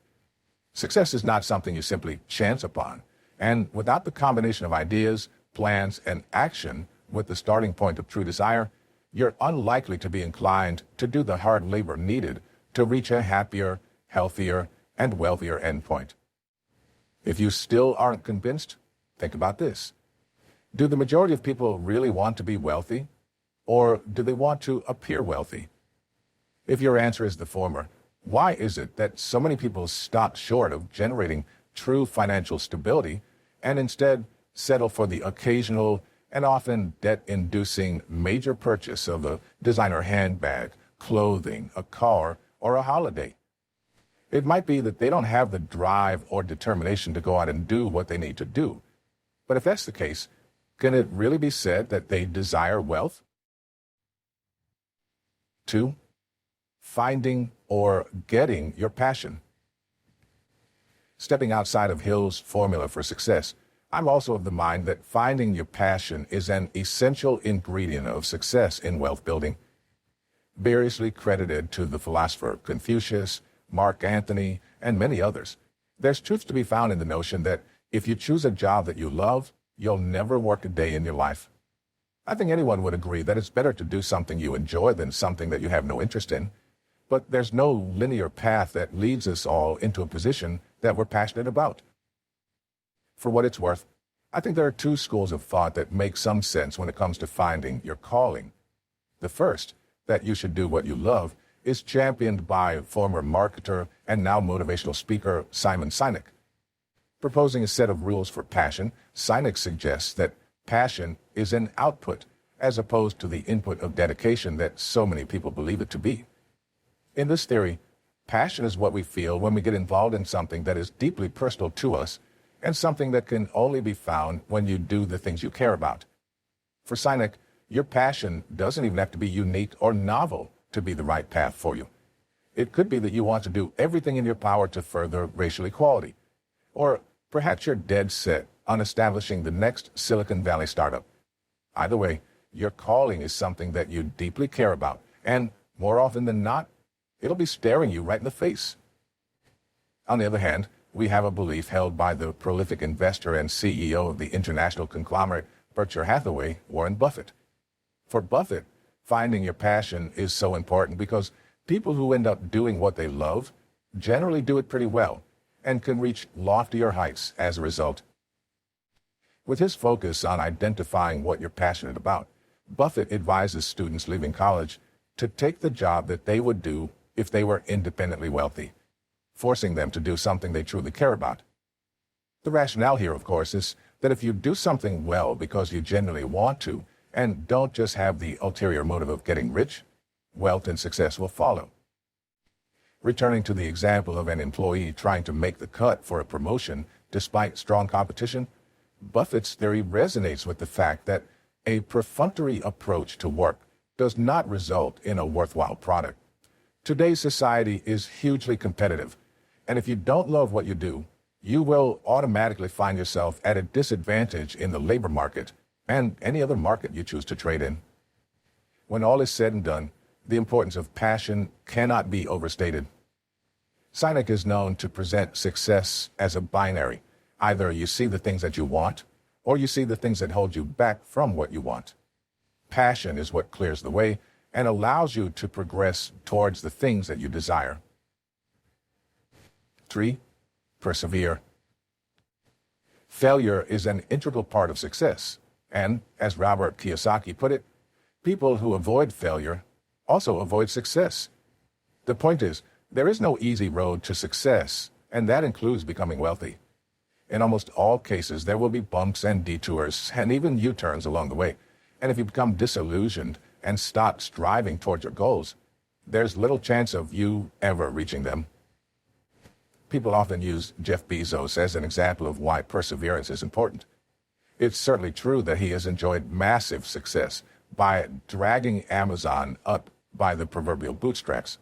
Success is not something you simply chance upon, and without the combination of ideas, plans, and action with the starting point of true desire, you're unlikely to be inclined to do the hard labor needed to reach a happier, healthier, and wealthier endpoint. If you still aren't convinced, think about this. Do the majority of people really want to be wealthy, or do they want to appear wealthy? If your answer is the former, why is it that so many people stop short of generating true financial stability and instead settle for the occasional and often debt-inducing major purchase of a designer handbag, clothing, a car, or a holiday? It might be that they don't have the drive or determination to go out and do what they need to do. But if that's the case, can it really be said that they desire wealth? 2. Finding or getting your passion. Stepping outside of Hill's formula for success, I'm also of the mind that finding your passion is an essential ingredient of success in wealth building. Variously credited to the philosopher Confucius, Mark Antony, and many others, there's truth to be found in the notion that if you choose a job that you love, you'll never work a day in your life. I think anyone would agree that it's better to do something you enjoy than something that you have no interest in. But there's no linear path that leads us all into a position that we're passionate about. For what it's worth, I think there are two schools of thought that make some sense when it comes to finding your calling. The first, that you should do what you love, is championed by former marketer and now motivational speaker Simon Sinek. Proposing a set of rules for passion, Sinek suggests that passion is an output as opposed to the input of dedication that so many people believe it to be. In this theory, passion is what we feel when we get involved in something that is deeply personal to us and something that can only be found when you do the things you care about. For Sinek, your passion doesn't even have to be unique or novel to be the right path for you. It could be that you want to do everything in your power to further racial equality. Or perhaps you're dead set on establishing the next Silicon Valley startup. Either way, your calling is something that you deeply care about, and more often than not, it'll be staring you right in the face. On the other hand, we have a belief held by the prolific investor and CEO of the international conglomerate Berkshire Hathaway, Warren Buffett. For Buffett, finding your passion is so important because people who end up doing what they love generally do it pretty well and can reach loftier heights as a result. With his focus on identifying what you're passionate about, Buffett advises students leaving college to take the job that they would do if they were independently wealthy, forcing them to do something they truly care about. The rationale here, of course, is that if you do something well because you genuinely want to, and don't just have the ulterior motive of getting rich, wealth and success will follow. Returning to the example of an employee trying to make the cut for a promotion despite strong competition, Buffett's theory resonates with the fact that a perfunctory approach to work does not result in a worthwhile product. Today's society is hugely competitive, and if you don't love what you do, you will automatically find yourself at a disadvantage in the labor market and any other market you choose to trade in. When all is said and done, the importance of passion cannot be overstated. Sinek is known to present success as a binary. Either you see the things that you want, or you see the things that hold you back from what you want. Passion is what clears the way and allows you to progress towards the things that you desire. 3. Persevere. Failure is an integral part of success, and, as Robert Kiyosaki put it, people who avoid failure also avoid success. The point is, there is no easy road to success, and that includes becoming wealthy. In almost all cases, there will be bumps and detours and even U-turns along the way. And if you become disillusioned and stop striving towards your goals, there's little chance of you ever reaching them. People often use Jeff Bezos as an example of why perseverance is important. It's certainly true that he has enjoyed massive success by dragging Amazon up by the proverbial bootstraps.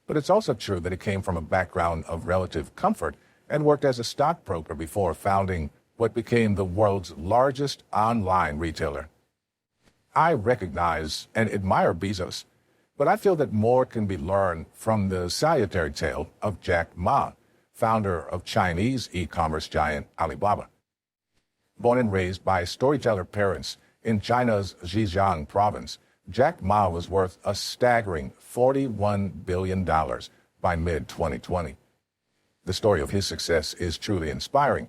But it's also true that he came from a background of relative comfort and worked as a stockbroker before founding what became the world's largest online retailer. I recognize and admire Bezos, but I feel that more can be learned from the salutary tale of Jack Ma, founder of Chinese e-commerce giant Alibaba. Born and raised by storyteller parents in China's Zhejiang province, Jack Ma was worth a staggering $41 billion by mid-2020. The story of his success is truly inspiring,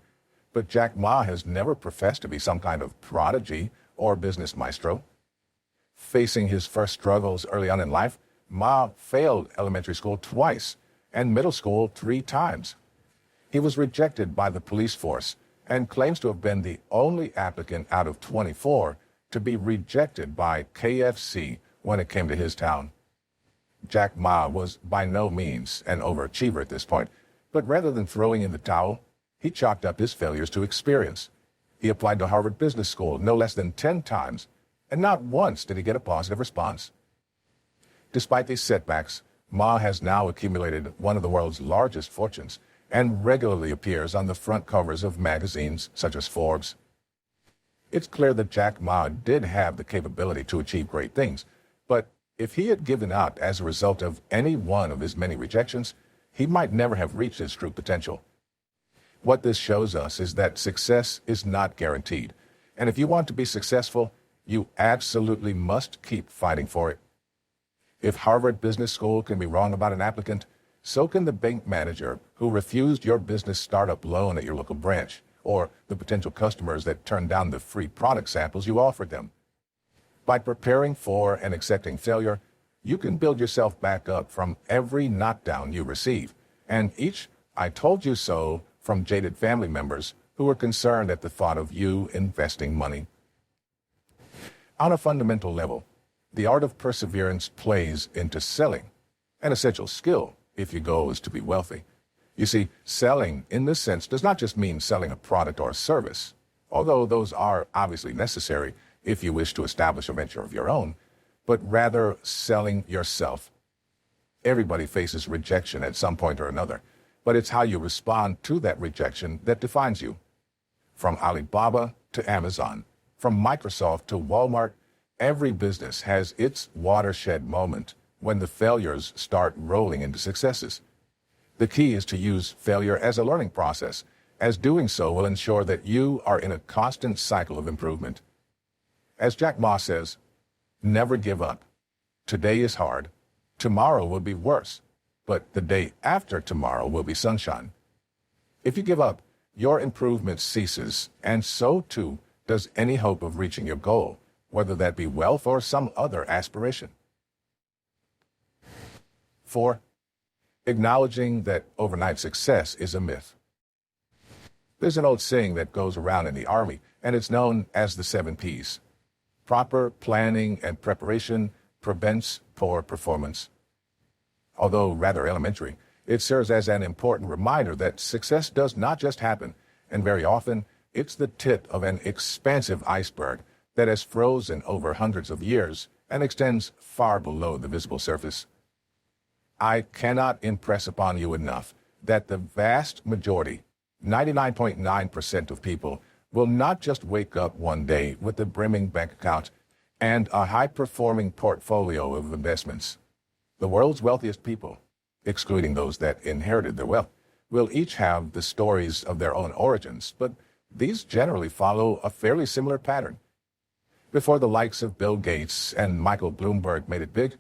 but Jack Ma has never professed to be some kind of prodigy or business maestro. Facing his first struggles early on in life, Ma failed elementary school twice and middle school 3 times. He was rejected by the police force and claims to have been the only applicant out of 24 to be rejected by KFC when it came to his town. Jack Ma was by no means an overachiever at this point, but rather than throwing in the towel, he chalked up his failures to experience. He applied to Harvard Business School no less than 10 times, and not once did he get a positive response. Despite these setbacks, Ma has now accumulated one of the world's largest fortunes and regularly appears on the front covers of magazines such as Forbes. It's clear that Jack Ma did have the capability to achieve great things, but if he had given out as a result of any one of his many rejections, he might never have reached his true potential. What this shows us is that success is not guaranteed, and if you want to be successful, you absolutely must keep fighting for it. If Harvard Business School can be wrong about an applicant, so can the bank manager who refused your business startup loan at your local branch, or the potential customers that turned down the free product samples you offered them. By preparing for and accepting failure, you can build yourself back up from every knockdown you receive, and each "I told you so" from jaded family members who are concerned at the thought of you investing money. On a fundamental level, the art of perseverance plays into selling, an essential skill if your goal is to be wealthy. You see, selling in this sense does not just mean selling a product or a service, although those are obviously necessary if you wish to establish a venture of your own, but rather selling yourself. Everybody faces rejection at some point or another, but it's how you respond to that rejection that defines you. From Alibaba to Amazon, from Microsoft to Walmart, every business has its watershed moment when the failures start rolling into successes. The key is to use failure as a learning process, as doing so will ensure that you are in a constant cycle of improvement. As Jack Ma says, never give up. Today is hard. Tomorrow will be worse, but the day after tomorrow will be sunshine. If you give up, your improvement ceases, and so too does any hope of reaching your goal, whether that be wealth or some other aspiration. 4. Acknowledging that overnight success is a myth. There's an old saying that goes around in the Army, and it's known as the 7 Ps. Proper planning and preparation prevents poor performance. Although rather elementary, it serves as an important reminder that success does not just happen, and very often it's the tip of an expansive iceberg that has frozen over hundreds of years and extends far below the visible surface. I cannot impress upon you enough that the vast majority, 99.9% of people, will not just wake up one day with a brimming bank account and a high-performing portfolio of investments. The world's wealthiest people, excluding those that inherited their wealth, will each have the stories of their own origins, but these generally follow a fairly similar pattern. Before the likes of Bill Gates and Michael Bloomberg made it big,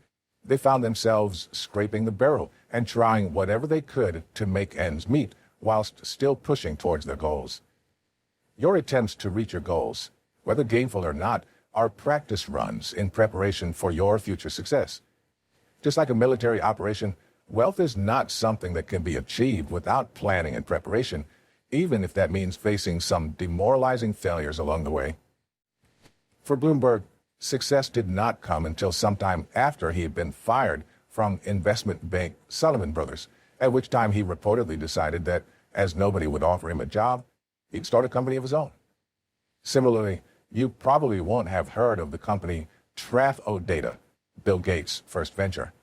they found themselves scraping the barrel and trying whatever they could to make ends meet whilst still pushing towards their goals. Your attempts to reach your goals, whether gainful or not, are practice runs in preparation for your future success. Just like a military operation, wealth is not something that can be achieved without planning and preparation, even if that means facing some demoralizing failures along the way. For Bloomberg, success did not come until sometime after he had been fired from investment bank Sullivan Brothers, at which time he reportedly decided that, as nobody would offer him a job, he'd start a company of his own. Similarly, you probably won't have heard of the company Data, Bill Gates' first venture.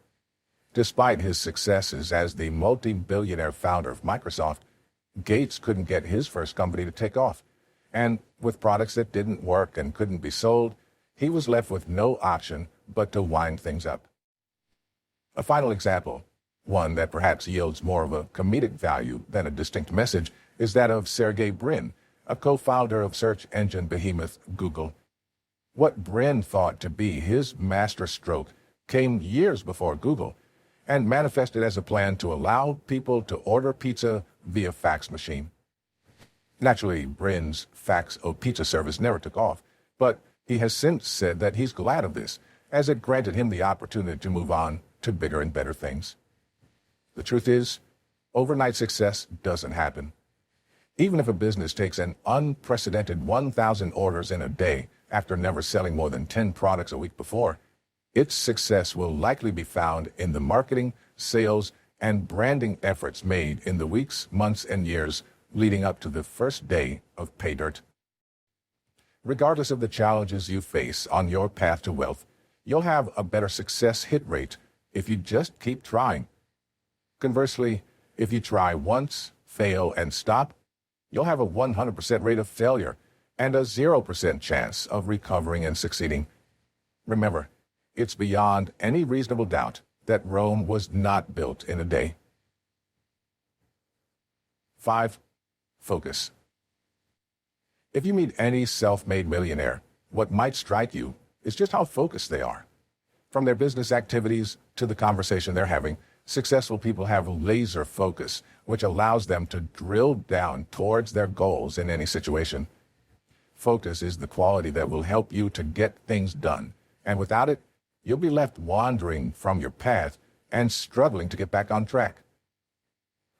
Despite his successes as the multi-billionaire founder of Microsoft, Gates couldn't get his first company to take off, and with products that didn't work and couldn't be sold, he was left with no option but to wind things up. A final example, one that perhaps yields more of a comedic value than a distinct message, is that of Sergey Brin, a co-founder of search engine behemoth Google. What Brin thought to be his master stroke came years before Google and manifested as a plan to allow people to order pizza via fax machine. Naturally, Brin's fax-o-pizza service never took off, but he has since said that he's glad of this, as it granted him the opportunity to move on to bigger and better things. The truth is, overnight success doesn't happen. Even if a business takes an unprecedented 1,000 orders in a day after never selling more than 10 products a week before, its success will likely be found in the marketing, sales, and branding efforts made in the weeks, months, and years leading up to the first day of pay dirt. Regardless of the challenges you face on your path to wealth, you'll have a better success hit rate if you just keep trying. Conversely, if you try once, fail, and stop, you'll have a 100% rate of failure, and a 0% chance of recovering and succeeding. Remember, it's beyond any reasonable doubt that Rome was not built in a day. 5. Focus. If you meet any self-made millionaire, what might strike you is just how focused they are. From their business activities to the conversation they're having, successful people have laser focus, which allows them to drill down towards their goals in any situation. Focus is the quality that will help you to get things done, and without it, you'll be left wandering from your path and struggling to get back on track.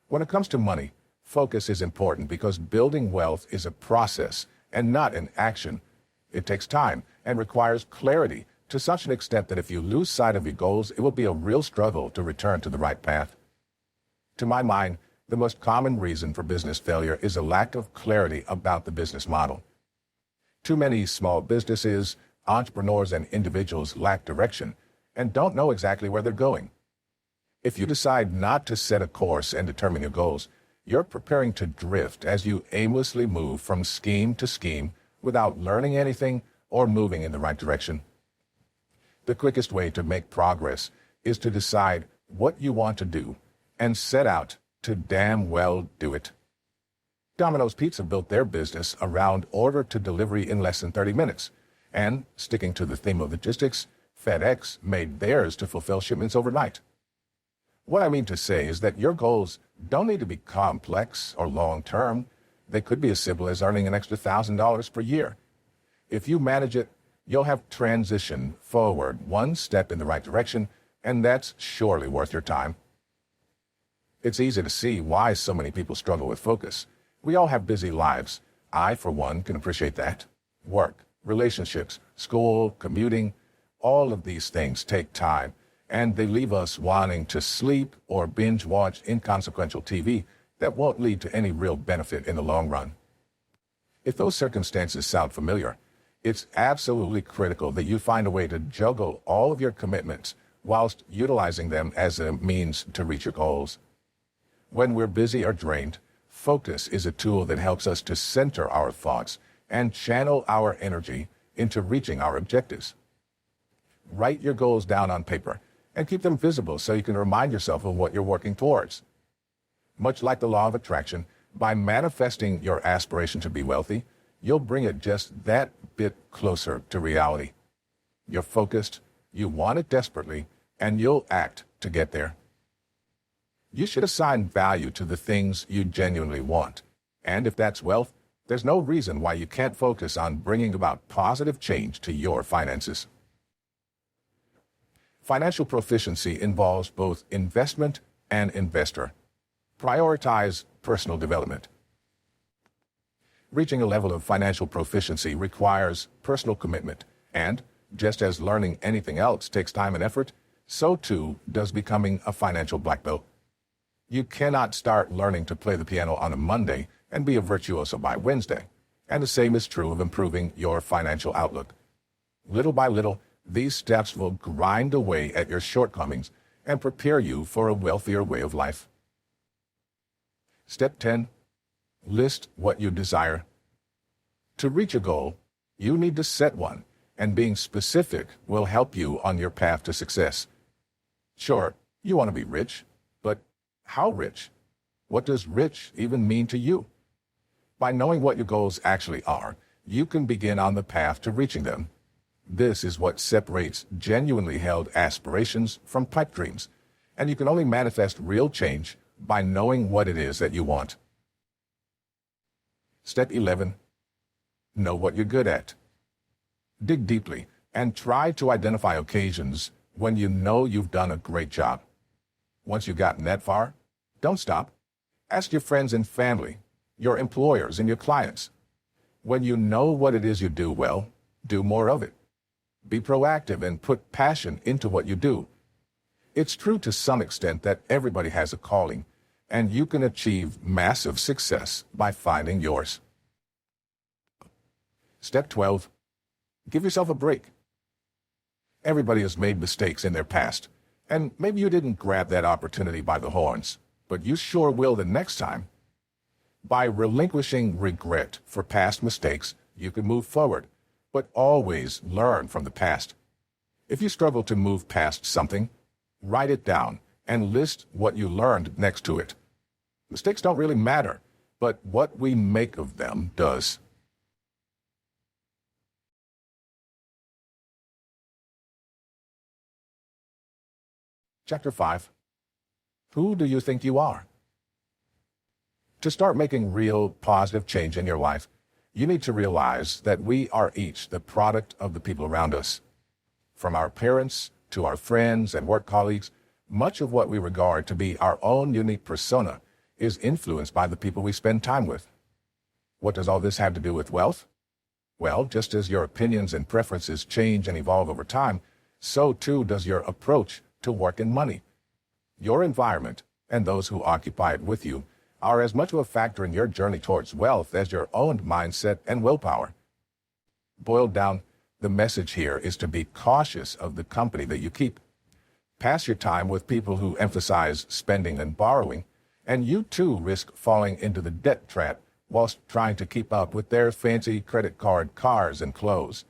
When it comes to money, focus is important because building wealth is a process and not an action. It takes time and requires clarity to such an extent that if you lose sight of your goals, it will be a real struggle to return to the right path. To my mind, the most common reason for business failure is a lack of clarity about the business model. Too many small businesses, entrepreneurs, and individuals lack direction and don't know exactly where they're going. If you decide not to set a course and determine your goals, you're preparing to drift as you aimlessly move from scheme to scheme without learning anything or moving in the right direction. The quickest way to make progress is to decide what you want to do and set out to damn well do it. Domino's Pizza built their business around order to delivery in less than 30 minutes. And, sticking to the theme of logistics, FedEx made theirs to fulfill shipments overnight. What I mean to say is that your goals don't need to be complex or long-term. They could be as simple as earning an extra $1,000 per year. If you manage it, you'll have transitioned forward one step in the right direction, and that's surely worth your time. It's easy to see why so many people struggle with focus. We all have busy lives. I, for one, can appreciate that. Work, relationships, school, commuting, all of these things take time, and they leave us wanting to sleep or binge watch inconsequential TV that won't lead to any real benefit in the long run. If those circumstances sound familiar, it's absolutely critical that you find a way to juggle all of your commitments whilst utilizing them as a means to reach your goals. When we're busy or drained, focus is a tool that helps us to center our thoughts and channel our energy into reaching our objectives. Write your goals down on paper and keep them visible so you can remind yourself of what you're working towards. Much like the law of attraction, by manifesting your aspiration to be wealthy, you'll bring it just that bit closer to reality. You're focused, you want it desperately, and you'll act to get there. You should assign value to the things you genuinely want. And if that's wealth, there's no reason why you can't focus on bringing about positive change to your finances. Financial proficiency involves both investment and investor. Prioritize personal development. Reaching a level of financial proficiency requires personal commitment, and just as learning anything else takes time and effort, so too does becoming a financial black belt. You cannot start learning to play the piano on a Monday and be a virtuoso by Wednesday, and the same is true of improving your financial outlook. Little by little, these steps will grind away at your shortcomings and prepare you for a wealthier way of life. Step 10. List what you desire. To reach a goal, you need to set one, and being specific will help you on your path to success. Sure, you want to be rich, but how rich? What does rich even mean to you? By knowing what your goals actually are, you can begin on the path to reaching them. This is what separates genuinely held aspirations from pipe dreams, and you can only manifest real change by knowing what it is that you want. Step 11. Know what you're good at. Dig deeply and try to identify occasions when you know you've done a great job. Once you've gotten that far, don't stop. Ask your friends and family, your employers and your clients. When you know what it is you do well, do more of it. Be proactive and put passion into what you do. It's true to some extent that everybody has a calling, and you can achieve massive success by finding yours. Step 12. Give yourself a break. Everybody has made mistakes in their past, and maybe you didn't grab that opportunity by the horns, but you sure will the next time. By relinquishing regret for past mistakes, you can move forward, but always learn from the past. If you struggle to move past something, write it down and list what you learned next to it. Mistakes don't really matter, but what we make of them does. Chapter 5. Who do you think you are? To start making real positive change in your life, you need to realize that we are each the product of the people around us. From our parents to our friends and work colleagues, much of what we regard to be our own unique persona is influenced by the people we spend time with. What does all this have to do with wealth? Well, just as your opinions and preferences change and evolve over time, so too does your approach to work and money. Your environment and those who occupy it with you are as much of a factor in your journey towards wealth as your own mindset and willpower. Boiled down, the message here is to be cautious of the company that you keep. Pass your time with people who emphasize spending and borrowing, and you too risk falling into the debt trap whilst trying to keep up with their fancy credit card, cars, and clothes.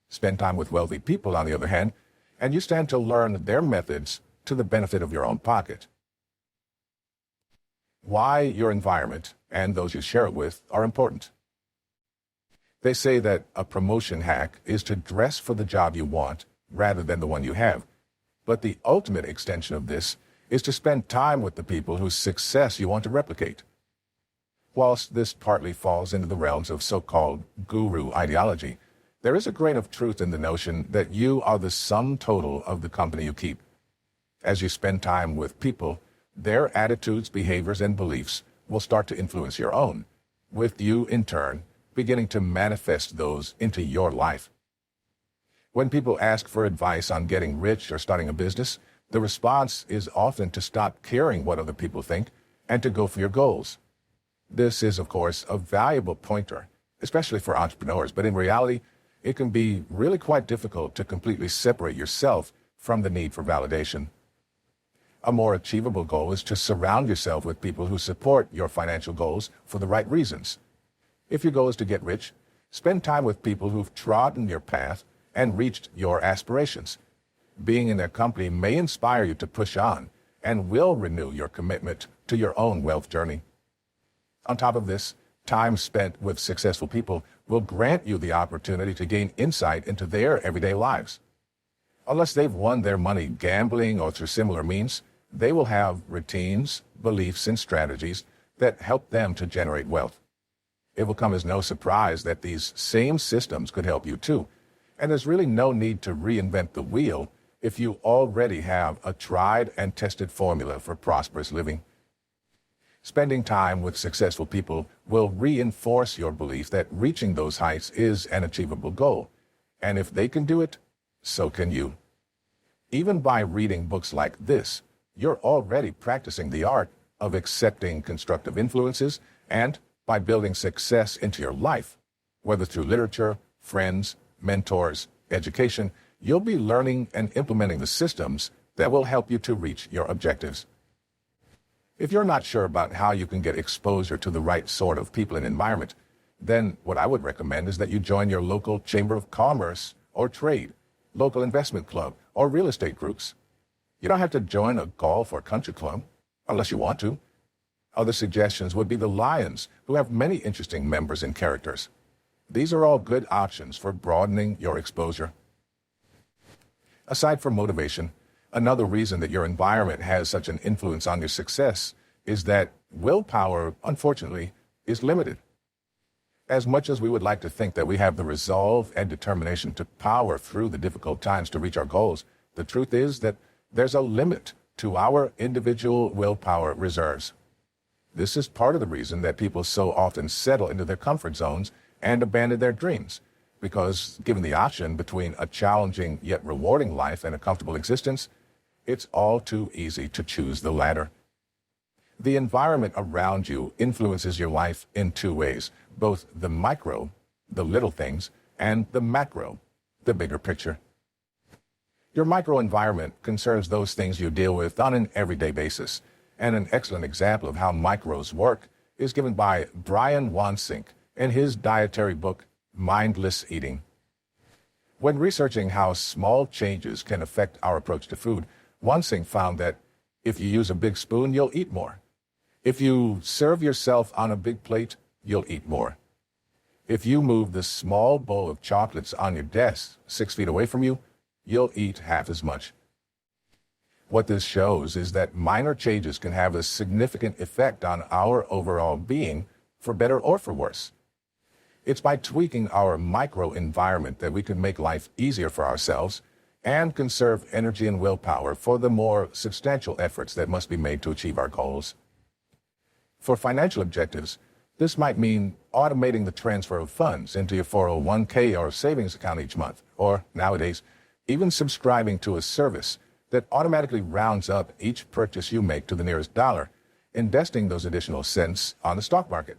Spend time with wealthy people, on the other hand, and you stand to learn their methods to the benefit of your own pocket. Why your environment and those you share it with are important. They say that a promotion hack is to dress for the job you want rather than the one you have. But the ultimate extension of this is to spend time with the people whose success you want to replicate. Whilst this partly falls into the realms of so-called guru ideology, there is a grain of truth in the notion that you are the sum total of the company you keep. As you spend time with people, their attitudes, behaviors, and beliefs will start to influence your own, with you, in turn, beginning to manifest those into your life. When people ask for advice on getting rich or starting a business, the response is often to stop caring what other people think and to go for your goals. This is, of course, a valuable pointer, especially for entrepreneurs, but in reality, it can be really quite difficult to completely separate yourself from the need for validation. A more achievable goal is to surround yourself with people who support your financial goals for the right reasons. If your goal is to get rich, spend time with people who've trodden your path and reached your aspirations. Being in their company may inspire you to push on and will renew your commitment to your own wealth journey. On top of this, time spent with successful people will grant you the opportunity to gain insight into their everyday lives. Unless they've won their money gambling or through similar means, they will have routines, beliefs, and strategies that help them to generate wealth. It will come as no surprise that these same systems could help you too, and there's really no need to reinvent the wheel if you already have a tried and tested formula for prosperous living. Spending time with successful people will reinforce your belief that reaching those heights is an achievable goal, and if they can do it, so can you. Even by reading books like this, you're already practicing the art of accepting constructive influences and by building success into your life. Whether through literature, friends, mentors, education, you'll be learning and implementing the systems that will help you to reach your objectives. If you're not sure about how you can get exposure to the right sort of people and environment, then what I would recommend is that you join your local chamber of commerce or trade, local investment club, or real estate groups. You don't have to join a golf or country club, unless you want to. Other suggestions would be the Lions, who have many interesting members and characters. These are all good options for broadening your exposure. Aside from motivation, another reason that your environment has such an influence on your success is that willpower, unfortunately, is limited. As much as we would like to think that we have the resolve and determination to power through the difficult times to reach our goals, the truth is that there's a limit to our individual willpower reserves. This is part of the reason that people so often settle into their comfort zones and abandon their dreams, because given the option between a challenging yet rewarding life and a comfortable existence, it's all too easy to choose the latter. The environment around you influences your life in two ways, both the micro, the little things, and the macro, the bigger picture. Your microenvironment concerns those things you deal with on an everyday basis, and an excellent example of how micros work is given by Brian Wansink in his dietary book, mindless eating. When researching how small changes can affect our approach to food, one thing found that if you use a big spoon, you'll eat more. If you serve yourself on a big plate, you'll eat more. If you move the small bowl of chocolates on your desk 6 feet away from you, you'll eat half as much. What this shows is that minor changes can have a significant effect on our overall being, for better or for worse. It's by tweaking our microenvironment that we can make life easier for ourselves and conserve energy and willpower for the more substantial efforts that must be made to achieve our goals. For financial objectives, this might mean automating the transfer of funds into your 401k or savings account each month, or nowadays, even subscribing to a service that automatically rounds up each purchase you make to the nearest dollar, investing those additional cents on the stock market.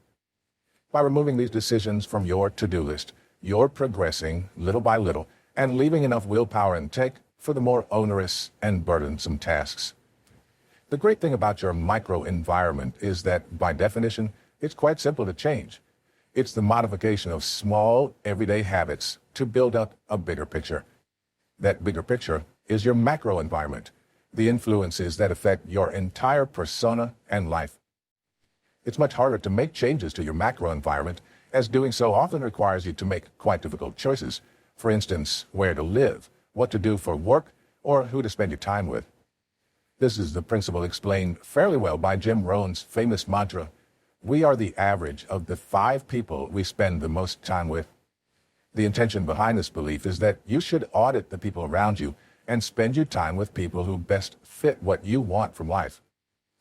By removing these decisions from your to-do list, you're progressing little by little and leaving enough willpower and take for the more onerous and burdensome tasks. The great thing about your microenvironment is that, by definition, it's quite simple to change. It's the modification of small, everyday habits to build up a bigger picture. That bigger picture is your macro environment, the influences that affect your entire persona and life. It's much harder to make changes to your macro environment, as doing so often requires you to make quite difficult choices. For instance, where to live, what to do for work, or who to spend your time with. This is the principle explained fairly well by Jim Rohn's famous mantra, "We are the average of the 5 people we spend the most time with." The intention behind this belief is that you should audit the people around you and spend your time with people who best fit what you want from life.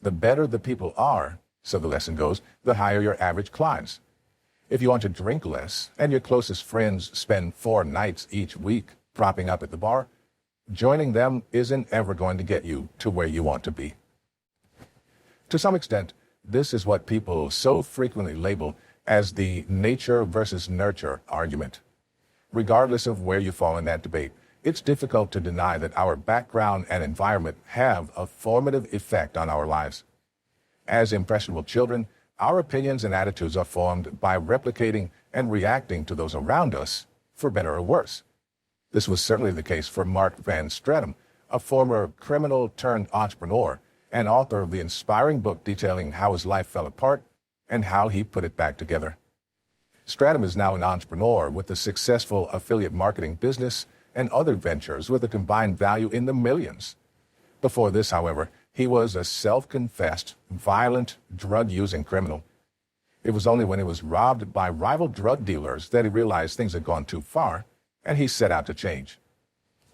The better the people are, so the lesson goes, the higher your average climbs. If you want to drink less and your closest friends spend 4 nights each week propping up at the bar, joining them isn't ever going to get you to where you want to be. To some extent, this is what people so frequently label as the nature versus nurture argument. Regardless of where you fall in that debate, it's difficult to deny that our background and environment have a formative effect on our lives. As impressionable children, our opinions and attitudes are formed by replicating and reacting to those around us, for better or worse. This was certainly the case for Mark Van Stratum, a former criminal turned entrepreneur and author of the inspiring book detailing how his life fell apart and how he put it back together. Stratum is now an entrepreneur with a successful affiliate marketing business and other ventures with a combined value in the millions. Before this, however, he was a self-confessed, violent, drug-using criminal. It was only when he was robbed by rival drug dealers that he realized things had gone too far, and he set out to change.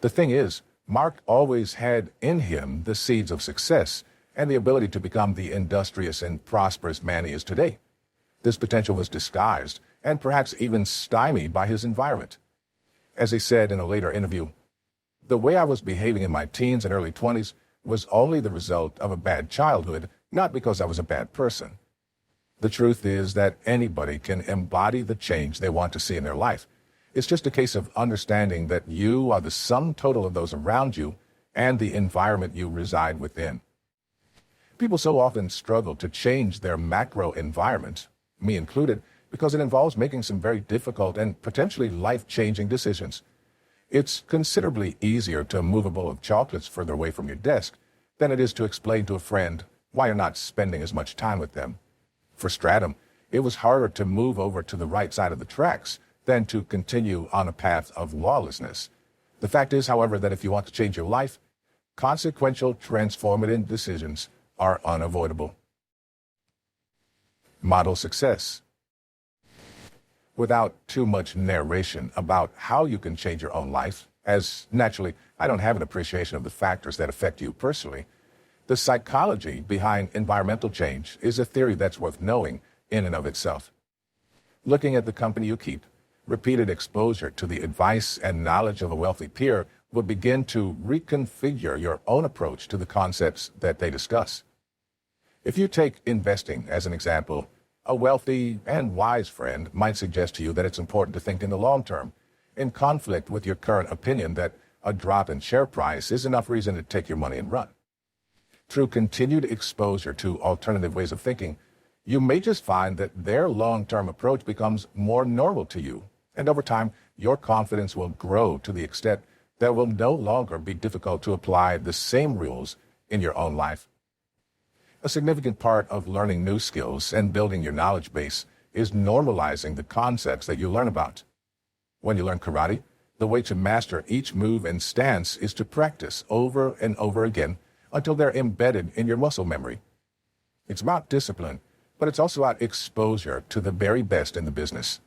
The thing is, Mark always had in him the seeds of success and the ability to become the industrious and prosperous man he is today. This potential was disguised and perhaps even stymied by his environment. As he said in a later interview, "The way I was behaving in my teens and early 20s was only the result of a bad childhood, not because I was a bad person." The truth is that anybody can embody the change they want to see in their life. It's just a case of understanding that you are the sum total of those around you and the environment you reside within. People so often struggle to change their macro environment, me included, because it involves making some very difficult and potentially life-changing decisions. It's considerably easier to move a bowl of chocolates further away from your desk than it is to explain to a friend why you're not spending as much time with them. For Stratum, it was harder to move over to the right side of the tracks than to continue on a path of lawlessness. The fact is, however, that if you want to change your life, consequential, transformative decisions are unavoidable. Model success. Without too much narration about how you can change your own life, as naturally I don't have an appreciation of the factors that affect you personally, the psychology behind environmental change is a theory that's worth knowing in and of itself. Looking at the company you keep, repeated exposure to the advice and knowledge of a wealthy peer will begin to reconfigure your own approach to the concepts that they discuss. If you take investing as an example, a wealthy and wise friend might suggest to you that it's important to think in the long term, in conflict with your current opinion that a drop in share price is enough reason to take your money and run. Through continued exposure to alternative ways of thinking, you may just find that their long-term approach becomes more normal to you, And over time, your confidence will grow to the extent that it will no longer be difficult to apply the same rules in your own life. A significant part of learning new skills and building your knowledge base is normalizing the concepts that you learn about. When you learn karate, the way to master each move and stance is to practice over and over again until they're embedded in your muscle memory. It's about discipline, but it's also about exposure to the very best in the business.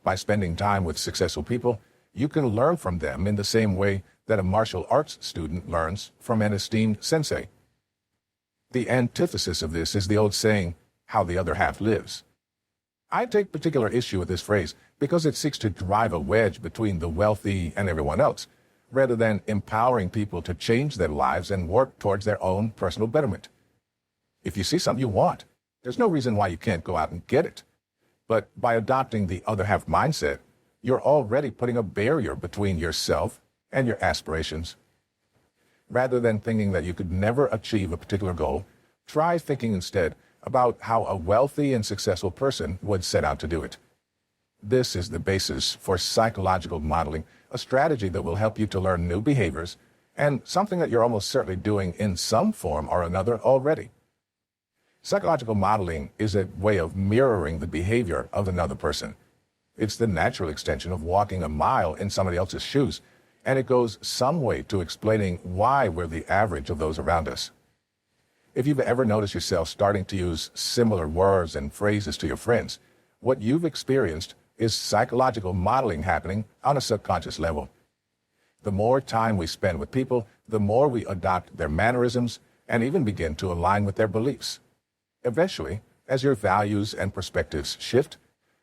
By spending time with successful people, you can learn from them in the same way that a martial arts student learns from an esteemed sensei. The antithesis of this is the old saying, how the other half lives. I take particular issue with this phrase because it seeks to drive a wedge between the wealthy and everyone else, rather than empowering people to change their lives and work towards their own personal betterment. If you see something you want, there's no reason why you can't go out and get it. But by adopting the other half mindset, you're already putting a barrier between yourself and your aspirations. Rather than thinking that you could never achieve a particular goal, try thinking instead about how a wealthy and successful person would set out to do it. This is the basis for psychological modeling, a strategy that will help you to learn new behaviors and something that you're almost certainly doing in some form or another already. Psychological modeling is a way of mirroring the behavior of another person. It's the natural extension of walking a mile in somebody else's shoes, and it goes some way to explaining why we're the average of those around us. If you've ever noticed yourself starting to use similar words and phrases to your friends, what you've experienced is psychological modeling happening on a subconscious level. The more time we spend with people, the more we adopt their mannerisms and even begin to align with their beliefs. Eventually, as your values and perspectives shift,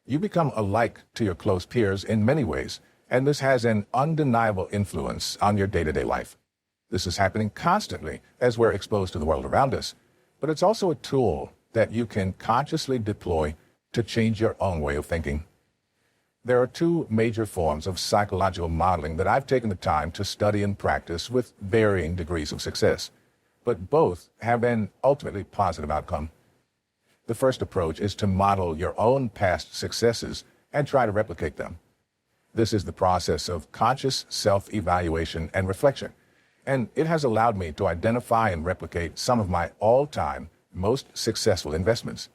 you become alike to your close peers in many ways, and this has an undeniable influence on your day-to-day life. This is happening constantly as we're exposed to the world around us, but it's also a tool that you can consciously deploy to change your own way of thinking. There are two major forms of psychological modeling that I've taken the time to study and practice with varying degrees of success, but both have an ultimately positive outcome. The first approach is to model your own past successes and try to replicate them. This is the process of conscious self-evaluation and reflection, and it has allowed me to identify and replicate some of my all-time most successful investments.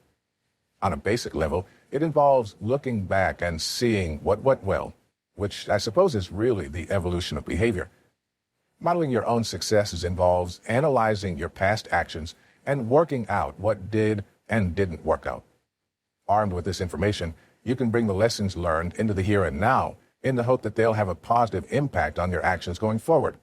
On a basic level, it involves looking back and seeing what went well, which I suppose is really the evolution of behavior. Modeling your own successes involves analyzing your past actions and working out what did and didn't work out. Armed with this information, you can bring the lessons learned into the here and now in the hope that they'll have a positive impact on your actions going forward.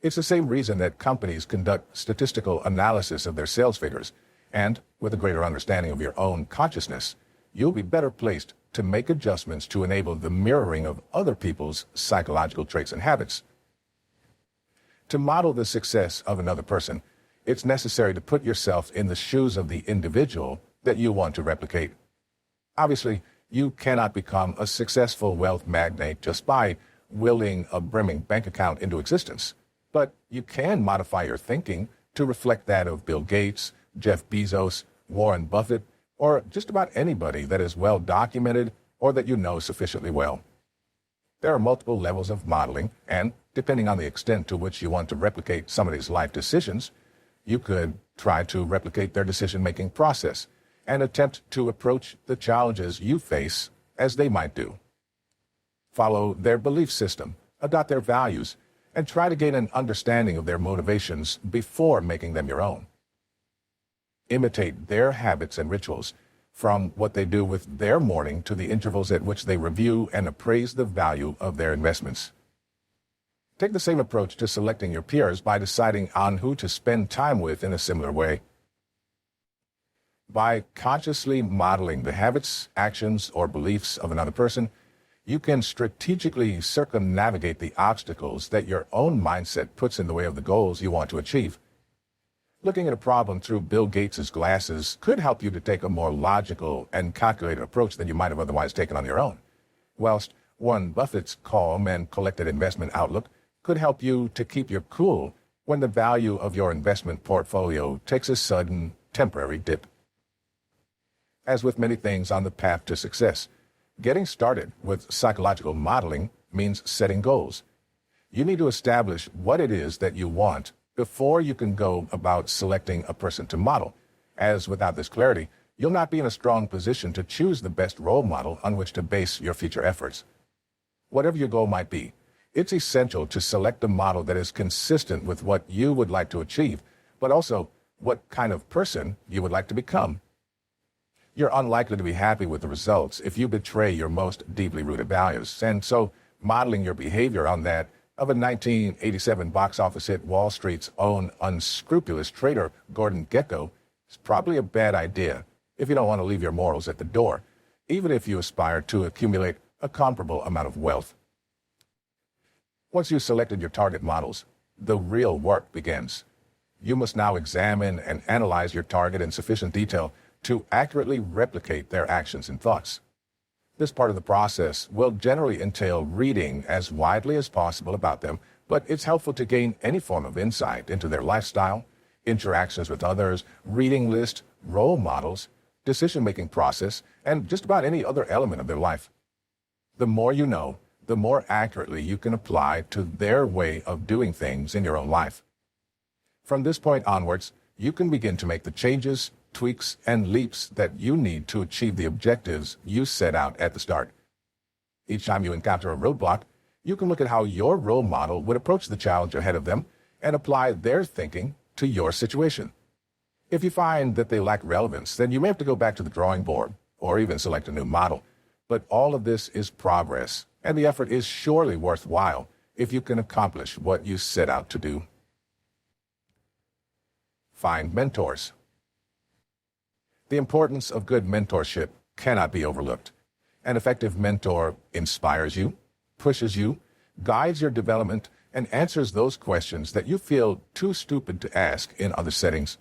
It's the same reason that companies conduct statistical analysis of their sales figures, and with a greater understanding of your own consciousness, you'll be better placed to make adjustments to enable the mirroring of other people's psychological traits and habits. To model the success of another person, it's necessary to put yourself in the shoes of the individual that you want to replicate. Obviously, you cannot become a successful wealth magnate just by willing a brimming bank account into existence, but you can modify your thinking to reflect that of Bill Gates, Jeff Bezos, Warren Buffett, or just about anybody that is well documented or that you know sufficiently well. There are multiple levels of modeling, and depending on the extent to which you want to replicate somebody's life decisions, you could try to replicate their decision-making process and attempt to approach the challenges you face as they might do. Follow their belief system, adopt their values, and try to gain an understanding of their motivations before making them your own. Imitate their habits and rituals, from what they do with their morning to the intervals at which they review and appraise the value of their investments. Take the same approach to selecting your peers by deciding on who to spend time with in a similar way. By consciously modeling the habits, actions, or beliefs of another person, you can strategically circumnavigate the obstacles that your own mindset puts in the way of the goals you want to achieve. Looking at a problem through Bill Gates' glasses could help you to take a more logical and calculated approach than you might have otherwise taken on your own, whilst Warren Buffett's calm and collected investment outlook could help you to keep your cool when the value of your investment portfolio takes a sudden, temporary dip. As with many things on the path to success, Getting started with psychological modeling means setting goals. You need to establish what it is that you want before you can go about selecting a person to model, as without this clarity, you'll not be in a strong position to choose the best role model on which to base your future efforts. Whatever your goal might be, it's essential to select a model that is consistent with what you would like to achieve, but also what kind of person you would like to become. You're unlikely to be happy with the results if you betray your most deeply rooted values, and so modeling your behavior on that of a 1987 box office hit Wall Street's own unscrupulous trader Gordon Gekko is probably a bad idea if you don't want to leave your morals at the door, even if you aspire to accumulate a comparable amount of wealth. Once you've selected your target models, the real work begins. You must now examine and analyze your target in sufficient detail to accurately replicate their actions and thoughts. This part of the process will generally entail reading as widely as possible about them, but it's helpful to gain any form of insight into their lifestyle, interactions with others, reading list, role models, decision-making process, and just about any other element of their life. The more you know, the more accurately you can apply to their way of doing things in your own life. From this point onwards, you can begin to make the changes, tweaks, and leaps that you need to achieve the objectives you set out at the start. Each time you encounter a roadblock, you can look at how your role model would approach the challenge ahead of them and apply their thinking to your situation. If you find that they lack relevance, then you may have to go back to the drawing board or even select a new model. But all of this is progress, and the effort is surely worthwhile if you can accomplish what you set out to do. Find mentors. The importance of good mentorship cannot be overlooked. An effective mentor inspires you, pushes you, guides your development, and answers those questions that you feel too stupid to ask in other settings.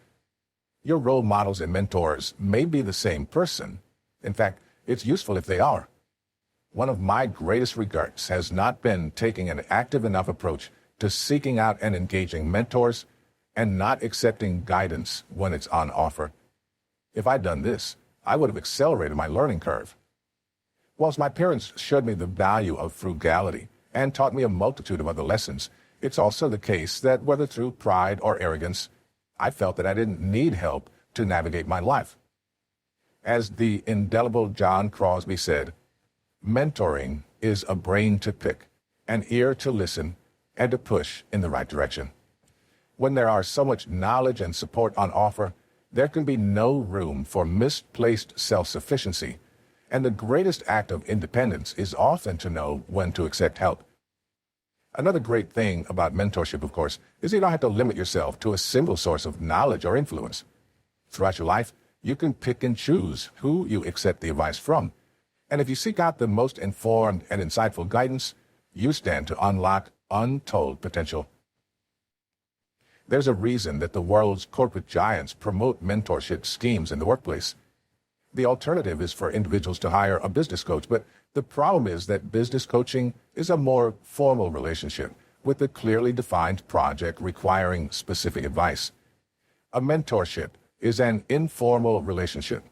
Your role models and mentors may be the same person. In fact, it's useful if they are. One of my greatest regrets has not been taking an active enough approach to seeking out and engaging mentors and not accepting guidance when it's on offer. If I'd done this, I would have accelerated my learning curve. Whilst my parents showed me the value of frugality and taught me a multitude of other lessons, it's also the case that whether through pride or arrogance, I felt that I didn't need help to navigate my life. As the indelible John Crosby said, mentoring is a brain to pick, an ear to listen, and a push in the right direction. When there are so much knowledge and support on offer, there can be no room for misplaced self-sufficiency, and the greatest act of independence is often to know when to accept help. Another great thing about mentorship, of course, is you don't have to limit yourself to a single source of knowledge or influence. Throughout your life, you can pick and choose who you accept the advice from. And if you seek out the most informed and insightful guidance, you stand to unlock untold potential. There's a reason that the world's corporate giants promote mentorship schemes in the workplace. The alternative is for individuals to hire a business coach, but the problem is that business coaching is a more formal relationship with a clearly defined project requiring specific advice. A mentorship is an informal relationship,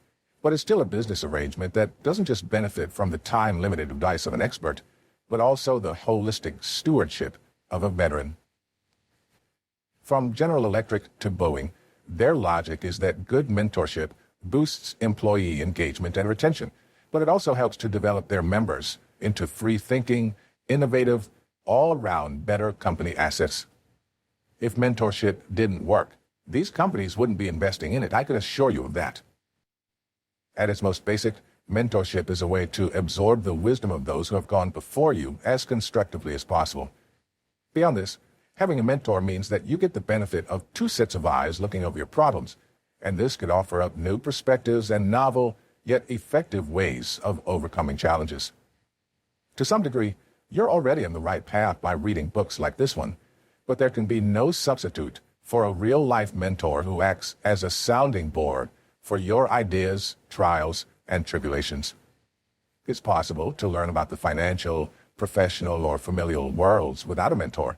but it's still a business arrangement that doesn't just benefit from the time-limited advice of an expert, but also the holistic stewardship of a veteran. From General Electric to Boeing, their logic is that good mentorship boosts employee engagement and retention, but it also helps to develop their members into free-thinking, innovative, all-around better company assets. If mentorship didn't work, these companies wouldn't be investing in it. I can assure you of that. At its most basic, mentorship is a way to absorb the wisdom of those who have gone before you as constructively as possible. Beyond this, having a mentor means that you get the benefit of two sets of eyes looking over your problems, and this could offer up new perspectives and novel, yet effective ways of overcoming challenges. To some degree, you're already on the right path by reading books like this one, but there can be no substitute for a real-life mentor who acts as a sounding board for your ideas, trials, and tribulations. It's possible to learn about the financial, professional, or familial worlds without a mentor,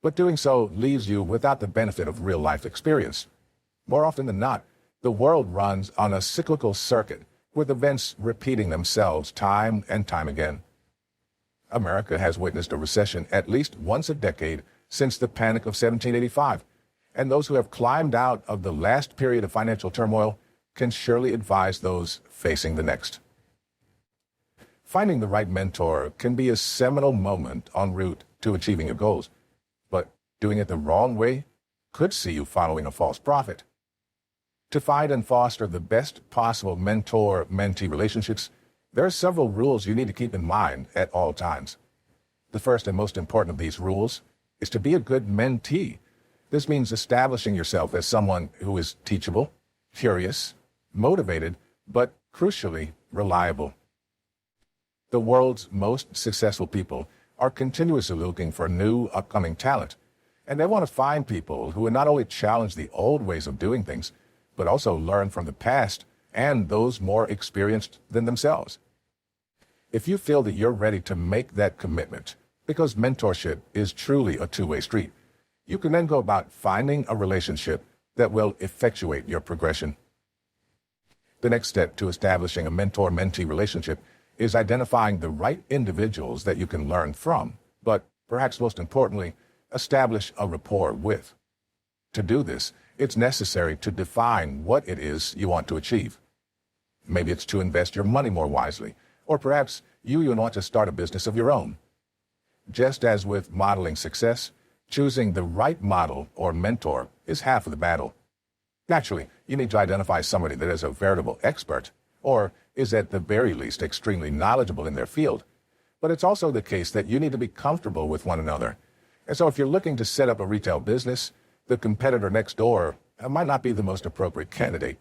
but doing so leaves you without the benefit of real-life experience. More often than not, the world runs on a cyclical circuit with events repeating themselves time and time again. America has witnessed a recession at least once a decade since the Panic of 1785, and those who have climbed out of the last period of financial turmoil can surely advise those facing the next. Finding the right mentor can be a seminal moment en route to achieving your goals, but doing it the wrong way could see you following a false prophet. To find and foster the best possible mentor-mentee relationships, there are several rules you need to keep in mind at all times. The first and most important of these rules is to be a good mentee. This means establishing yourself as someone who is teachable, curious, motivated, but crucially, reliable. The world's most successful people are continuously looking for new, upcoming talent, and they want to find people who will not only challenge the old ways of doing things, but also learn from the past and those more experienced than themselves. If you feel that you're ready to make that commitment, because mentorship is truly a two-way street, you can then go about finding a relationship that will effectuate your progression. The next step to establishing a mentor-mentee relationship is identifying the right individuals that you can learn from, but perhaps most importantly, establish a rapport with. To do this, it's necessary to define what it is you want to achieve. Maybe it's to invest your money more wisely, or perhaps you want to start a business of your own. Just as with modeling success, choosing the right model or mentor is half of the battle. Naturally, you need to identify somebody that is a veritable expert, or is at the very least extremely knowledgeable in their field. But it's also the case that you need to be comfortable with one another. And so if you're looking to set up a retail business, the competitor next door might not be the most appropriate candidate.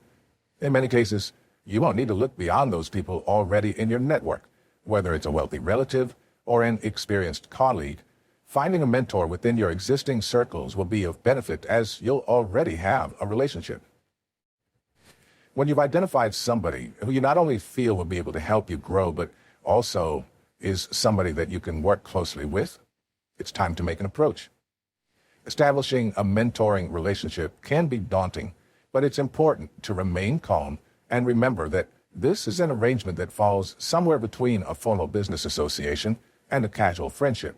In many cases, you won't need to look beyond those people already in your network, whether it's a wealthy relative or an experienced colleague. Finding a mentor within your existing circles will be of benefit, as you'll already have a relationship. When you've identified somebody who you not only feel will be able to help you grow, but also is somebody that you can work closely with, it's time to make an approach. Establishing a mentoring relationship can be daunting, but it's important to remain calm and remember that this is an arrangement that falls somewhere between a formal business association and a casual friendship.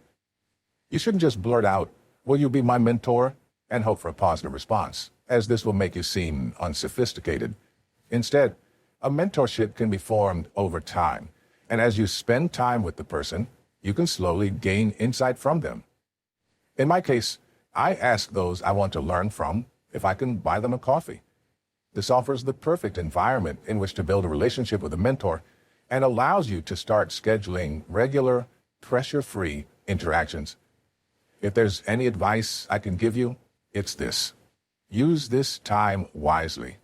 You shouldn't just blurt out, "Will you be my mentor?" and hope for a positive response, as this will make you seem unsophisticated. Instead, a mentorship can be formed over time, and as you spend time with the person, you can slowly gain insight from them. In my case, I ask those I want to learn from if I can buy them a coffee. This offers the perfect environment in which to build a relationship with a mentor and allows you to start scheduling regular, pressure-free interactions. If there's any advice I can give you, it's this. Use this time wisely.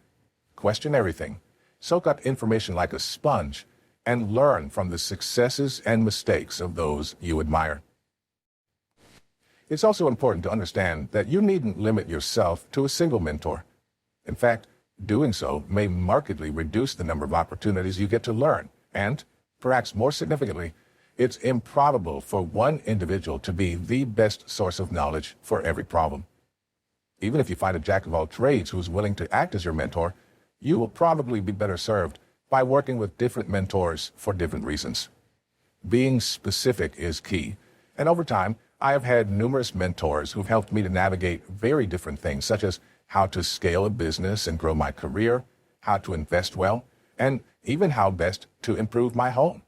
Question everything. Soak up information like a sponge and learn from the successes and mistakes of those you admire. It's also important to understand that you needn't limit yourself to a single mentor. In fact, doing so may markedly reduce the number of opportunities you get to learn, and, perhaps more significantly, it's improbable for one individual to be the best source of knowledge for every problem. Even if you find a jack of all trades who's willing to act as your mentor, you will probably be better served by working with different mentors for different reasons. Being specific is key, and over time, I have had numerous mentors who've helped me to navigate very different things, such as how to scale a business and grow my career, how to invest well, and even how best to improve my home.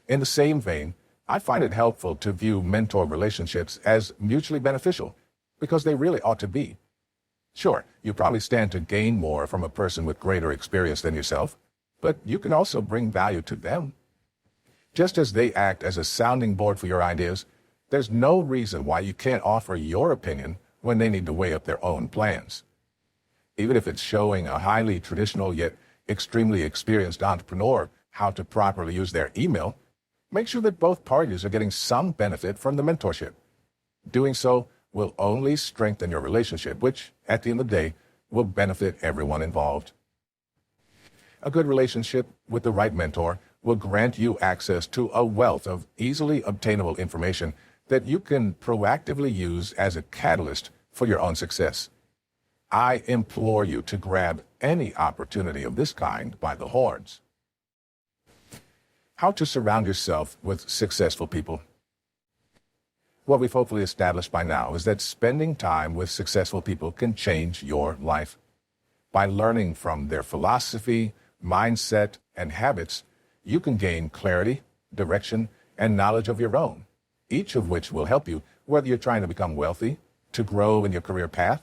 In the same vein, I find it helpful to view mentor relationships as mutually beneficial, because they really ought to be. Sure, you probably stand to gain more from a person with greater experience than yourself, but you can also bring value to them. Just as they act as a sounding board for your ideas, there's no reason why you can't offer your opinion when they need to weigh up their own plans. Even if it's showing a highly traditional yet extremely experienced entrepreneur how to properly use their email, make sure that both parties are getting some benefit from the mentorship. Doing so will only strengthen your relationship, which, at the end of the day, will benefit everyone involved. A good relationship with the right mentor will grant you access to a wealth of easily obtainable information that you can proactively use as a catalyst for your own success. I implore you to grab any opportunity of this kind by the horns. How to surround yourself with successful people. What we've hopefully established by now is that spending time with successful people can change your life. By learning from their philosophy, mindset, and habits, you can gain clarity, direction, and knowledge of your own, each of which will help you whether you're trying to become wealthy, to grow in your career path,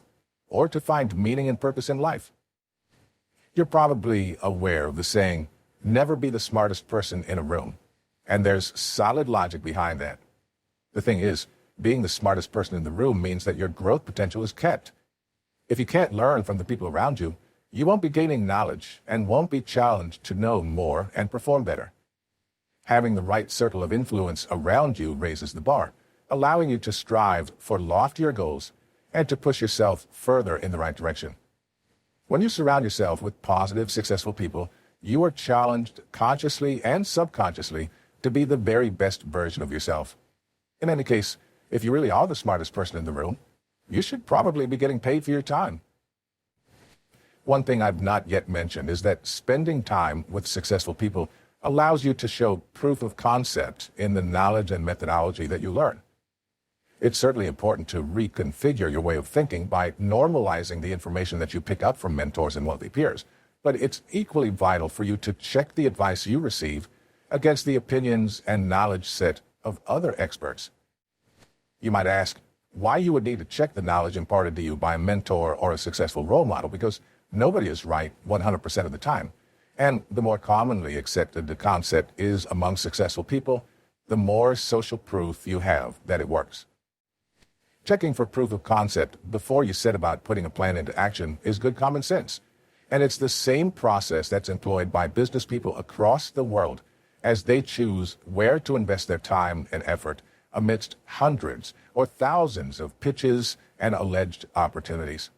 or to find meaning and purpose in life. You're probably aware of the saying, never be the smartest person in a room, and there's solid logic behind that. The thing is, being the smartest person in the room means that your growth potential is kept. If you can't learn from the people around you, you won't be gaining knowledge and won't be challenged to know more and perform better. Having the right circle of influence around you raises the bar, allowing you to strive for loftier goals and to push yourself further in the right direction. When you surround yourself with positive, successful people, you are challenged consciously and subconsciously to be the very best version of yourself. In any case, if you really are the smartest person in the room, you should probably be getting paid for your time. One thing I've not yet mentioned is that spending time with successful people allows you to show proof of concept in the knowledge and methodology that you learn. It's certainly important to reconfigure your way of thinking by normalizing the information that you pick up from mentors and wealthy peers. But it's equally vital for you to check the advice you receive against the opinions and knowledge set of other experts. You might ask why you would need to check the knowledge imparted to you by a mentor or a successful role model, because nobody is right 100% of the time. And the more commonly accepted the concept is among successful people, the more social proof you have that it works. Checking for proof of concept before you set about putting a plan into action is good common sense. And it's the same process that's employed by business people across the world as they choose where to invest their time and effort amidst hundreds or thousands of pitches and alleged opportunities.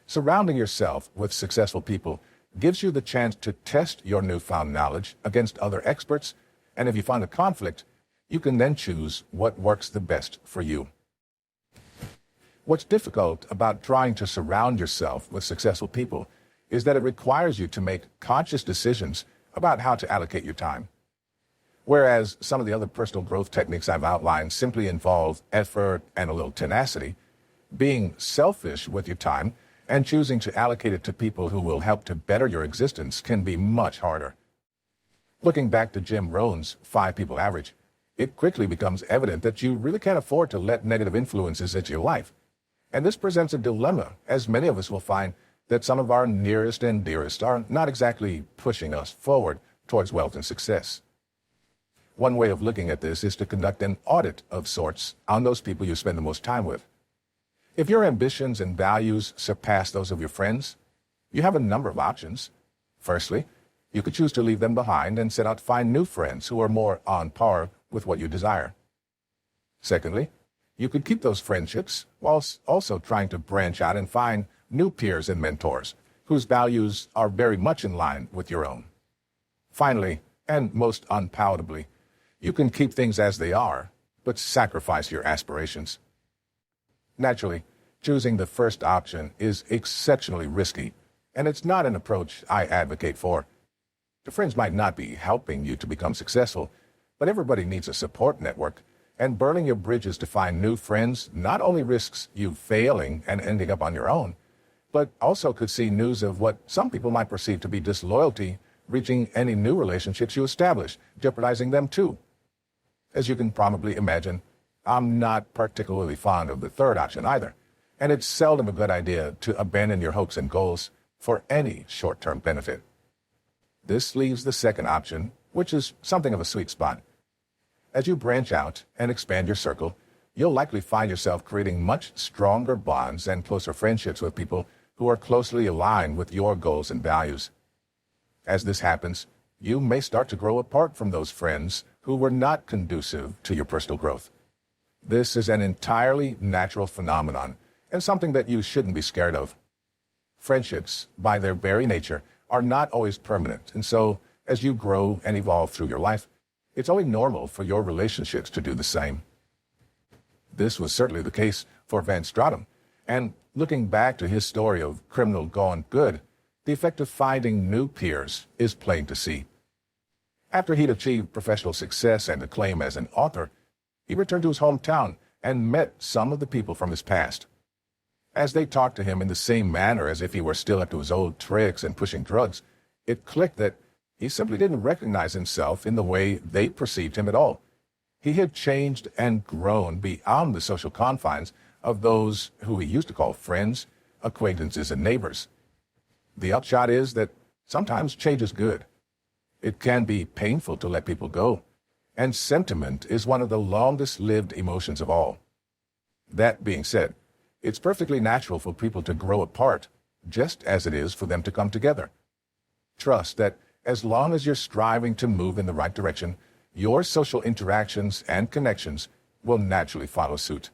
Surrounding yourself with successful people gives you the chance to test your newfound knowledge against other experts, and if you find a conflict, you can then choose what works the best for you. What's difficult about trying to surround yourself with successful people is that it requires you to make conscious decisions about how to allocate your time. Whereas some of the other personal growth techniques I've outlined simply involve effort and a little tenacity, being selfish with your time and choosing to allocate it to people who will help to better your existence can be much harder. Looking back to Jim Rohn's 5 People Average, it quickly becomes evident that you really can't afford to let negative influences into your life. And this presents a dilemma, as many of us will find that some of our nearest and dearest are not exactly pushing us forward towards wealth and success. One way of looking at this is to conduct an audit of sorts on those people you spend the most time with. If your ambitions and values surpass those of your friends, you have a number of options. Firstly, you could choose to leave them behind and set out to find new friends who are more on par with what you desire. Secondly, you could keep those friendships whilst also trying to branch out and find new peers and mentors whose values are very much in line with your own. Finally, and most unpalatably, you can keep things as they are, but sacrifice your aspirations. Naturally, choosing the first option is exceptionally risky, and it's not an approach I advocate for. The friends might not be helping you to become successful, but everybody needs a support network, and burning your bridges to find new friends not only risks you failing and ending up on your own, but also could see news of what some people might perceive to be disloyalty reaching any new relationships you establish, jeopardizing them too. As you can probably imagine, I'm not particularly fond of the third option either, and it's seldom a good idea to abandon your hopes and goals for any short-term benefit. This leaves the second option, which is something of a sweet spot. As you branch out and expand your circle, you'll likely find yourself creating much stronger bonds and closer friendships with people who are closely aligned with your goals and values. As this happens, you may start to grow apart from those friends who were not conducive to your personal growth. This is an entirely natural phenomenon and something that you shouldn't be scared of. Friendships, by their very nature, are not always permanent, and so as you grow and evolve through your life, it's only normal for your relationships to do the same. This was certainly the case for Van Stratum, and looking back to his story of criminal gone good, the effect of finding new peers is plain to see. After he'd achieved professional success and acclaim as an author, he returned to his hometown and met some of the people from his past. As they talked to him in the same manner as if he were still up to his old tricks and pushing drugs, it clicked that he simply didn't recognize himself in the way they perceived him at all. He had changed and grown beyond the social confines of those who he used to call friends, acquaintances, and neighbors. The upshot is that sometimes change is good. It can be painful to let people go, and sentiment is one of the longest-lived emotions of all. That being said, it's perfectly natural for people to grow apart, just as it is for them to come together. Trust that as long as you're striving to move in the right direction, your social interactions and connections will naturally follow suit.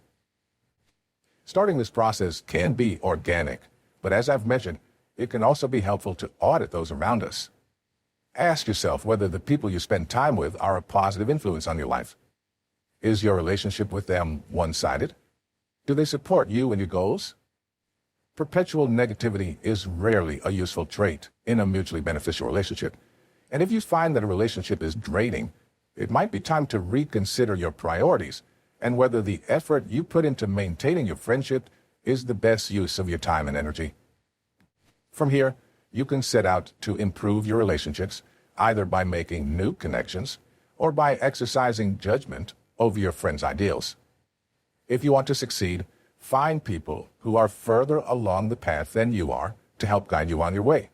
Starting this process can be organic, but as I've mentioned, it can also be helpful to audit those around us. Ask yourself whether the people you spend time with are a positive influence on your life. Is your relationship with them one-sided? Do they support you and your goals? Perpetual negativity is rarely a useful trait in a mutually beneficial relationship. And if you find that a relationship is draining, it might be time to reconsider your priorities and whether the effort you put into maintaining your friendship is the best use of your time and energy. From here, you can set out to improve your relationships either by making new connections or by exercising judgment over your friends' ideals. If you want to succeed, find people who are further along the path than you are to help guide you on your way.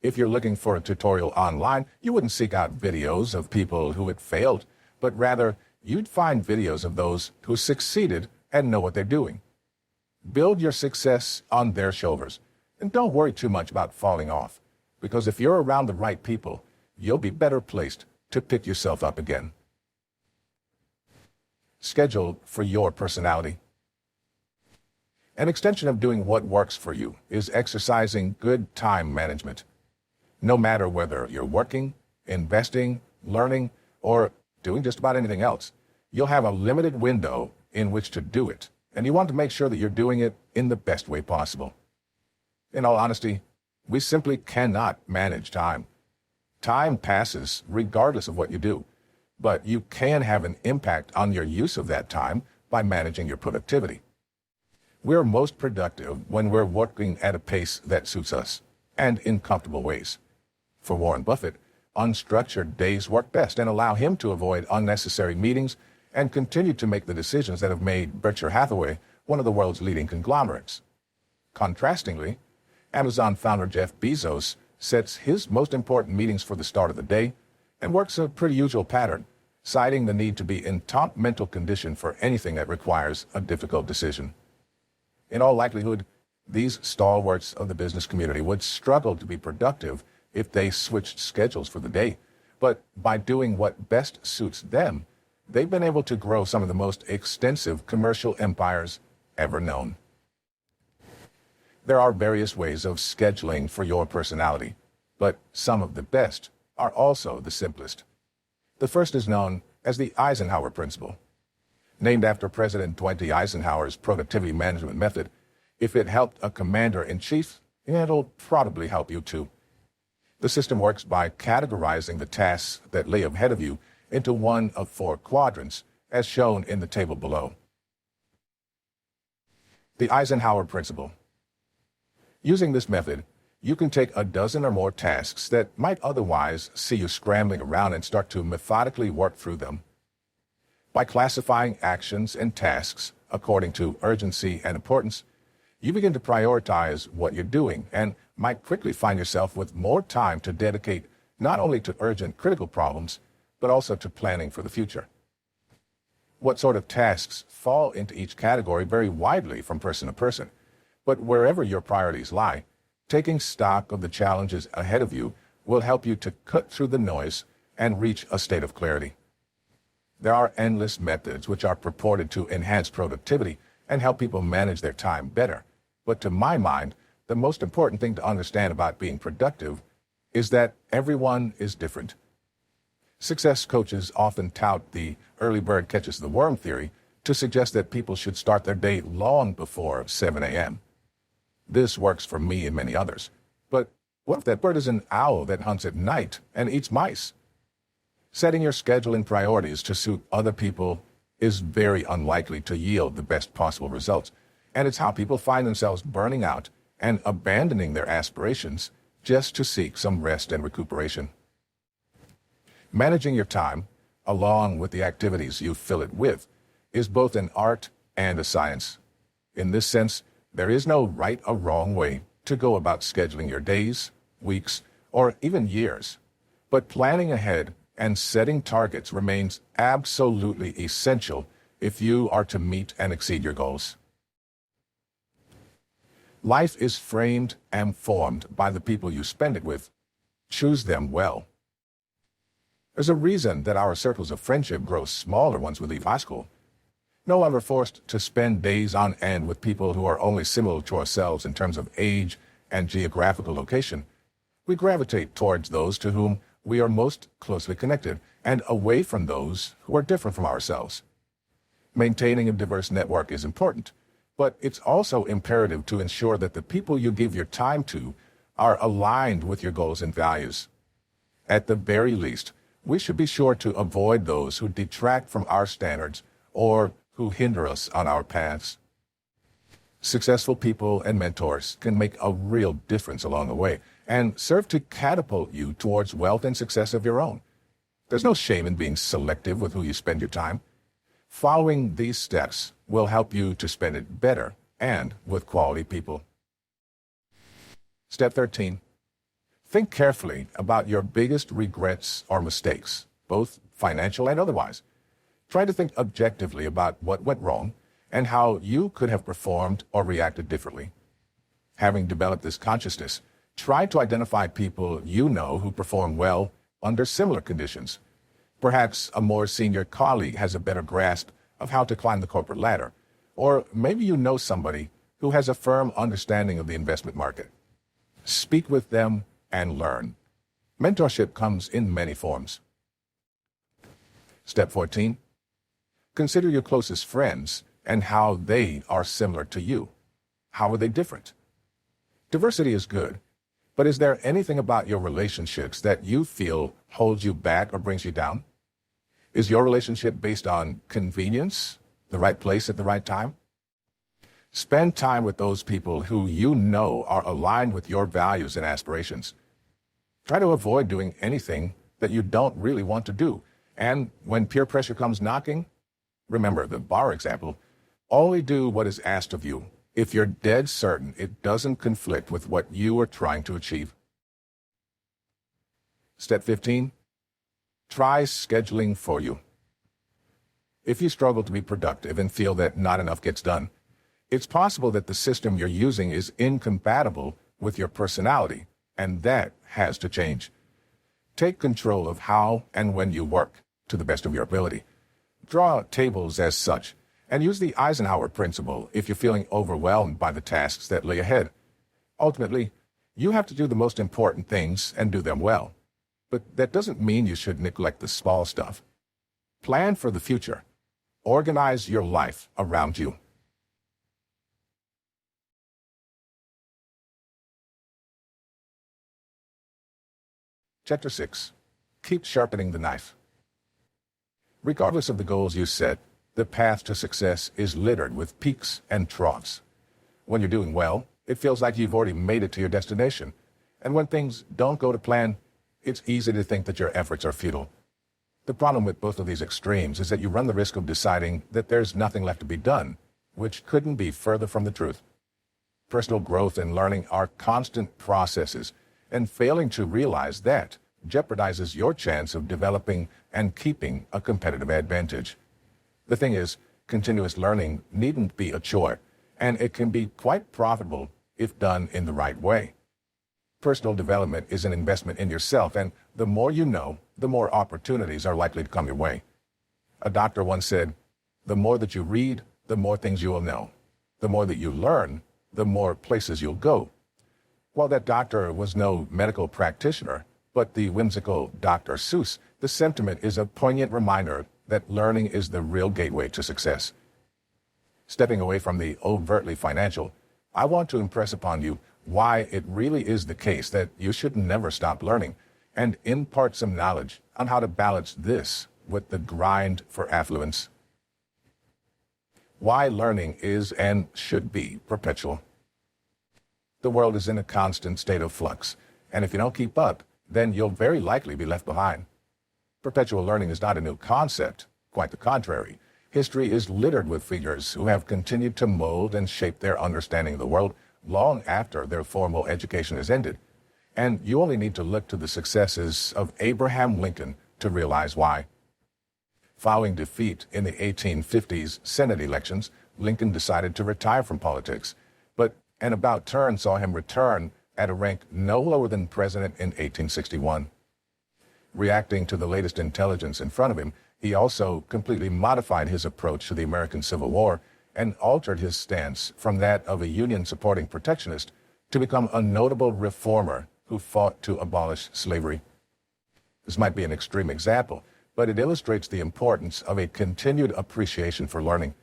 If you're looking for a tutorial online, you wouldn't seek out videos of people who had failed, but rather you'd find videos of those who succeeded and know what they're doing. Build your success on their shoulders, and don't worry too much about falling off, because if you're around the right people, you'll be better placed to pick yourself up again. Schedule for your personality. An extension of doing what works for you is exercising good time management. No matter whether you're working, investing, learning, or doing just about anything else, you'll have a limited window in which to do it, and you want to make sure that you're doing it in the best way possible. In all honesty, we simply cannot manage time. Time passes regardless of what you do, but you can have an impact on your use of that time by managing your productivity. We're most productive when we're working at a pace that suits us, and in comfortable ways. For Warren Buffett, unstructured days work best and allow him to avoid unnecessary meetings and continue to make the decisions that have made Berkshire Hathaway one of the world's leading conglomerates. Contrastingly, Amazon founder Jeff Bezos sets his most important meetings for the start of the day and works a pretty usual pattern, citing the need to be in top mental condition for anything that requires a difficult decision. In all likelihood, these stalwarts of the business community would struggle to be productive if they switched schedules for the day, but by doing what best suits them, they've been able to grow some of the most extensive commercial empires ever known. There are various ways of scheduling for your personality, but some of the best are also the simplest. The first is known as the Eisenhower Principle. Named after President Dwight D. Eisenhower's productivity management method, if it helped a commander-in-chief, it'll probably help you too. The system works by categorizing the tasks that lay ahead of you into one of 4 quadrants, as shown in the table below. The Eisenhower Principle. Using this method, you can take a dozen or more tasks that might otherwise see you scrambling around and start to methodically work through them. By classifying actions and tasks according to urgency and importance, you begin to prioritize what you're doing and might quickly find yourself with more time to dedicate not only to urgent critical problems, but also to planning for the future. What sort of tasks fall into each category vary widely from person to person, but wherever your priorities lie, taking stock of the challenges ahead of you will help you to cut through the noise and reach a state of clarity. There are endless methods which are purported to enhance productivity and help people manage their time better. But to my mind, the most important thing to understand about being productive is that everyone is different. Success coaches often tout the early bird catches the worm theory to suggest that people should start their day long before 7 a.m. This works for me and many others. But what if that bird is an owl that hunts at night and eats mice? Setting your schedule and priorities to suit other people is very unlikely to yield the best possible results, and it's how people find themselves burning out and abandoning their aspirations just to seek some rest and recuperation. Managing your time, along with the activities you fill it with, is both an art and a science. In this sense, there is no right or wrong way to go about scheduling your days, weeks, or even years. But planning ahead and setting targets remains absolutely essential if you are to meet and exceed your goals. Life is framed and formed by the people you spend it with. Choose them well. There's a reason that our circles of friendship grow smaller once we leave high school. No longer forced to spend days on end with people who are only similar to ourselves in terms of age and geographical location, we gravitate towards those to whom we are most closely connected and away from those who are different from ourselves. Maintaining a diverse network is important, but it's also imperative to ensure that the people you give your time to are aligned with your goals and values. At the very least, we should be sure to avoid those who detract from our standards or who hinder us on our paths. Successful people and mentors can make a real difference along the way and serve to catapult you towards wealth and success of your own. There's no shame in being selective with who you spend your time. Following these steps will help you to spend it better and with quality people. Step 13. Think carefully about your biggest regrets or mistakes, both financial and otherwise. Try to think objectively about what went wrong and how you could have performed or reacted differently. Having developed this consciousness, try to identify people you know who perform well under similar conditions. Perhaps a more senior colleague has a better grasp of how to climb the corporate ladder, or maybe you know somebody who has a firm understanding of the investment market. Speak with them and learn. Mentorship comes in many forms. Step 14. Consider your closest friends and how they are similar to you. How are they different? Diversity is good, but is there anything about your relationships that you feel holds you back or brings you down? Is your relationship based on convenience, the right place at the right time? Spend time with those people who you know are aligned with your values and aspirations. Try to avoid doing anything that you don't really want to do. And when peer pressure comes knocking, remember the bar example, only do what is asked of you if you're dead certain it doesn't conflict with what you are trying to achieve. Step 15. Try scheduling for you. If you struggle to be productive and feel that not enough gets done, it's possible that the system you're using is incompatible with your personality, and that has to change. Take control of how and when you work to the best of your ability. Draw tables as such, and use the Eisenhower principle if you're feeling overwhelmed by the tasks that lay ahead. Ultimately, you have to do the most important things and do them well. But that doesn't mean you should neglect the small stuff. Plan for the future. Organize your life around you. Chapter 6. Keep sharpening the knife. Regardless of the goals you set, the path to success is littered with peaks and troughs. When you're doing well, it feels like you've already made it to your destination. And when things don't go to plan, it's easy to think that your efforts are futile. The problem with both of these extremes is that you run the risk of deciding that there's nothing left to be done, which couldn't be further from the truth. Personal growth and learning are constant processes, and failing to realize that jeopardizes your chance of developing and keeping a competitive advantage. The thing is, continuous learning needn't be a chore, and it can be quite profitable if done in the right way. Personal development is an investment in yourself, and the more you know, the more opportunities are likely to come your way. A doctor once said, "The more that you read, the more things you will know. The more that you learn, the more places you'll go." While that doctor was no medical practitioner, but the whimsical Dr. Seuss, the sentiment is a poignant reminder that learning is the real gateway to success. Stepping away from the overtly financial, I want to impress upon you why it really is the case that you should never stop learning, and impart some knowledge on how to balance this with the grind for affluence. Why learning is and should be perpetual. The world is in a constant state of flux, and if you don't keep up, then you'll very likely be left behind. Perpetual learning is not a new concept. Quite the contrary. History is littered with figures who have continued to mold and shape their understanding of the world long after their formal education is ended. And you only need to look to the successes of Abraham Lincoln to realize why. Following defeat in the 1850s Senate elections, Lincoln decided to retire from politics, but an about turn saw him return at a rank no lower than president in 1861. Reacting to the latest intelligence in front of him, he also completely modified his approach to the American Civil War and altered his stance from that of a Union-supporting protectionist to become a notable reformer who fought to abolish slavery. This might be an extreme example, but it illustrates the importance of a continued appreciation for learning.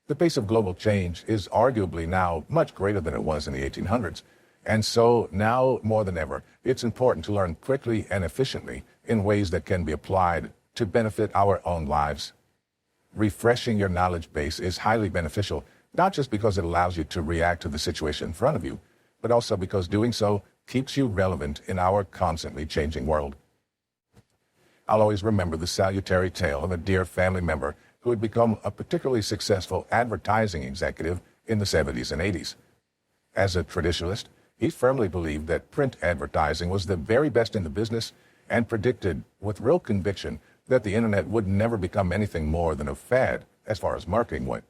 The pace of global change is arguably now much greater than it was in the 1800s, and so now more than ever, it's important to learn quickly and efficiently in ways that can be applied to benefit our own lives. Refreshing your knowledge base is highly beneficial, not just because it allows you to react to the situation in front of you, but also because doing so keeps you relevant in our constantly changing world. I'll always remember the salutary tale of a dear family member who had become a particularly successful advertising executive in the 70s and 80s. As a traditionalist, he firmly believed that print advertising was the very best in the business and predicted with real conviction that the internet would never become anything more than a fad as far as marketing went.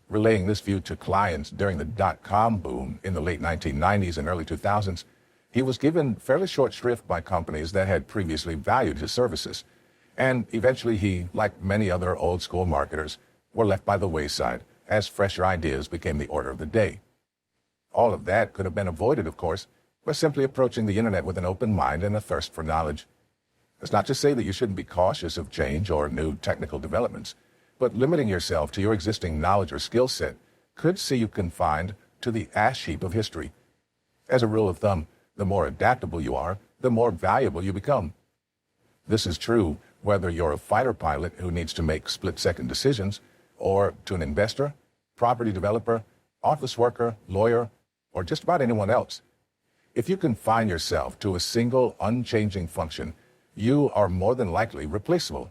Relaying this view to clients during the dot-com boom in the late 1990s and early 2000s, he was given fairly short shrift by companies that had previously valued his services, and eventually he, like many other old-school marketers, were left by the wayside as fresher ideas became the order of the day. All of that could have been avoided, of course, by simply approaching the internet with an open mind and a thirst for knowledge. That's not to say that you shouldn't be cautious of change or new technical developments, but limiting yourself to your existing knowledge or skill set could see you confined to the ash heap of history. As a rule of thumb, the more adaptable you are, the more valuable you become. This is true whether you're a fighter pilot who needs to make split-second decisions, or to an investor, property developer, office worker, lawyer, or just about anyone else. If you confine yourself to a single, unchanging function, you are more than likely replaceable.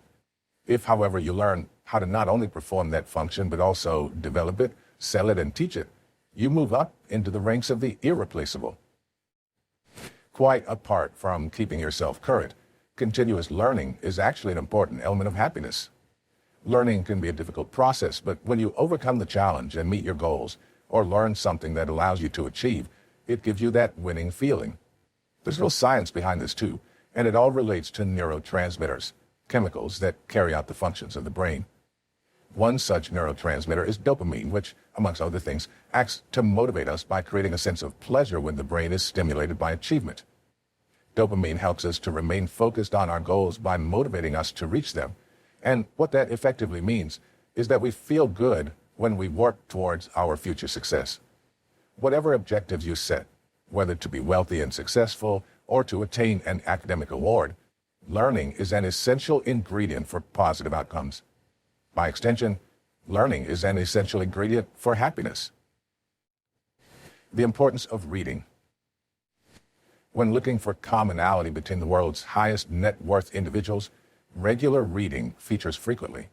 If, however, you learn how to not only perform that function, but also develop it, sell it, and teach it, you move up into the ranks of the irreplaceable. Quite apart from keeping yourself current, continuous learning is actually an important element of happiness. Learning can be a difficult process, but when you overcome the challenge and meet your goals, or learn something that allows you to achieve, it gives you that winning feeling. There's real science behind this too, and it all relates to neurotransmitters, chemicals that carry out the functions of the brain. One such neurotransmitter is dopamine, which, amongst other things, acts to motivate us by creating a sense of pleasure when the brain is stimulated by achievement. Dopamine helps us to remain focused on our goals by motivating us to reach them. And what that effectively means is that we feel good when we work towards our future success. Whatever objectives you set, whether to be wealthy and successful or to attain an academic award, learning is an essential ingredient for positive outcomes. By extension, learning is an essential ingredient for happiness. The importance of reading. When looking for commonality between the world's highest net worth individuals, regular reading features frequently.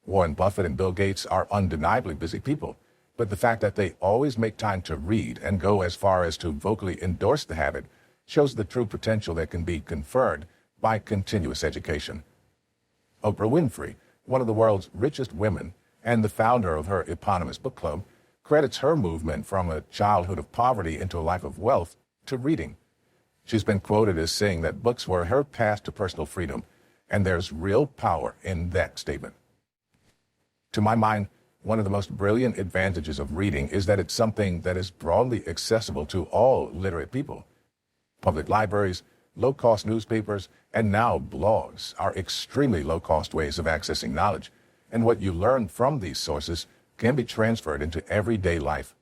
Warren Buffett and Bill Gates are undeniably busy people, but the fact that they always make time to read and go as far as to vocally endorse the habit shows the true potential that can be conferred by continuous education. Oprah Winfrey, one of the world's richest women and the founder of her eponymous book club, credits her movement from a childhood of poverty into a life of wealth to reading. She's been quoted as saying that books were her path to personal freedom, and there's real power in that statement. To my mind, one of the most brilliant advantages of reading is that it's something that is broadly accessible to all literate people. Public libraries, low-cost newspapers, and now blogs are extremely low-cost ways of accessing knowledge, and what you learn from these sources can be transferred into everyday life.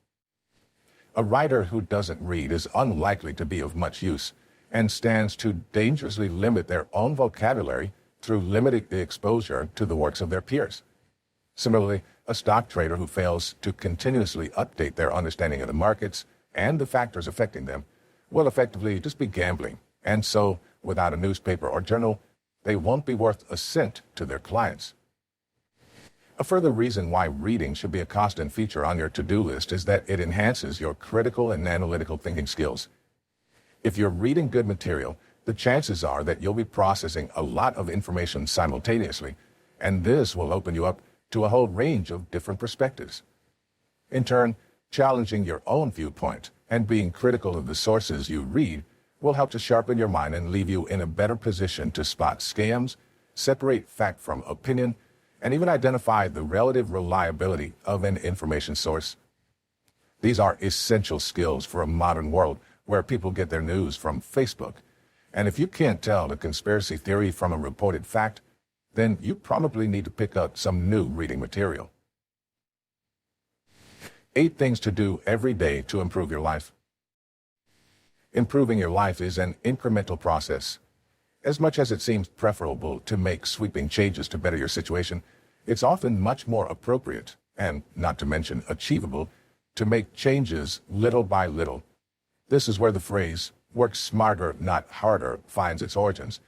A writer who doesn't read is unlikely to be of much use, and stands to dangerously limit their own vocabulary through limiting the exposure to the works of their peers. Similarly, a stock trader who fails to continuously update their understanding of the markets and the factors affecting them will effectively just be gambling, and so, without a newspaper or journal, they won't be worth a cent to their clients. A further reason why reading should be a constant feature on your to-do list is that it enhances your critical and analytical thinking skills. If you're reading good material, the chances are that you'll be processing a lot of information simultaneously, and this will open you up to a whole range of different perspectives. In turn, challenging your own viewpoint and being critical of the sources you read will help to sharpen your mind and leave you in a better position to spot scams, separate fact from opinion, and even identify the relative reliability of an information source. These are essential skills for a modern world where people get their news from Facebook. And if you can't tell a conspiracy theory from a reported fact, then you probably need to pick up some new reading material. 8 things to do every day to improve your life. Improving your life is an incremental process. As much as it seems preferable to make sweeping changes to better your situation, it's often much more appropriate, and not to mention achievable, to make changes little by little. This is where the phrase, work smarter, not harder, finds its origins.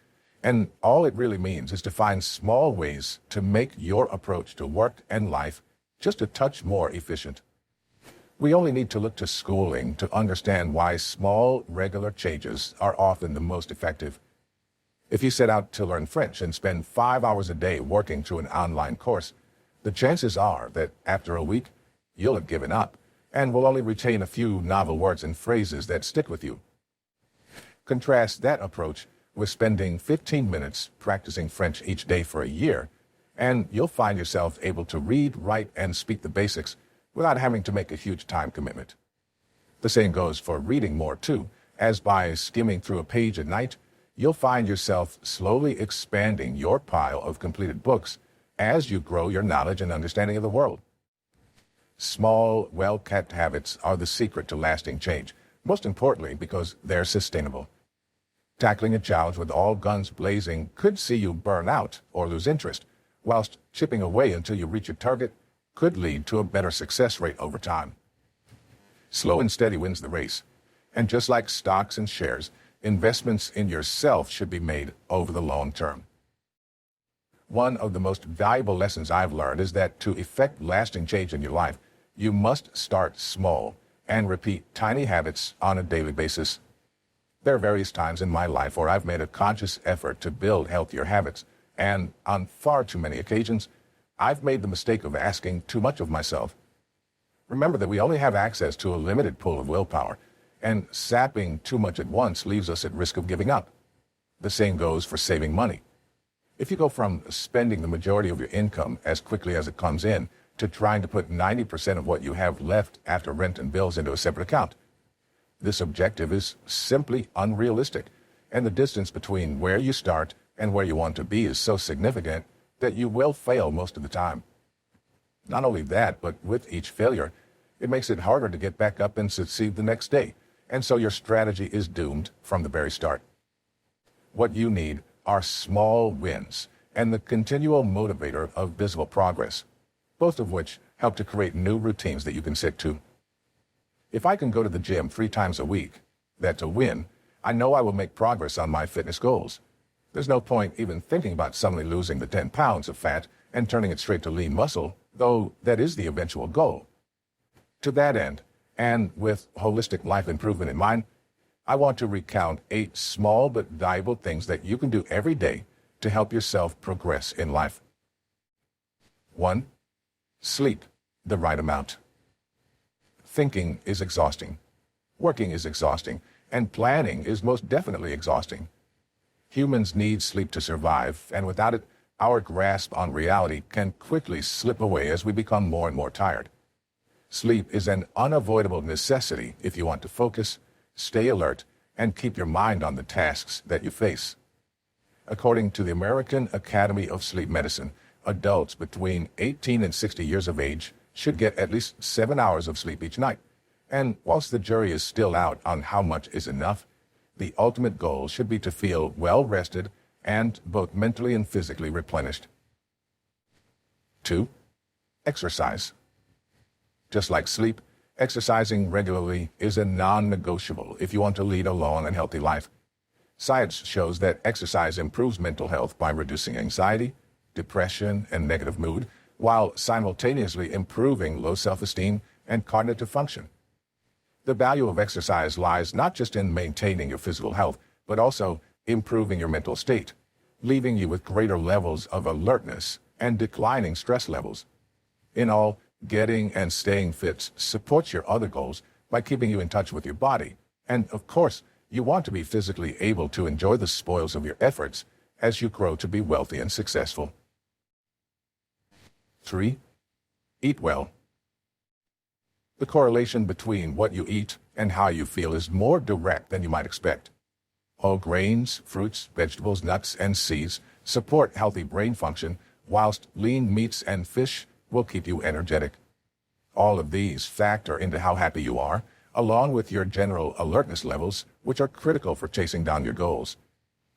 And all it really means is to find small ways to make your approach to work and life just a touch more efficient. We only need to look to schooling to understand why small, regular changes are often the most effective. If you set out to learn French and spend 5 hours a day working through an online course, the chances are that after a week, you'll have given up and will only retain a few novel words and phrases that stick with you. Contrast that approach with spending 15 minutes practicing French each day for a year, and you'll find yourself able to read, write, and speak the basics without having to make a huge time commitment. The same goes for reading more too, as by skimming through a page at night, you'll find yourself slowly expanding your pile of completed books as you grow your knowledge and understanding of the world. Small, well-kept habits are the secret to lasting change, most importantly because they're sustainable. Tackling a challenge with all guns blazing could see you burn out or lose interest, whilst chipping away until you reach your target could lead to a better success rate over time. Slow and steady wins the race, and just like stocks and shares, investments in yourself should be made over the long term. One of the most valuable lessons I've learned is that to effect lasting change in your life, you must start small and repeat tiny habits on a daily basis. There are various times in my life where I've made a conscious effort to build healthier habits, and on far too many occasions, I've made the mistake of asking too much of myself. Remember that we only have access to a limited pool of willpower, and sapping too much at once leaves us at risk of giving up. The same goes for saving money. If you go from spending the majority of your income as quickly as it comes in to trying to put 90% of what you have left after rent and bills into a separate account, this objective is simply unrealistic, and the distance between where you start and where you want to be is so significant that you will fail most of the time. Not only that, but with each failure, it makes it harder to get back up and succeed the next day, and so your strategy is doomed from the very start. What you need are small wins and the continual motivator of visible progress, both of which help to create new routines that you can stick to. If I can go to the gym 3 times a week, that's a win. I know I will make progress on my fitness goals. There's no point even thinking about suddenly losing the 10 pounds of fat and turning it straight to lean muscle, though that is the eventual goal. To that end, and with holistic life improvement in mind, I want to recount 8 small but valuable things that you can do every day to help yourself progress in life. 1. Sleep the right amount. Thinking is exhausting. Working is exhausting. And planning is most definitely exhausting. Humans need sleep to survive, and without it, our grasp on reality can quickly slip away as we become more and more tired. Sleep is an unavoidable necessity if you want to focus, stay alert, and keep your mind on the tasks that you face. According to the American Academy of Sleep Medicine, adults between 18 and 60 years of age should get at least 7 hours of sleep each night. And whilst the jury is still out on how much is enough, The ultimate goal should be to feel well-rested and both mentally and physically replenished. 2. Exercise. Just like sleep, exercising regularly is a non-negotiable if you want to lead a long and healthy life. Science shows that exercise improves mental health by reducing anxiety, depression, and negative mood, while simultaneously improving low self-esteem and cognitive function. The value of exercise lies not just in maintaining your physical health, but also improving your mental state, leaving you with greater levels of alertness and declining stress levels. In all, getting and staying fit supports your other goals by keeping you in touch with your body. And of course, you want to be physically able to enjoy the spoils of your efforts as you grow to be wealthy and successful. 3. Eat well. The correlation between what you eat and how you feel is more direct than you might expect. Whole grains, fruits, vegetables, nuts, and seeds support healthy brain function, whilst lean meats and fish will keep you energetic. All of these factor into how happy you are, along with your general alertness levels, which are critical for chasing down your goals.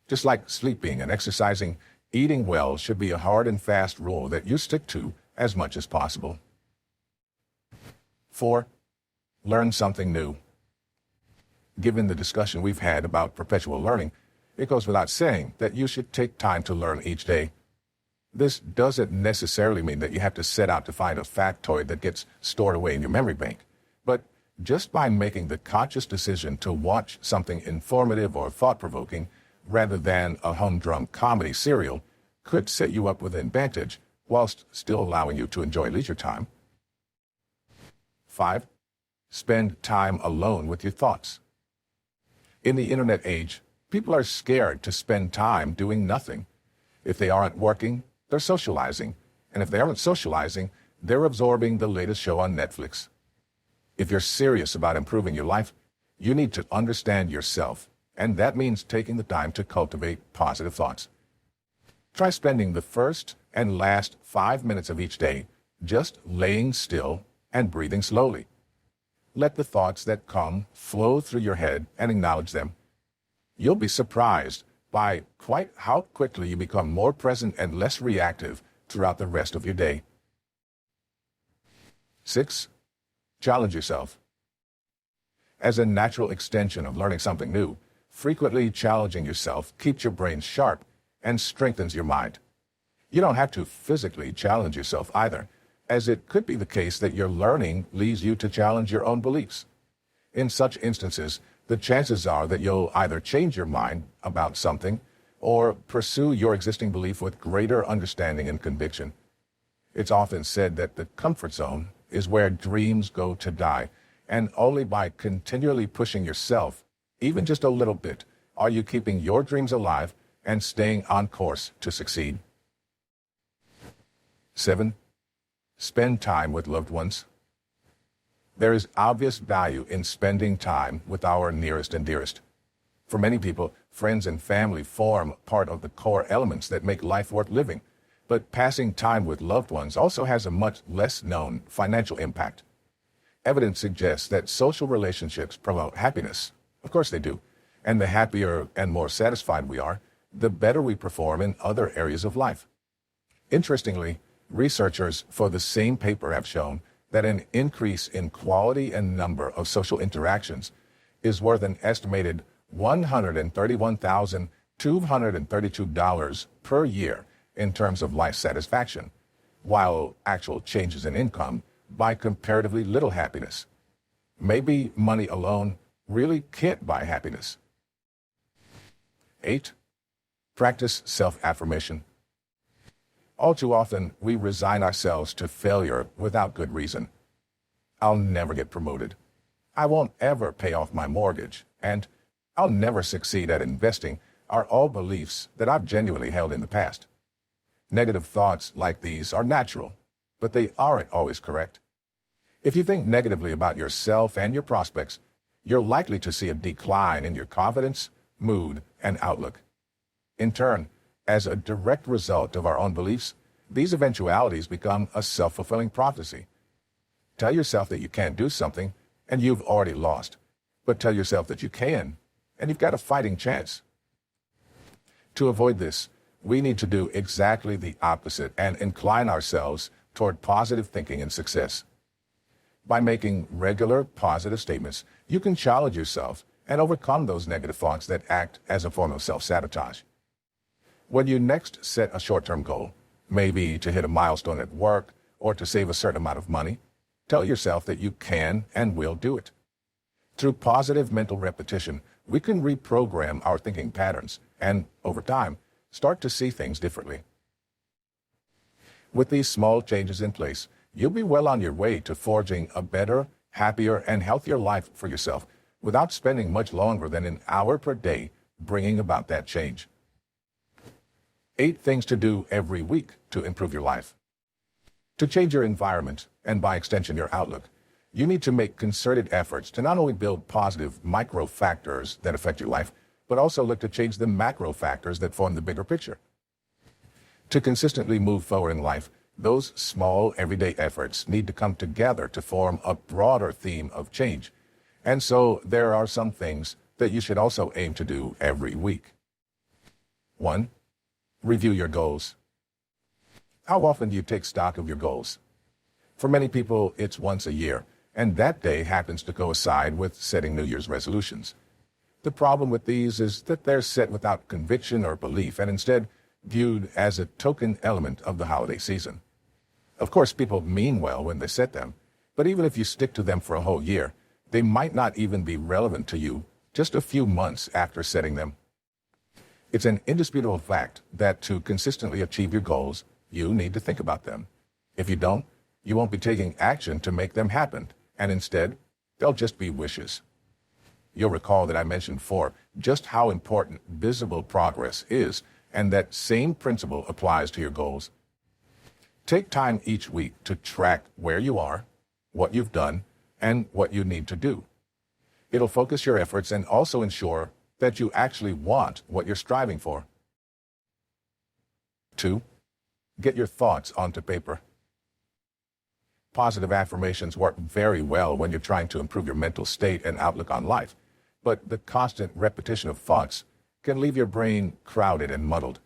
Just like sleeping and exercising, eating well should be a hard and fast rule that you stick to as much as possible. 4. Learn something new. Given the discussion we've had about perpetual learning, it goes without saying that you should take time to learn each day. This doesn't necessarily mean that you have to set out to find a factoid that gets stored away in your memory bank, but just by making the conscious decision to watch something informative or thought-provoking rather than a humdrum comedy serial could set you up with an advantage whilst still allowing you to enjoy leisure time. 5. Spend time alone with your thoughts. In the internet age, people are scared to spend time doing nothing. If they aren't working, they're socializing. And if they aren't socializing, they're absorbing the latest show on Netflix. If you're serious about improving your life, you need to understand yourself, and that means taking the time to cultivate positive thoughts. Try spending the first and last 5 minutes of each day just laying still and breathing slowly. Let the thoughts that come flow through your head and acknowledge them. You'll be surprised by quite how quickly you become more present and less reactive throughout the rest of your day. 6. Challenge yourself. As a natural extension of learning something new, frequently challenging yourself keeps your brain sharp and strengthens your mind. You don't have to physically challenge yourself either, as it could be the case that your learning leads you to challenge your own beliefs. In such instances, the chances are that you'll either change your mind about something or pursue your existing belief with greater understanding and conviction. It's often said that the comfort zone is where dreams go to die, and only by continually pushing yourself, even just a little bit, are you keeping your dreams alive and staying on course to succeed. 7. Spend time with loved ones. There is obvious value in spending time with our nearest and dearest. For many people, friends and family form part of the core elements that make life worth living. But passing time with loved ones also has a much less known financial impact. Evidence suggests that social relationships promote happiness. Of course they do. And the happier and more satisfied we are, the better we perform in other areas of life. Interestingly, researchers for the same paper have shown that an increase in quality and number of social interactions is worth an estimated $131,232 per year in terms of life satisfaction, while actual changes in income buy comparatively little happiness. Maybe money alone really can't buy happiness. 8. Practice self-affirmation. All too often, we resign ourselves to failure without good reason. I'll never get promoted. I won't ever pay off my mortgage, and I'll never succeed at investing are all beliefs that I've genuinely held in the past. Negative thoughts like these are natural, but they aren't always correct. If you think negatively about yourself and your prospects, you're likely to see a decline in your confidence, mood, and outlook. In turn, as a direct result of our own beliefs, these eventualities become a self-fulfilling prophecy. Tell yourself that you can't do something, and you've already lost. But tell yourself that you can, and you've got a fighting chance. To avoid this, we need to do exactly the opposite and incline ourselves toward positive thinking and success. By making regular positive statements, you can challenge yourself and overcome those negative thoughts that act as a form of self-sabotage. When you next set a short-term goal, maybe to hit a milestone at work or to save a certain amount of money, tell yourself that you can and will do it. Through positive mental repetition, we can reprogram our thinking patterns and, over time, start to see things differently. With these small changes in place, you'll be well on your way to forging a better, happier, and healthier life for yourself without spending much longer than an hour per day bringing about that change. 8 things to do every week to improve your life. To change your environment, and by extension your outlook, you need to make concerted efforts to not only build positive micro factors that affect your life, but also look to change the macro factors that form the bigger picture. To consistently move forward in life, those small everyday efforts need to come together to form a broader theme of change. And so there are some things that you should also aim to do every week. 1. Review your goals. How often do you take stock of your goals? For many people, it's once a year, and that day happens to coincide with setting New Year's resolutions. The problem with these is that they're set without conviction or belief, and instead viewed as a token element of the holiday season. Of course, people mean well when they set them, but even if you stick to them for a whole year, they might not even be relevant to you just a few months after setting them. It's an indisputable fact that to consistently achieve your goals, you need to think about them. If you don't, you won't be taking action to make them happen, and instead, they'll just be wishes. You'll recall that I mentioned before just how important visible progress is, and that same principle applies to your goals. Take time each week to track where you are, what you've done, and what you need to do. It'll focus your efforts and also ensure that you actually want what you're striving for. 2. Get your thoughts onto paper. Positive affirmations work very well when you're trying to improve your mental state and outlook on life, but the constant repetition of thoughts can leave your brain crowded and muddled.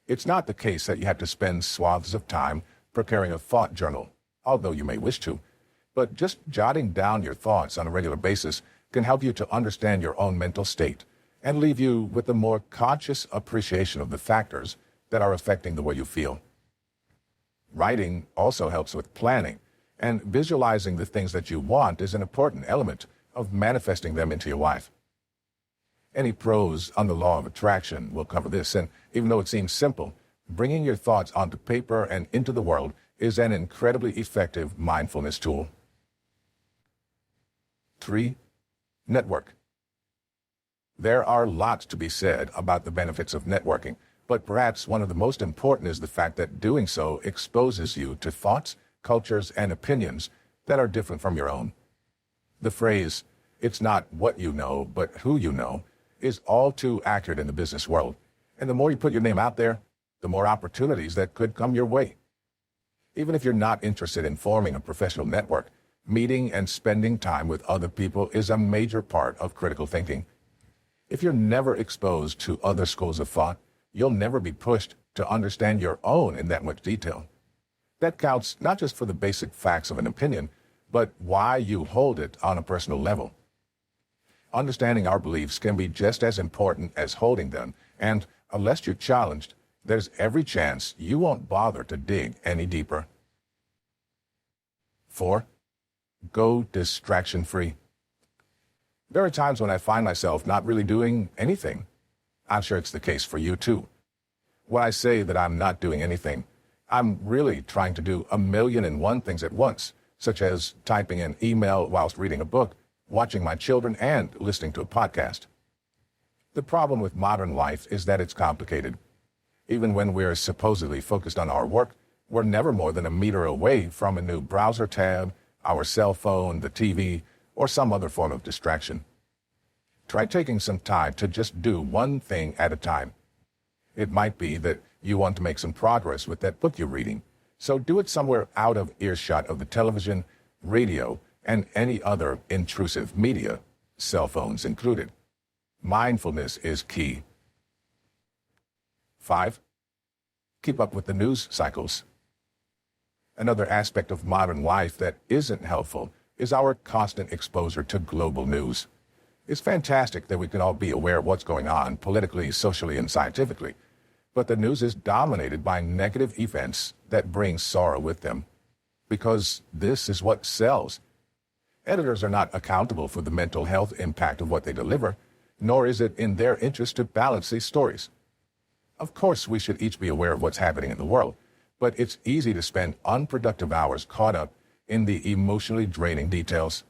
It's not the case that you have to spend swaths of time preparing a thought journal, although you may wish to, but just jotting down your thoughts on a regular basis can help you to understand your own mental state and leave you with a more conscious appreciation of the factors that are affecting the way you feel. Writing also helps with planning, and visualizing the things that you want is an important element of manifesting them into your life. Any pros on the law of attraction will cover this, and even though it seems simple, bringing your thoughts onto paper and into the world is an incredibly effective mindfulness tool. 3. Network. There are lots to be said about the benefits of networking, but perhaps one of the most important is the fact that doing so exposes you to thoughts, cultures, and opinions that are different from your own. The phrase, "It's not what you know, but who you know," is all too accurate in the business world. And the more you put your name out there, the more opportunities that could come your way. Even if you're not interested in forming a professional network, meeting and spending time with other people is a major part of critical thinking. If you're never exposed to other schools of thought, you'll never be pushed to understand your own in that much detail. That counts not just for the basic facts of an opinion, but why you hold it on a personal level. Understanding our beliefs can be just as important as holding them, and unless you're challenged, there's every chance you won't bother to dig any deeper. 4. Go distraction-free. There are times when I find myself not really doing anything. I'm sure it's the case for you too. When I say that I'm not doing anything, I'm really trying to do 1,000,001 things at once, such as typing an email whilst reading a book, watching my children, and listening to a podcast. The problem with modern life is that it's complicated. Even when we're supposedly focused on our work, we're never more than a meter away from a new browser tab, our cell phone, the TV, or some other form of distraction. Try taking some time to just do one thing at a time. It might be that you want to make some progress with that book you're reading, so do it somewhere out of earshot of the television, radio, and any other intrusive media, cell phones included. Mindfulness is key. 5. Keep up with the news cycles. Another aspect of modern life that isn't helpful is our constant exposure to global news. It's fantastic that we can all be aware of what's going on politically, socially, and scientifically, but the news is dominated by negative events that bring sorrow with them, because this is what sells. Editors are not accountable for the mental health impact of what they deliver, nor is it in their interest to balance these stories. Of course, we should each be aware of what's happening in the world, but it's easy to spend unproductive hours caught up in the emotionally draining details.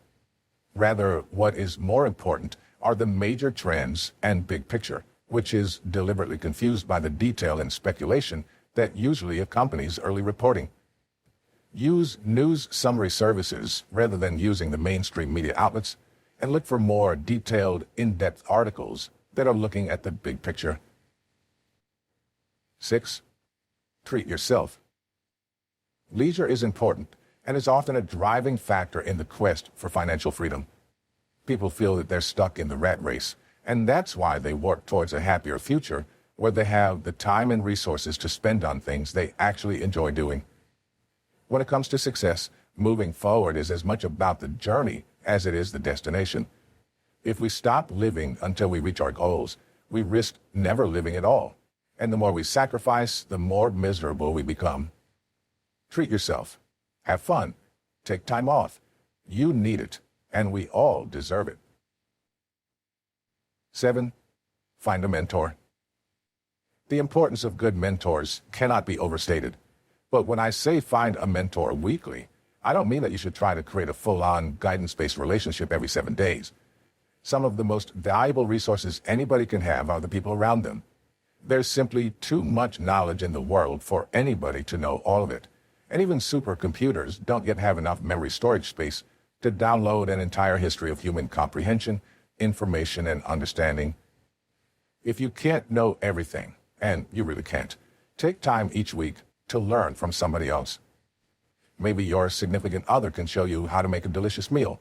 Rather, what is more important are the major trends and big picture, which is deliberately confused by the detail and speculation that usually accompanies early reporting. Use news summary services rather than using the mainstream media outlets, and look for more detailed, in-depth articles that are looking at the big picture. 6. Treat yourself. Leisure is important and is often a driving factor in the quest for financial freedom. People feel that they're stuck in the rat race, and that's why they work towards a happier future where they have the time and resources to spend on things they actually enjoy doing. When it comes to success, moving forward is as much about the journey as it is the destination. If we stop living until we reach our goals, we risk never living at all. And the more we sacrifice, the more miserable we become. Treat yourself. Have fun. Take time off. You need it, and we all deserve it. 7. Find a mentor. The importance of good mentors cannot be overstated. But when I say find a mentor weekly, I don't mean that you should try to create a full-on guidance-based relationship every 7 days. Some of the most valuable resources anybody can have are the people around them. There's simply too much knowledge in the world for anybody to know all of it. And even supercomputers don't yet have enough memory storage space to download an entire history of human comprehension, information, and understanding. If you can't know everything, and you really can't, take time each week to learn from somebody else. Maybe your significant other can show you how to make a delicious meal,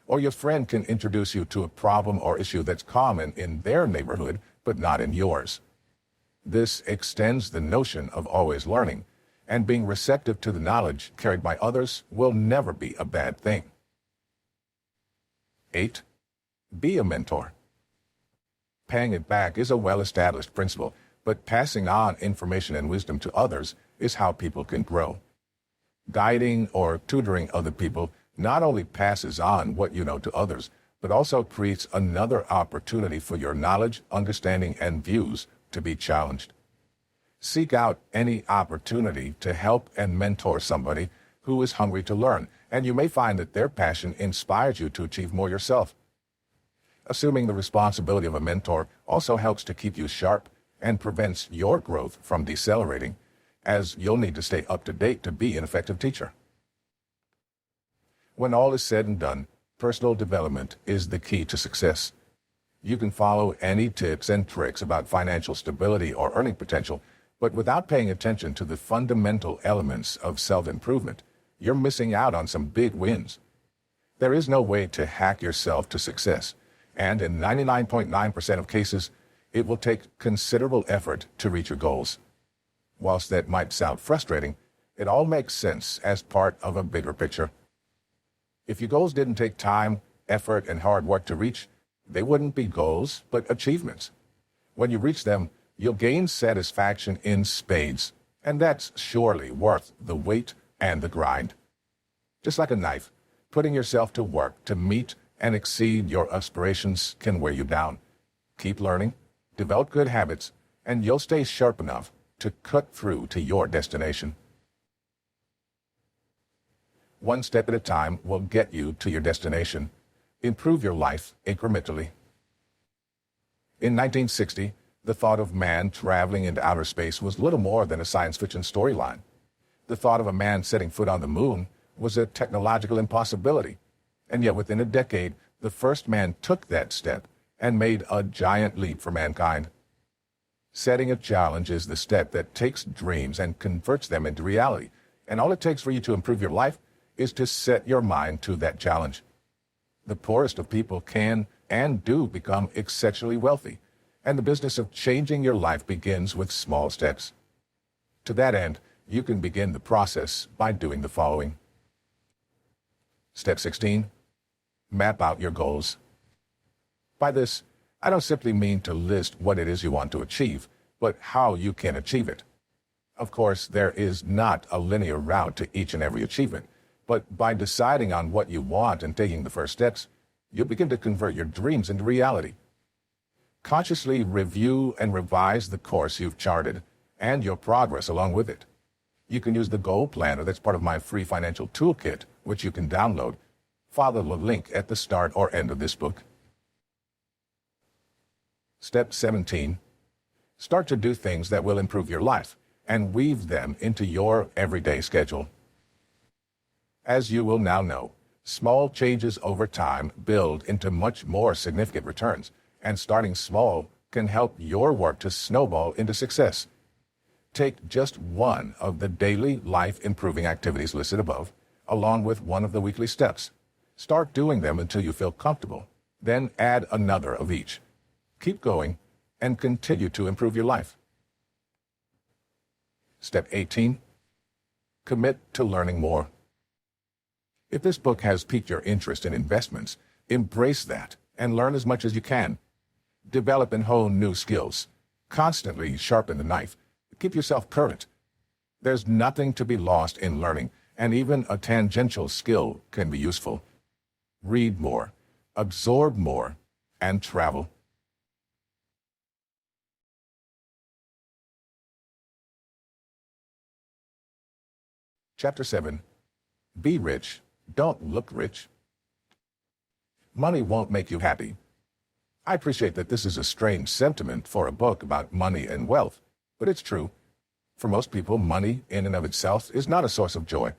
or your friend can introduce you to a problem or issue that's common in their neighborhood but not in yours. This extends the notion of always learning, and being receptive to the knowledge carried by others will never be a bad thing. 8. Be a mentor. Paying it back is a well-established principle, but passing on information and wisdom to others is how people can grow. Guiding or tutoring other people not only passes on what you know to others, but also creates another opportunity for your knowledge, understanding, and views to be challenged. Seek out any opportunity to help and mentor somebody who is hungry to learn, and you may find that their passion inspires you to achieve more yourself. Assuming the responsibility of a mentor also helps to keep you sharp and prevents your growth from decelerating, as you'll need to stay up to date to be an effective teacher. When all is said and done, personal development is the key to success. You can follow any tips and tricks about financial stability or earning potential, but without paying attention to the fundamental elements of self-improvement, you're missing out on some big wins. There is no way to hack yourself to success, and in 99.9% of cases, it will take considerable effort to reach your goals. Whilst that might sound frustrating, it all makes sense as part of a bigger picture. If your goals didn't take time, effort, and hard work to reach, they wouldn't be goals, but achievements. When you reach them, you'll gain satisfaction in spades, and that's surely worth the wait and the grind. Just like a knife, putting yourself to work to meet and exceed your aspirations can wear you down. Keep learning, develop good habits, and you'll stay sharp enough to cut through to your destination. One step at a time will get you to your destination. Improve your life incrementally. In 1960, the thought of man traveling into outer space was little more than a science fiction storyline. The thought of a man setting foot on the moon was a technological impossibility. And yet within a decade, the first man took that step and made a giant leap for mankind. Setting a challenge is the step that takes dreams and converts them into reality. And all it takes for you to improve your life is to set your mind to that challenge. The poorest of people can and do become exceptionally wealthy, and the business of changing your life begins with small steps. To that end, you can begin the process by doing the following. Step 16. Map out your goals. By this, I don't simply mean to list what it is you want to achieve, but how you can achieve it. Of course, there is not a linear route to each and every achievement, but by deciding on what you want and taking the first steps, you'll begin to convert your dreams into reality. Consciously review and revise the course you've charted and your progress along with it. You can use the goal planner that's part of my free financial toolkit, which you can download. Follow the link at the start or end of this book. Step 17. Start to do things that will improve your life and weave them into your everyday schedule. As you will now know, small changes over time build into much more significant returns, and starting small can help your work to snowball into success. Take just one of the daily life-improving activities listed above, along with one of the weekly steps. Start doing them until you feel comfortable. Then add another of each. Keep going and continue to improve your life. Step 18. Commit to learning more. If this book has piqued your interest in investments, embrace that and learn as much as you can. Develop and hone new skills. Constantly sharpen the knife. Keep yourself current. There's nothing to be lost in learning, and even a tangential skill can be useful. Read more, absorb more, and travel. Chapter 7. Be rich. Don't look rich. Money won't make you happy. I appreciate that this is a strange sentiment for a book about money and wealth, but it's true. For most people, money in and of itself is not a source of joy,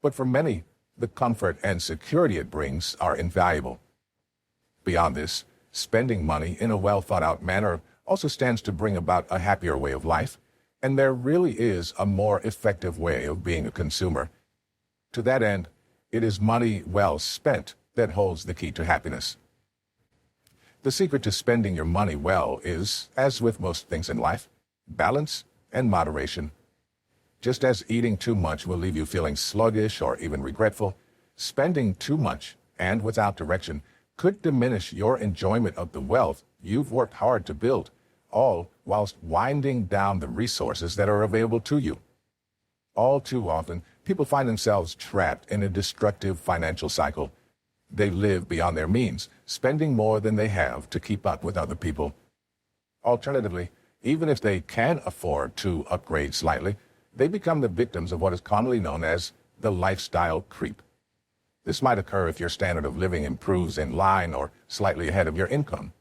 but for many, the comfort and security it brings are invaluable. Beyond this, spending money in a well-thought-out manner also stands to bring about a happier way of life, and there really is a more effective way of being a consumer. To that end, it is money well spent that holds the key to happiness. The secret to spending your money well is, as with most things in life, balance and moderation. Just as eating too much will leave you feeling sluggish or even regretful, spending too much and without direction could diminish your enjoyment of the wealth you've worked hard to build, all whilst winding down the resources that are available to you. All too often, people find themselves trapped in a destructive financial cycle. They live beyond their means, spending more than they have to keep up with other people. Alternatively, even if they can afford to upgrade slightly, they become the victims of what is commonly known as the lifestyle creep. This might occur if your standard of living improves in line or slightly ahead of your income.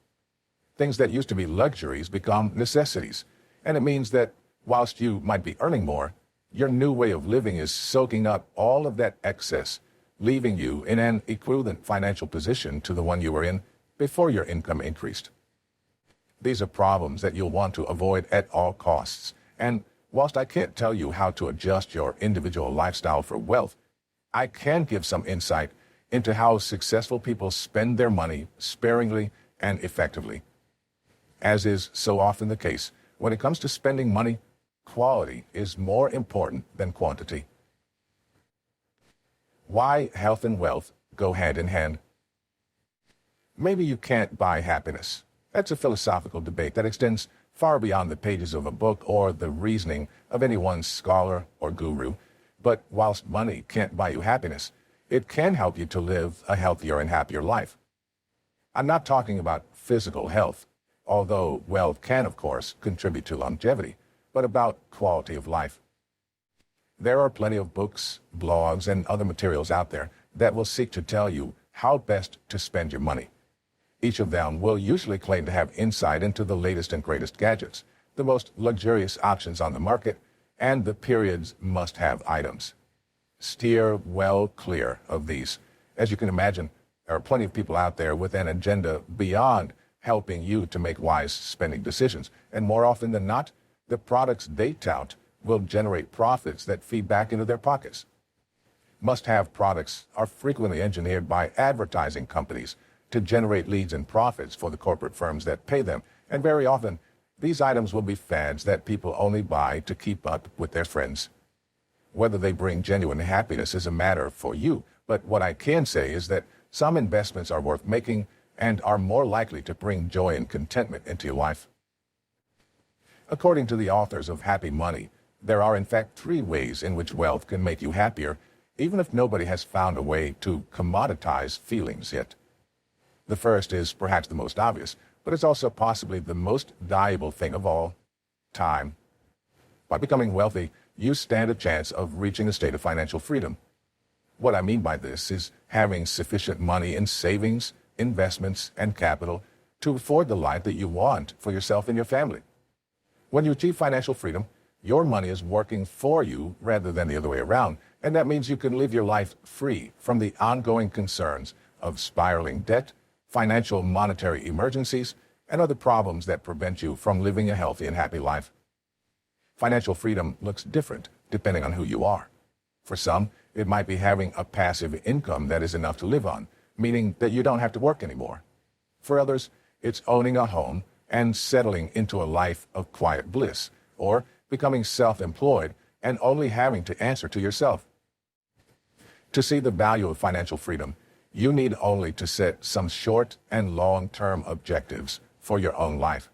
Things that used to be luxuries become necessities, and it means that whilst you might be earning more, your new way of living is soaking up all of that excess, leaving you in an equivalent financial position to the one you were in before your income increased. These are problems that you'll want to avoid at all costs, and whilst I can't tell you how to adjust your individual lifestyle for wealth, I can give some insight into how successful people spend their money sparingly and effectively. As is so often the case, when it comes to spending money, quality is more important than quantity. Why health and wealth go hand in hand. Maybe you can't buy happiness. That's a philosophical debate that extends far beyond the pages of a book or the reasoning of any one scholar or guru. But whilst money can't buy you happiness, it can help you to live a healthier and happier life. I'm not talking about physical health, although wealth can, of course, contribute to longevity, but about quality of life. There are plenty of books, blogs, and other materials out there that will seek to tell you how best to spend your money. Each of them will usually claim to have insight into the latest and greatest gadgets, the most luxurious options on the market, and the period's must-have items. Steer well clear of these. As you can imagine, there are plenty of people out there with an agenda beyond helping you to make wise spending decisions, and more often than not, the products they tout will generate profits that feed back into their pockets. Must-have products are frequently engineered by advertising companies to generate leads and profits for the corporate firms that pay them. And very often, these items will be fads that people only buy to keep up with their friends. Whether they bring genuine happiness is a matter for you, but what I can say is that some investments are worth making and are more likely to bring joy and contentment into your life. According to the authors of Happy Money, there are in fact 3 ways in which wealth can make you happier, even if nobody has found a way to commoditize feelings yet. The first is perhaps the most obvious, but it's also possibly the most valuable thing of all: time. By becoming wealthy, you stand a chance of reaching a state of financial freedom. What I mean by this is having sufficient money in savings, investments, and capital to afford the life that you want for yourself and your family. When you achieve financial freedom, your money is working for you rather than the other way around, and that means you can live your life free from the ongoing concerns of spiraling debt, financial monetary emergencies, and other problems that prevent you from living a healthy and happy life. Financial freedom looks different depending on who you are. For some, it might be having a passive income that is enough to live on, meaning that you don't have to work anymore. For others, it's owning a home and settling into a life of quiet bliss, or becoming self-employed and only having to answer to yourself. To see the value of financial freedom, you need only to set some short and long-term objectives for your own life.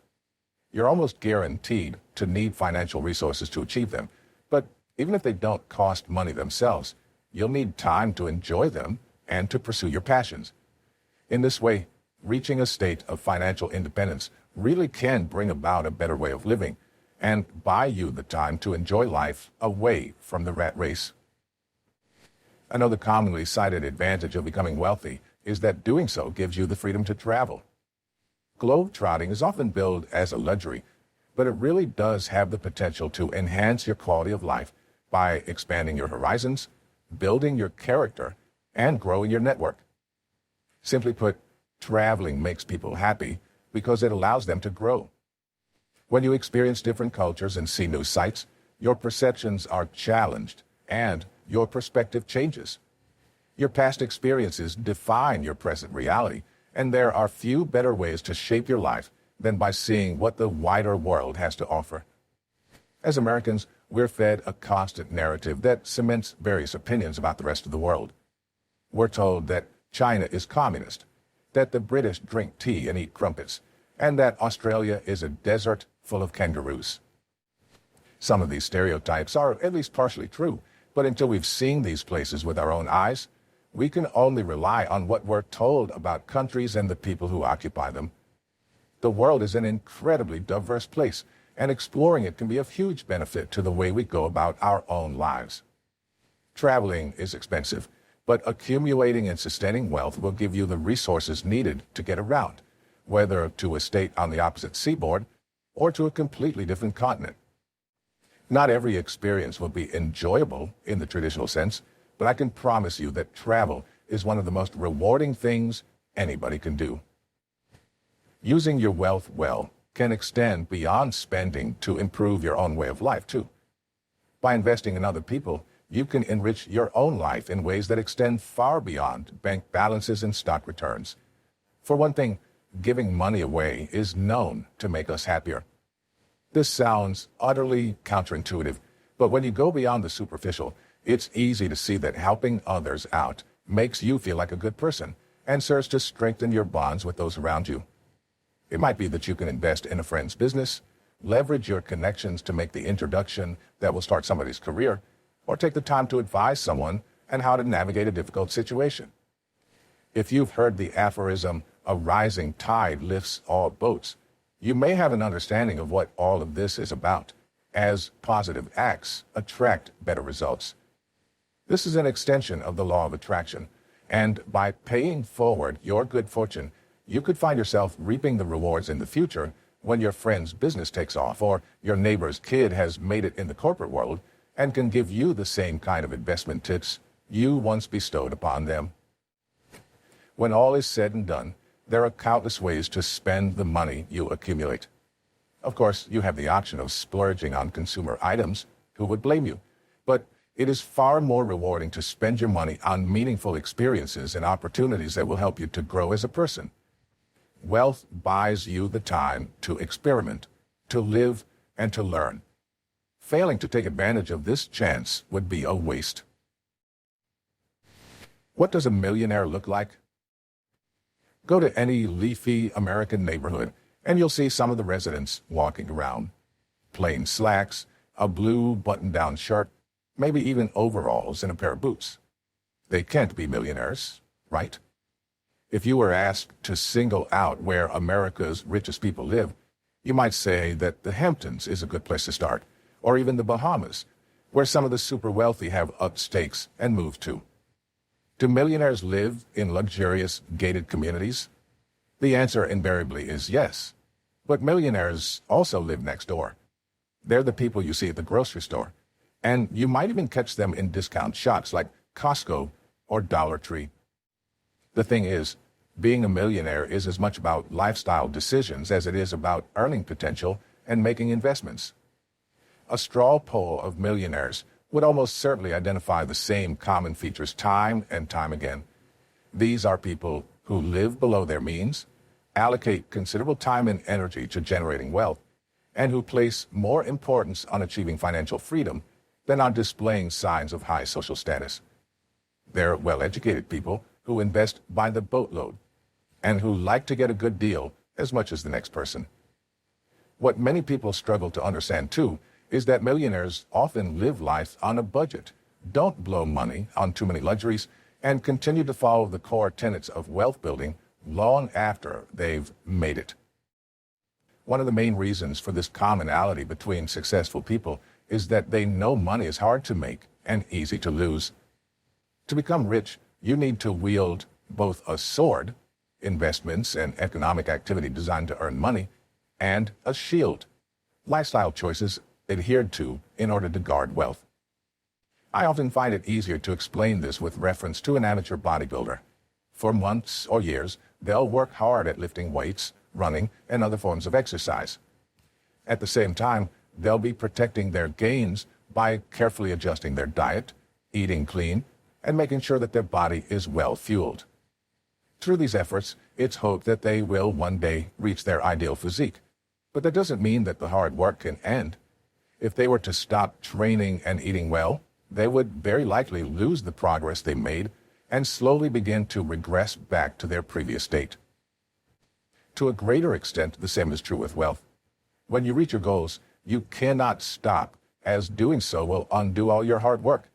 You're almost guaranteed to need financial resources to achieve them, but even if they don't cost money themselves, you'll need time to enjoy them and to pursue your passions. In this way, reaching a state of financial independence really can bring about a better way of living and buy you the time to enjoy life away from the rat race. Another commonly cited advantage of becoming wealthy is that doing so gives you the freedom to travel. Globe-trotting is often billed as a luxury, but it really does have the potential to enhance your quality of life by expanding your horizons, building your character, and growing your network. Simply put, traveling makes people happy because it allows them to grow. When you experience different cultures and see new sights, your perceptions are challenged and your perspective changes. Your past experiences define your present reality, and there are few better ways to shape your life than by seeing what the wider world has to offer. As Americans, we're fed a constant narrative that cements various opinions about the rest of the world. We're told that China is communist, that the British drink tea and eat crumpets, and that Australia is a desert full of kangaroos. Some of these stereotypes are at least partially true, but until we've seen these places with our own eyes, we can only rely on what we're told about countries and the people who occupy them. The world is an incredibly diverse place, and exploring it can be of huge benefit to the way we go about our own lives. Traveling is expensive, but accumulating and sustaining wealth will give you the resources needed to get around, whether to a state on the opposite seaboard or to a completely different continent. Not every experience will be enjoyable in the traditional sense, but I can promise you that travel is one of the most rewarding things anybody can do. Using your wealth well can extend beyond spending to improve your own way of life, too. By investing in other people, you can enrich your own life in ways that extend far beyond bank balances and stock returns. For one thing, giving money away is known to make us happier. This sounds utterly counterintuitive, but when you go beyond the superficial, it's easy to see that helping others out makes you feel like a good person and serves to strengthen your bonds with those around you. It might be that you can invest in a friend's business, leverage your connections to make the introduction that will start somebody's career, or take the time to advise someone on how to navigate a difficult situation. If you've heard the aphorism, "A rising tide lifts all boats," you may have an understanding of what all of this is about, as positive acts attract better results. This is an extension of the law of attraction, and by paying forward your good fortune, you could find yourself reaping the rewards in the future when your friend's business takes off or your neighbor's kid has made it in the corporate world and can give you the same kind of investment tips you once bestowed upon them. When all is said and done, there are countless ways to spend the money you accumulate. Of course, you have the option of splurging on consumer items. Who would blame you? But It is far more rewarding to spend your money on meaningful experiences and opportunities that will help you to grow as a person. Wealth buys you the time to experiment, to live, and to learn. Failing to take advantage of this chance would be a waste. What does a millionaire look like? Go to any leafy American neighborhood, and you'll see some of the residents walking around. Plain slacks, a blue button-down shirt, maybe even overalls and a pair of boots. They can't be millionaires, right? If you were asked to single out where America's richest people live, you might say that the Hamptons is a good place to start, or even the Bahamas, where some of the super wealthy have upped stakes and moved to. Do millionaires live in luxurious, gated communities? The answer invariably is yes. But millionaires also live next door. They're the people you see at the grocery store, and you might even catch them in discount shops like Costco or Dollar Tree. The thing is, being a millionaire is as much about lifestyle decisions as it is about earning potential and making investments. A straw poll of millionaires would almost certainly identify the same common features time and time again. These are people who live below their means, allocate considerable time and energy to generating wealth, and who place more importance on achieving financial freedom than on displaying signs of high social status. They're well-educated people who invest by the boatload and who like to get a good deal as much as the next person. What many people struggle to understand, too, is that millionaires often live life on a budget, don't blow money on too many luxuries, and continue to follow the core tenets of wealth building long after they've made it. One of the main reasons for this commonality between successful people is that they know money is hard to make and easy to lose. To become rich, you need to wield both a sword, investments and economic activity designed to earn money, and a shield, lifestyle choices adhered to in order to guard wealth. I often find it easier to explain this with reference to an amateur bodybuilder. For months or years, they'll work hard at lifting weights, running, and other forms of exercise. At the same time, they'll be protecting their gains by carefully adjusting their diet, eating clean, and making sure that their body is well fueled. Through these efforts, it's hoped that they will one day reach their ideal physique. But that doesn't mean that the hard work can end. If they were to stop training and eating well, they would very likely lose the progress they made and slowly begin to regress back to their previous state. To a greater extent, the same is true with wealth. When you reach your goals, you cannot stop, as doing so will undo all your hard work.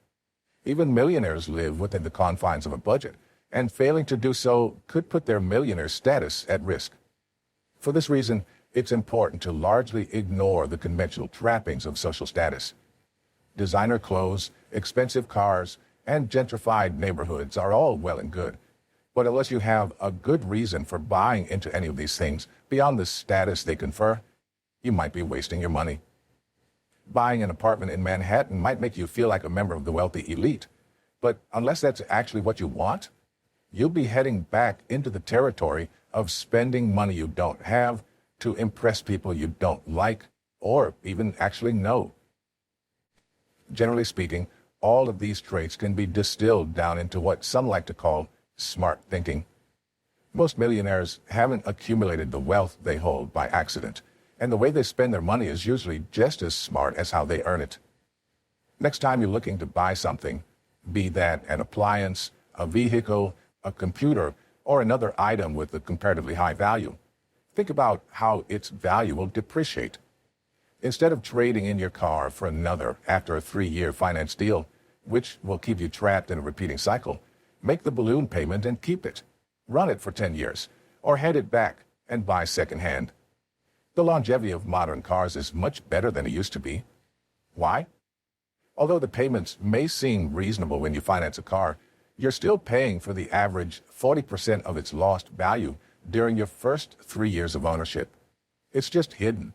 Even millionaires live within the confines of a budget, and failing to do so could put their millionaire status at risk. For this reason, it's important to largely ignore the conventional trappings of social status. Designer clothes, expensive cars, and gentrified neighborhoods are all well and good. But unless you have a good reason for buying into any of these things beyond the status they confer, you might be wasting your money. Buying an apartment in Manhattan might make you feel like a member of the wealthy elite, but unless that's actually what you want, you'll be heading back into the territory of spending money you don't have to impress people you don't like or even actually know. Generally speaking, all of these traits can be distilled down into what some like to call smart thinking. Most millionaires haven't accumulated the wealth they hold by accident, and the way they spend their money is usually just as smart as how they earn it. Next time you're looking to buy something, be that an appliance, a vehicle, a computer, or another item with a comparatively high value, think about how its value will depreciate. Instead of trading in your car for another after a 3-year finance deal, which will keep you trapped in a repeating cycle, make the balloon payment and keep it. Run it for 10 years, or hand it back and buy secondhand. The longevity of modern cars is much better than it used to be. Why? Although the payments may seem reasonable when you finance a car, you're still paying for the average 40% of its lost value during your first 3 years of ownership. It's just hidden.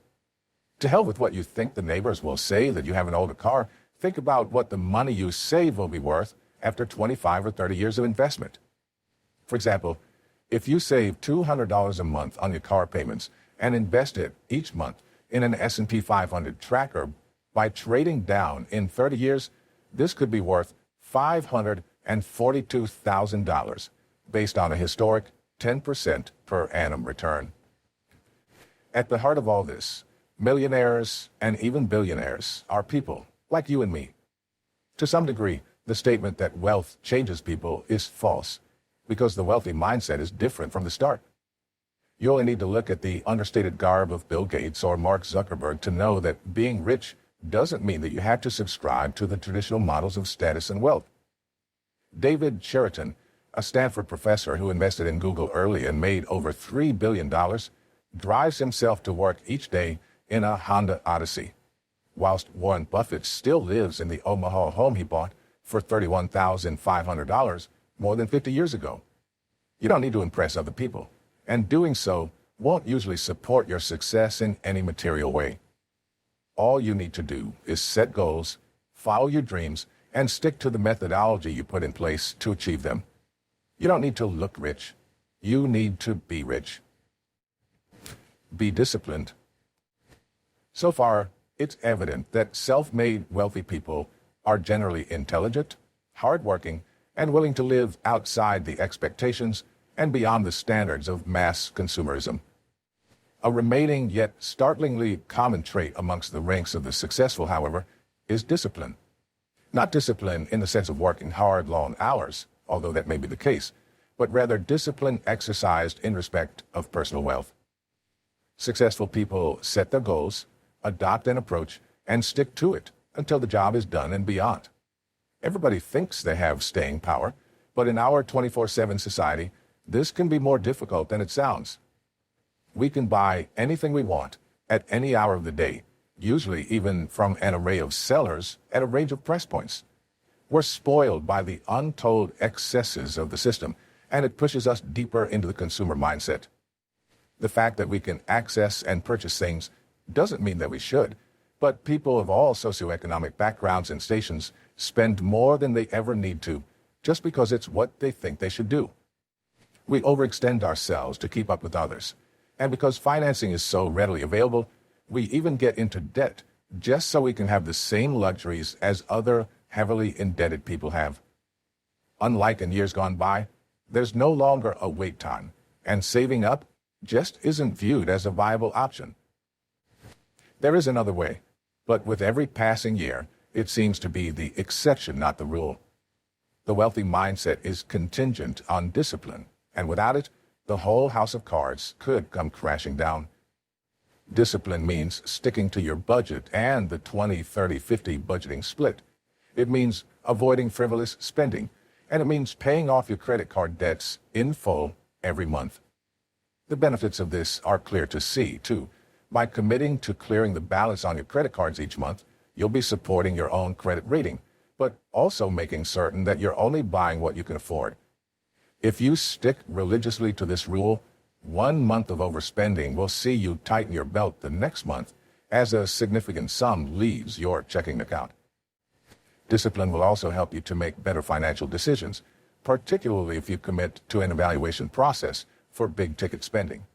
To hell with what you think the neighbors will say that you have an older car. Think about what the money you save will be worth after 25 or 30 years of investment. For example, if you save $200 a month on your car payments and invest it each month in an S&P 500 tracker, by trading down in 30 years, this could be worth $542,000 based on a historic 10% per annum return. At the heart of all this, millionaires and even billionaires are people like you and me. To some degree, the statement that wealth changes people is false, because the wealthy mindset is different from the start. You only need to look at the understated garb of Bill Gates or Mark Zuckerberg to know that being rich doesn't mean that you have to subscribe to the traditional models of status and wealth. David Sheraton, a Stanford professor who invested in Google early and made over $3 billion, drives himself to work each day in a Honda Odyssey, whilst Warren Buffett still lives in the Omaha home he bought for $31,500 more than 50 years ago. You don't need to impress other people, and doing so won't usually support your success in any material way. All you need to do is set goals, follow your dreams, and stick to the methodology you put in place to achieve them. You don't need to look rich. You need to be rich. Be disciplined. So far, it's evident that self-made wealthy people are generally intelligent, hardworking, and willing to live outside the expectations and beyond the standards of mass consumerism. A remaining yet startlingly common trait amongst the ranks of the successful, however, is discipline. Not discipline in the sense of working hard, long hours, although that may be the case, but rather discipline exercised in respect of personal wealth. Successful people set their goals, adopt an approach, and stick to it until the job is done and beyond. Everybody thinks they have staying power, but in our 24/7 society, this can be more difficult than it sounds. We can buy anything we want at any hour of the day, usually even from an array of sellers at a range of price points. We're spoiled by the untold excesses of the system, and it pushes us deeper into the consumer mindset. The fact that we can access and purchase things doesn't mean that we should, but people of all socioeconomic backgrounds and stations spend more than they ever need to, just because it's what they think they should do. We overextend ourselves to keep up with others, and because financing is so readily available, we even get into debt just so we can have the same luxuries as other heavily indebted people have. Unlike in years gone by, there's no longer a wait time, and saving up just isn't viewed as a viable option. There is another way, but with every passing year, it seems to be the exception, not the rule. The wealthy mindset is contingent on discipline, and without it, the whole house of cards could come crashing down. Discipline means sticking to your budget and the 20-30-50 budgeting split. It means avoiding frivolous spending, and it means paying off your credit card debts in full every month. The benefits of this are clear to see, too. By committing to clearing the balance on your credit cards each month, you'll be supporting your own credit rating, but also making certain that you're only buying what you can afford. If you stick religiously to this rule, 1 month of overspending will see you tighten your belt the next month as a significant sum leaves your checking account. Discipline will also help you to make better financial decisions, particularly if you commit to an evaluation process for big-ticket spending.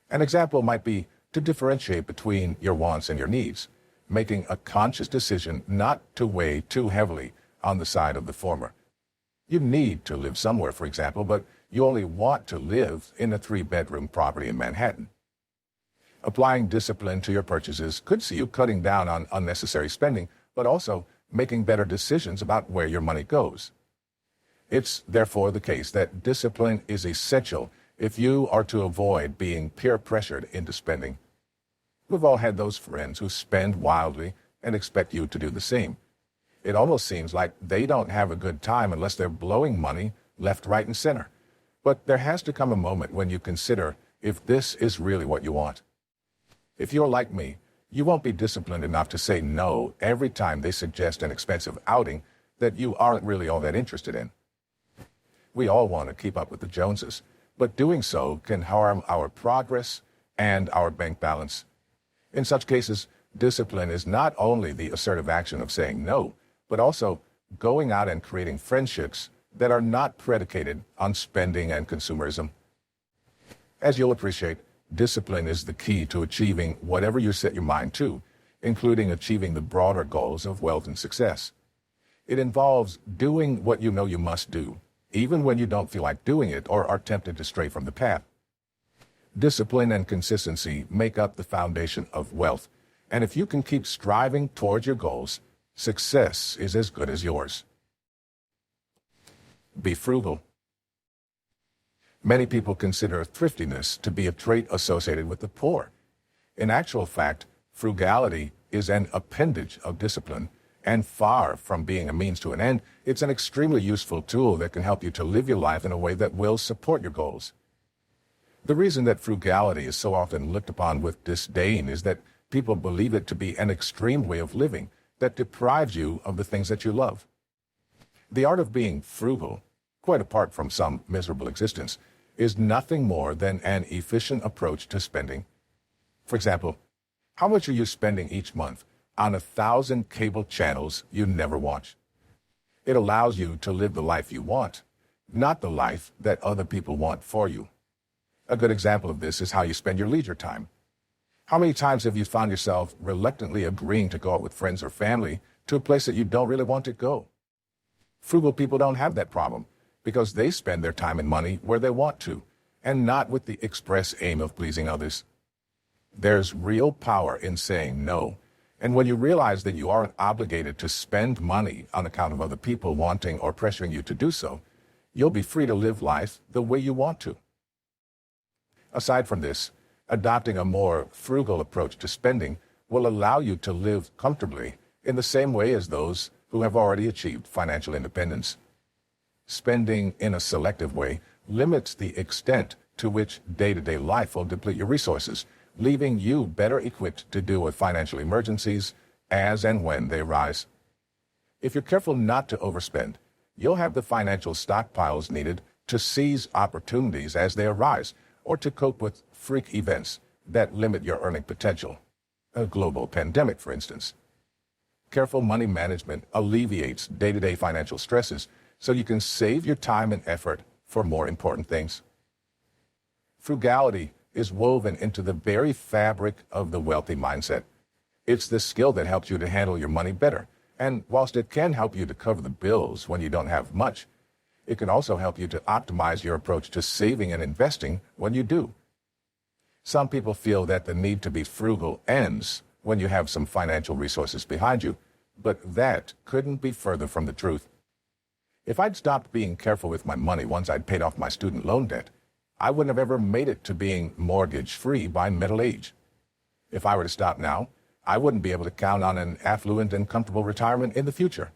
An example might be to differentiate between your wants and your needs, making a conscious decision not to weigh too heavily on the side of the former. You need to live somewhere, for example, but you only want to live in a 3-bedroom property in Manhattan. Applying discipline to your purchases could see you cutting down on unnecessary spending, but also making better decisions about where your money goes. It's therefore the case that discipline is essential if you are to avoid being peer-pressured into spending. We've all had those friends who spend wildly and expect you to do the same. It almost seems like they don't have a good time unless they're blowing money left, right, and center. But there has to come a moment when you consider if this is really what you want. If you're like me, you won't be disciplined enough to say no every time they suggest an expensive outing that you aren't really all that interested in. We all want to keep up with the Joneses, but doing so can harm our progress and our bank balance. In such cases, discipline is not only the assertive action of saying no, but also going out and creating friendships that are not predicated on spending and consumerism. As you'll appreciate, discipline is the key to achieving whatever you set your mind to, including achieving the broader goals of wealth and success. It involves doing what you know you must do, even when you don't feel like doing it or are tempted to stray from the path. Discipline and consistency make up the foundation of wealth, and if you can keep striving towards your goals, success is as good as yours. Be frugal. Many people consider thriftiness to be a trait associated with the poor. In actual fact, frugality is an appendage of discipline, and far from being a means to an end, it's an extremely useful tool that can help you to live your life in a way that will support your goals. The reason that frugality is so often looked upon with disdain is that people believe it to be an extreme way of living that deprives you of the things that you love. The art of being frugal, quite apart from some miserable existence, is nothing more than an efficient approach to spending. For example, how much are you spending each month on 1,000 cable channels you never watch? It allows you to live the life you want, not the life that other people want for you. A good example of this is how you spend your leisure time. How many times have you found yourself reluctantly agreeing to go out with friends or family to a place that you don't really want to go? Frugal people don't have that problem because they spend their time and money where they want to, and not with the express aim of pleasing others. There's real power in saying no, and when you realize that you aren't obligated to spend money on account of other people wanting or pressuring you to do so, you'll be free to live life the way you want to. Aside from this, adopting a more frugal approach to spending will allow you to live comfortably in the same way as those who have already achieved financial independence. Spending in a selective way limits the extent to which day-to-day life will deplete your resources, leaving you better equipped to deal with financial emergencies as and when they arise. If you're careful not to overspend, you'll have the financial stockpiles needed to seize opportunities as they arise, or to cope with freak events that limit your earning potential. A global pandemic, for instance. Careful money management alleviates day-to-day financial stresses so you can save your time and effort for more important things. Frugality is woven into the very fabric of the wealthy mindset. It's the skill that helps you to handle your money better, and whilst it can help you to cover the bills when you don't have much, it can also help you to optimize your approach to saving and investing when you do. Some people feel that the need to be frugal ends when you have some financial resources behind you, but that couldn't be further from the truth. If I'd stopped being careful with my money once I'd paid off my student loan debt, I wouldn't have ever made it to being mortgage-free by middle age. If I were to stop now, I wouldn't be able to count on an affluent and comfortable retirement in the future.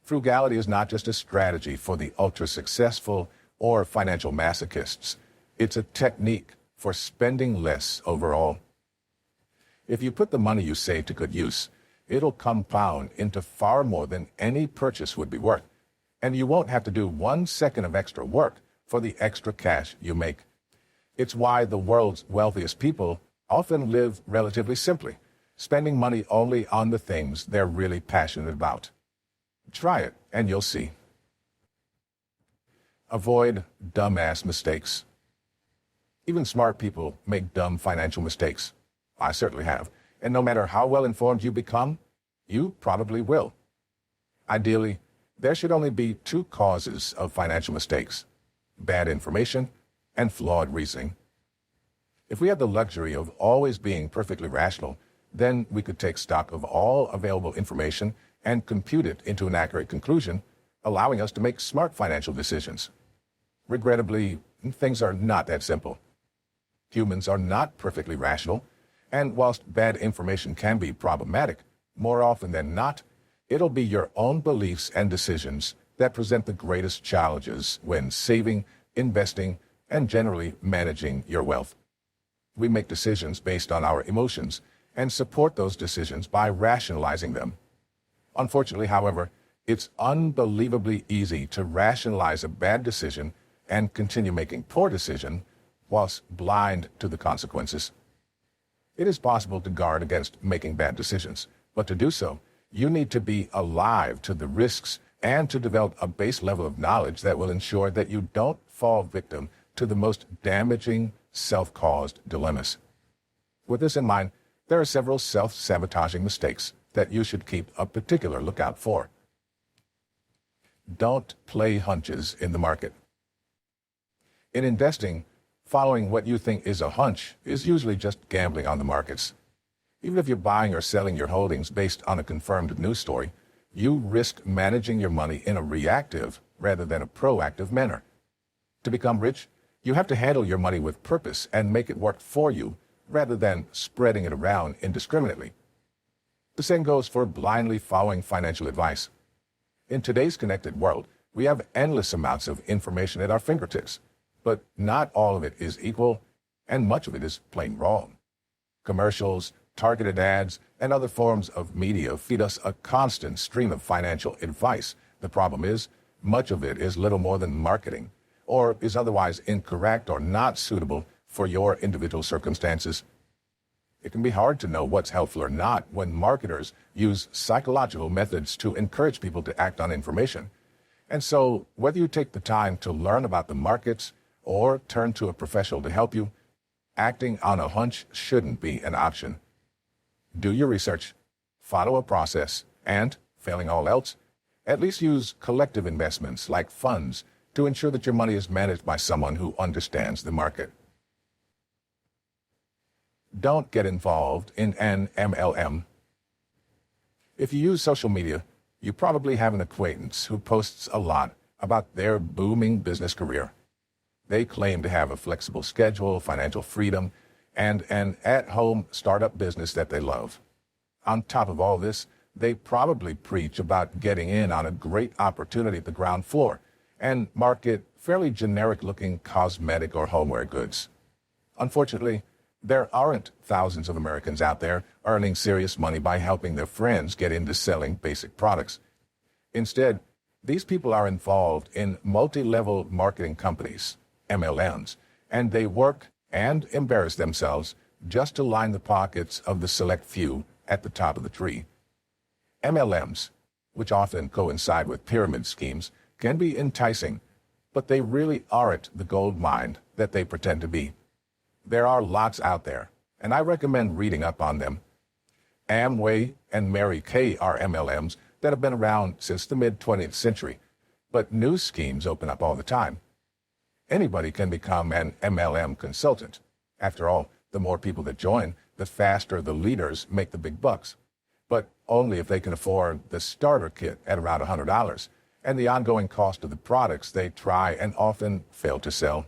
Frugality is not just a strategy for the ultra-successful or financial masochists. It's a technique for spending less overall. If you put the money you save to good use, it'll compound into far more than any purchase would be worth, and you won't have to do 1 second of extra work for the extra cash you make. It's why the world's wealthiest people often live relatively simply, spending money only on the things they're really passionate about. Try it, and you'll see. Avoid dumbass mistakes. Even smart people make dumb financial mistakes. I certainly have. And no matter how well informed you become, you probably will. Ideally, there should only be 2 causes of financial mistakes: bad information and flawed reasoning. If we had the luxury of always being perfectly rational, then we could take stock of all available information and compute it into an accurate conclusion, allowing us to make smart financial decisions. Regrettably, things are not that simple. Humans are not perfectly rational, and whilst bad information can be problematic, more often than not, it'll be your own beliefs and decisions that present the greatest challenges when saving, investing, and generally managing your wealth. We make decisions based on our emotions and support those decisions by rationalizing them. Unfortunately, however, it's unbelievably easy to rationalize a bad decision and continue making poor decisions whilst blind to the consequences. It is possible to guard against making bad decisions, but to do so, you need to be alive to the risks and to develop a base level of knowledge that will ensure that you don't fall victim to the most damaging self-caused dilemmas. With this in mind, there are several self-sabotaging mistakes that you should keep a particular lookout for. Don't play hunches in the market. In investing, following what you think is a hunch is usually just gambling on the markets. Even if you're buying or selling your holdings based on a confirmed news story, you risk managing your money in a reactive rather than a proactive manner. To become rich, you have to handle your money with purpose and make it work for you rather than spreading it around indiscriminately. The same goes for blindly following financial advice. In today's connected world, we have endless amounts of information at our fingertips, but not all of it is equal, and much of it is plain wrong. Commercials, targeted ads, and other forms of media feed us a constant stream of financial advice. The problem is, much of it is little more than marketing, or is otherwise incorrect or not suitable for your individual circumstances. It can be hard to know what's helpful or not when marketers use psychological methods to encourage people to act on information. And so, whether you take the time to learn about the markets or turn to a professional to help you, acting on a hunch shouldn't be an option. Do your research, follow a process, and, failing all else, at least use collective investments like funds to ensure that your money is managed by someone who understands the market. Don't get involved in an MLM. If you use social media, you probably have an acquaintance who posts a lot about their booming business career. They claim to have a flexible schedule, financial freedom, and an at-home startup business that they love. On top of all this, they probably preach about getting in on a great opportunity at the ground floor and market fairly generic-looking cosmetic or homeware goods. Unfortunately, there aren't thousands of Americans out there earning serious money by helping their friends get into selling basic products. Instead, these people are involved in multi-level marketing companies, MLMs, and they work and embarrass themselves just to line the pockets of the select few at the top of the tree. MLMs, which often coincide with pyramid schemes, can be enticing, but they really aren't the gold mine that they pretend to be. There are lots out there, and I recommend reading up on them. Amway and Mary Kay are MLMs that have been around since the mid-20th century, but new schemes open up all the time. Anybody can become an MLM consultant. After all, the more people that join, the faster the leaders make the big bucks. But only if they can afford the starter kit at around $100 and the ongoing cost of the products they try and often fail to sell.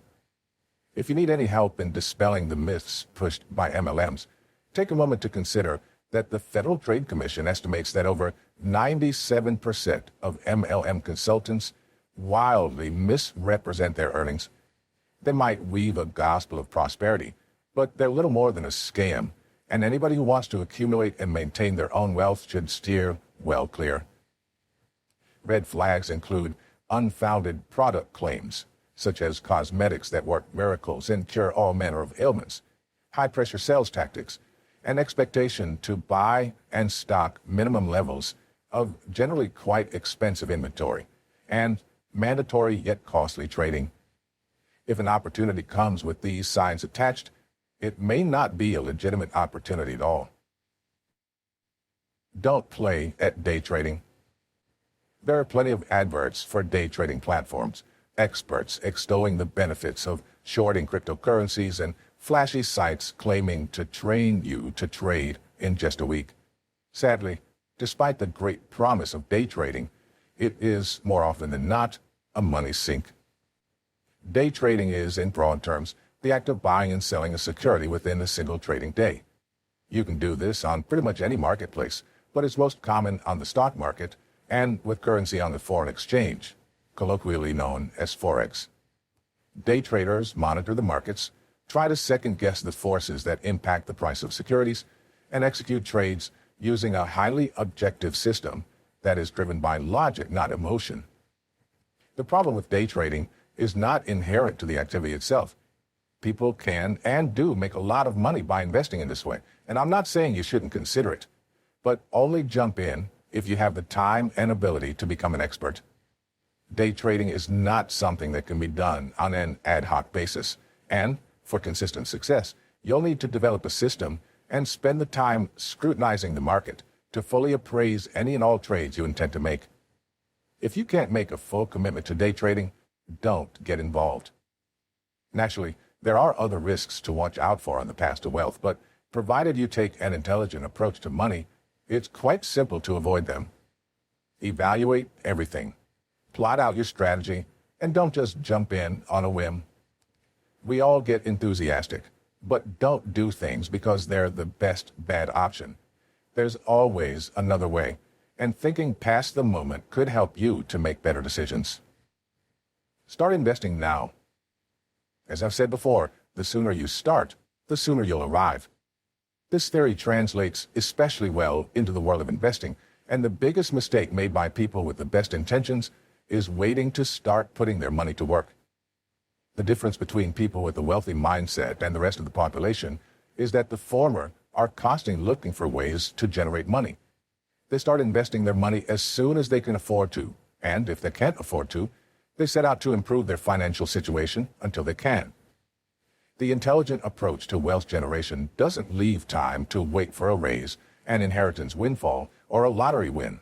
If you need any help in dispelling the myths pushed by MLMs, take a moment to consider that the Federal Trade Commission estimates that over 97% of MLM consultants wildly misrepresent their earnings. They might weave a gospel of prosperity, but they're little more than a scam, and anybody who wants to accumulate and maintain their own wealth should steer well clear. Red flags include unfounded product claims, such as cosmetics that work miracles and cure all manner of ailments, high-pressure sales tactics, an expectation to buy and stock minimum levels of generally quite expensive inventory, and mandatory yet costly trading. If an opportunity comes with these signs attached, it may not be a legitimate opportunity at all. Don't play at day trading. There are plenty of adverts for day trading platforms, experts extolling the benefits of shorting cryptocurrencies, and flashy sites claiming to train you to trade in just a week. Sadly, despite the great promise of day trading, it is, more often than not, a money sink. Day trading is, in broad terms, the act of buying and selling a security within a single trading day. You can do this on pretty much any marketplace, but it's most common on the stock market and with currency on the foreign exchange, colloquially known as Forex. Day traders monitor the markets, try to second-guess the forces that impact the price of securities, and execute trades using a highly objective system that is driven by logic, not emotion. The problem with day trading is not inherent to the activity itself. People can and do make a lot of money by investing in this way, and I'm not saying you shouldn't consider it, but only jump in if you have the time and ability to become an expert. Day trading is not something that can be done on an ad hoc basis, and for consistent success, you'll need to develop a system and spend the time scrutinizing the market to fully appraise any and all trades you intend to make. If you can't make a full commitment to day trading, don't get involved. Naturally, there are other risks to watch out for on the path to wealth, but provided you take an intelligent approach to money, it's quite simple to avoid them. Evaluate everything. Plot out your strategy, and don't just jump in on a whim. We all get enthusiastic, but don't do things because they're the best bad option. There's always another way, and thinking past the moment could help you to make better decisions. Start investing now. As I've said before, the sooner you start, the sooner you'll arrive. This theory translates especially well into the world of investing, and the biggest mistake made by people with the best intentions is waiting to start putting their money to work. The difference between people with a wealthy mindset and the rest of the population is that the former are constantly looking for ways to generate money. They start investing their money as soon as they can afford to, and if they can't afford to, they set out to improve their financial situation until they can. The intelligent approach to wealth generation doesn't leave time to wait for a raise, an inheritance windfall, or a lottery win.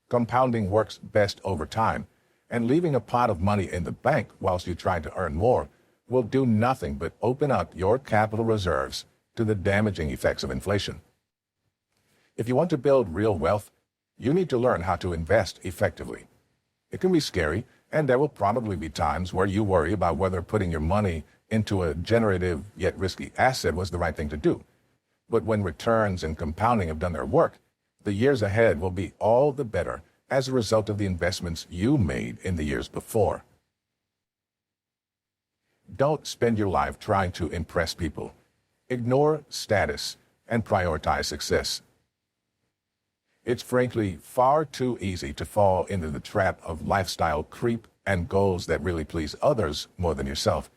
Compounding works best over time, and leaving a pot of money in the bank whilst you try to earn more will do nothing but open up your capital reserves to the damaging effects of inflation. If you want to build real wealth, you need to learn how to invest effectively. It can be scary, and there will probably be times where you worry about whether putting your money into a generative yet risky asset was the right thing to do. But when returns and compounding have done their work, the years ahead will be all the better as a result of the investments you made in the years before. Don't spend your life trying to impress people. Ignore status and prioritize success. It's frankly far too easy to fall into the trap of lifestyle creep and goals that really please others more than yourself.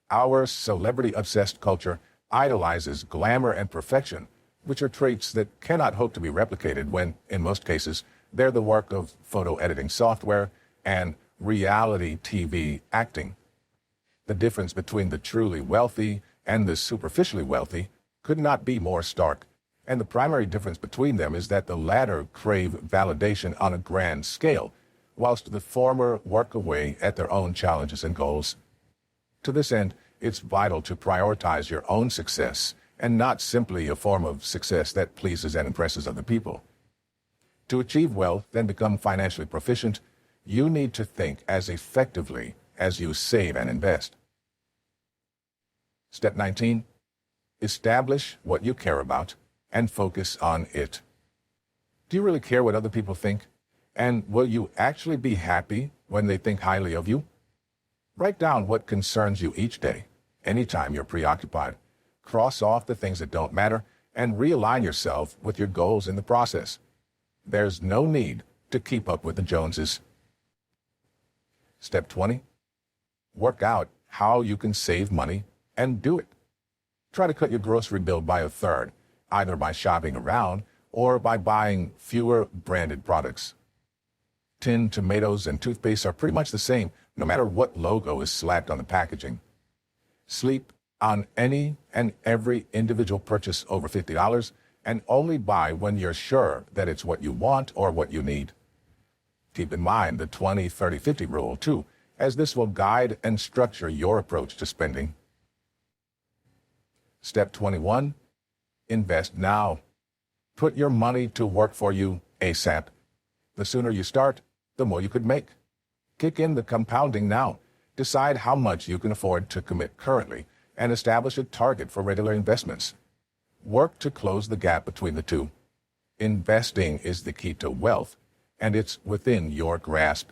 Our celebrity-obsessed culture idolizes glamour and perfection, which are traits that cannot hope to be replicated when, in most cases, they're the work of photo editing software and reality TV acting. The difference between the truly wealthy and the superficially wealthy could not be more stark, and the primary difference between them is that the latter crave validation on a grand scale, whilst the former work away at their own challenges and goals. To this end, it's vital to prioritize your own success and not simply a form of success that pleases and impresses other people. To achieve wealth and become financially proficient, you need to think as effectively as you save and invest. Step 19. Establish what you care about and focus on it. Do you really care what other people think? And will you actually be happy when they think highly of you? Write down what concerns you each day, anytime you're preoccupied. Cross off the things that don't matter and realign yourself with your goals in the process. There's no need to keep up with the Joneses. Step 20. Work out how you can save money and do it. Try to cut your grocery bill by a third, either by shopping around or by buying fewer branded products. Tin, tomatoes, and toothpaste are pretty much the same, no matter what logo is slapped on the packaging. Sleep on any and every individual purchase over $50 and only buy when you're sure that it's what you want or what you need. Keep in mind the 20-30-50 rule, too, as this will guide and structure your approach to spending. Step 21. Invest now. Put your money to work for you ASAP. The sooner you start, the more you could make. Kick in the compounding now. Decide how much you can afford to commit currently and establish a target for regular investments. Work to close the gap between the two. Investing is the key to wealth, and it's within your grasp.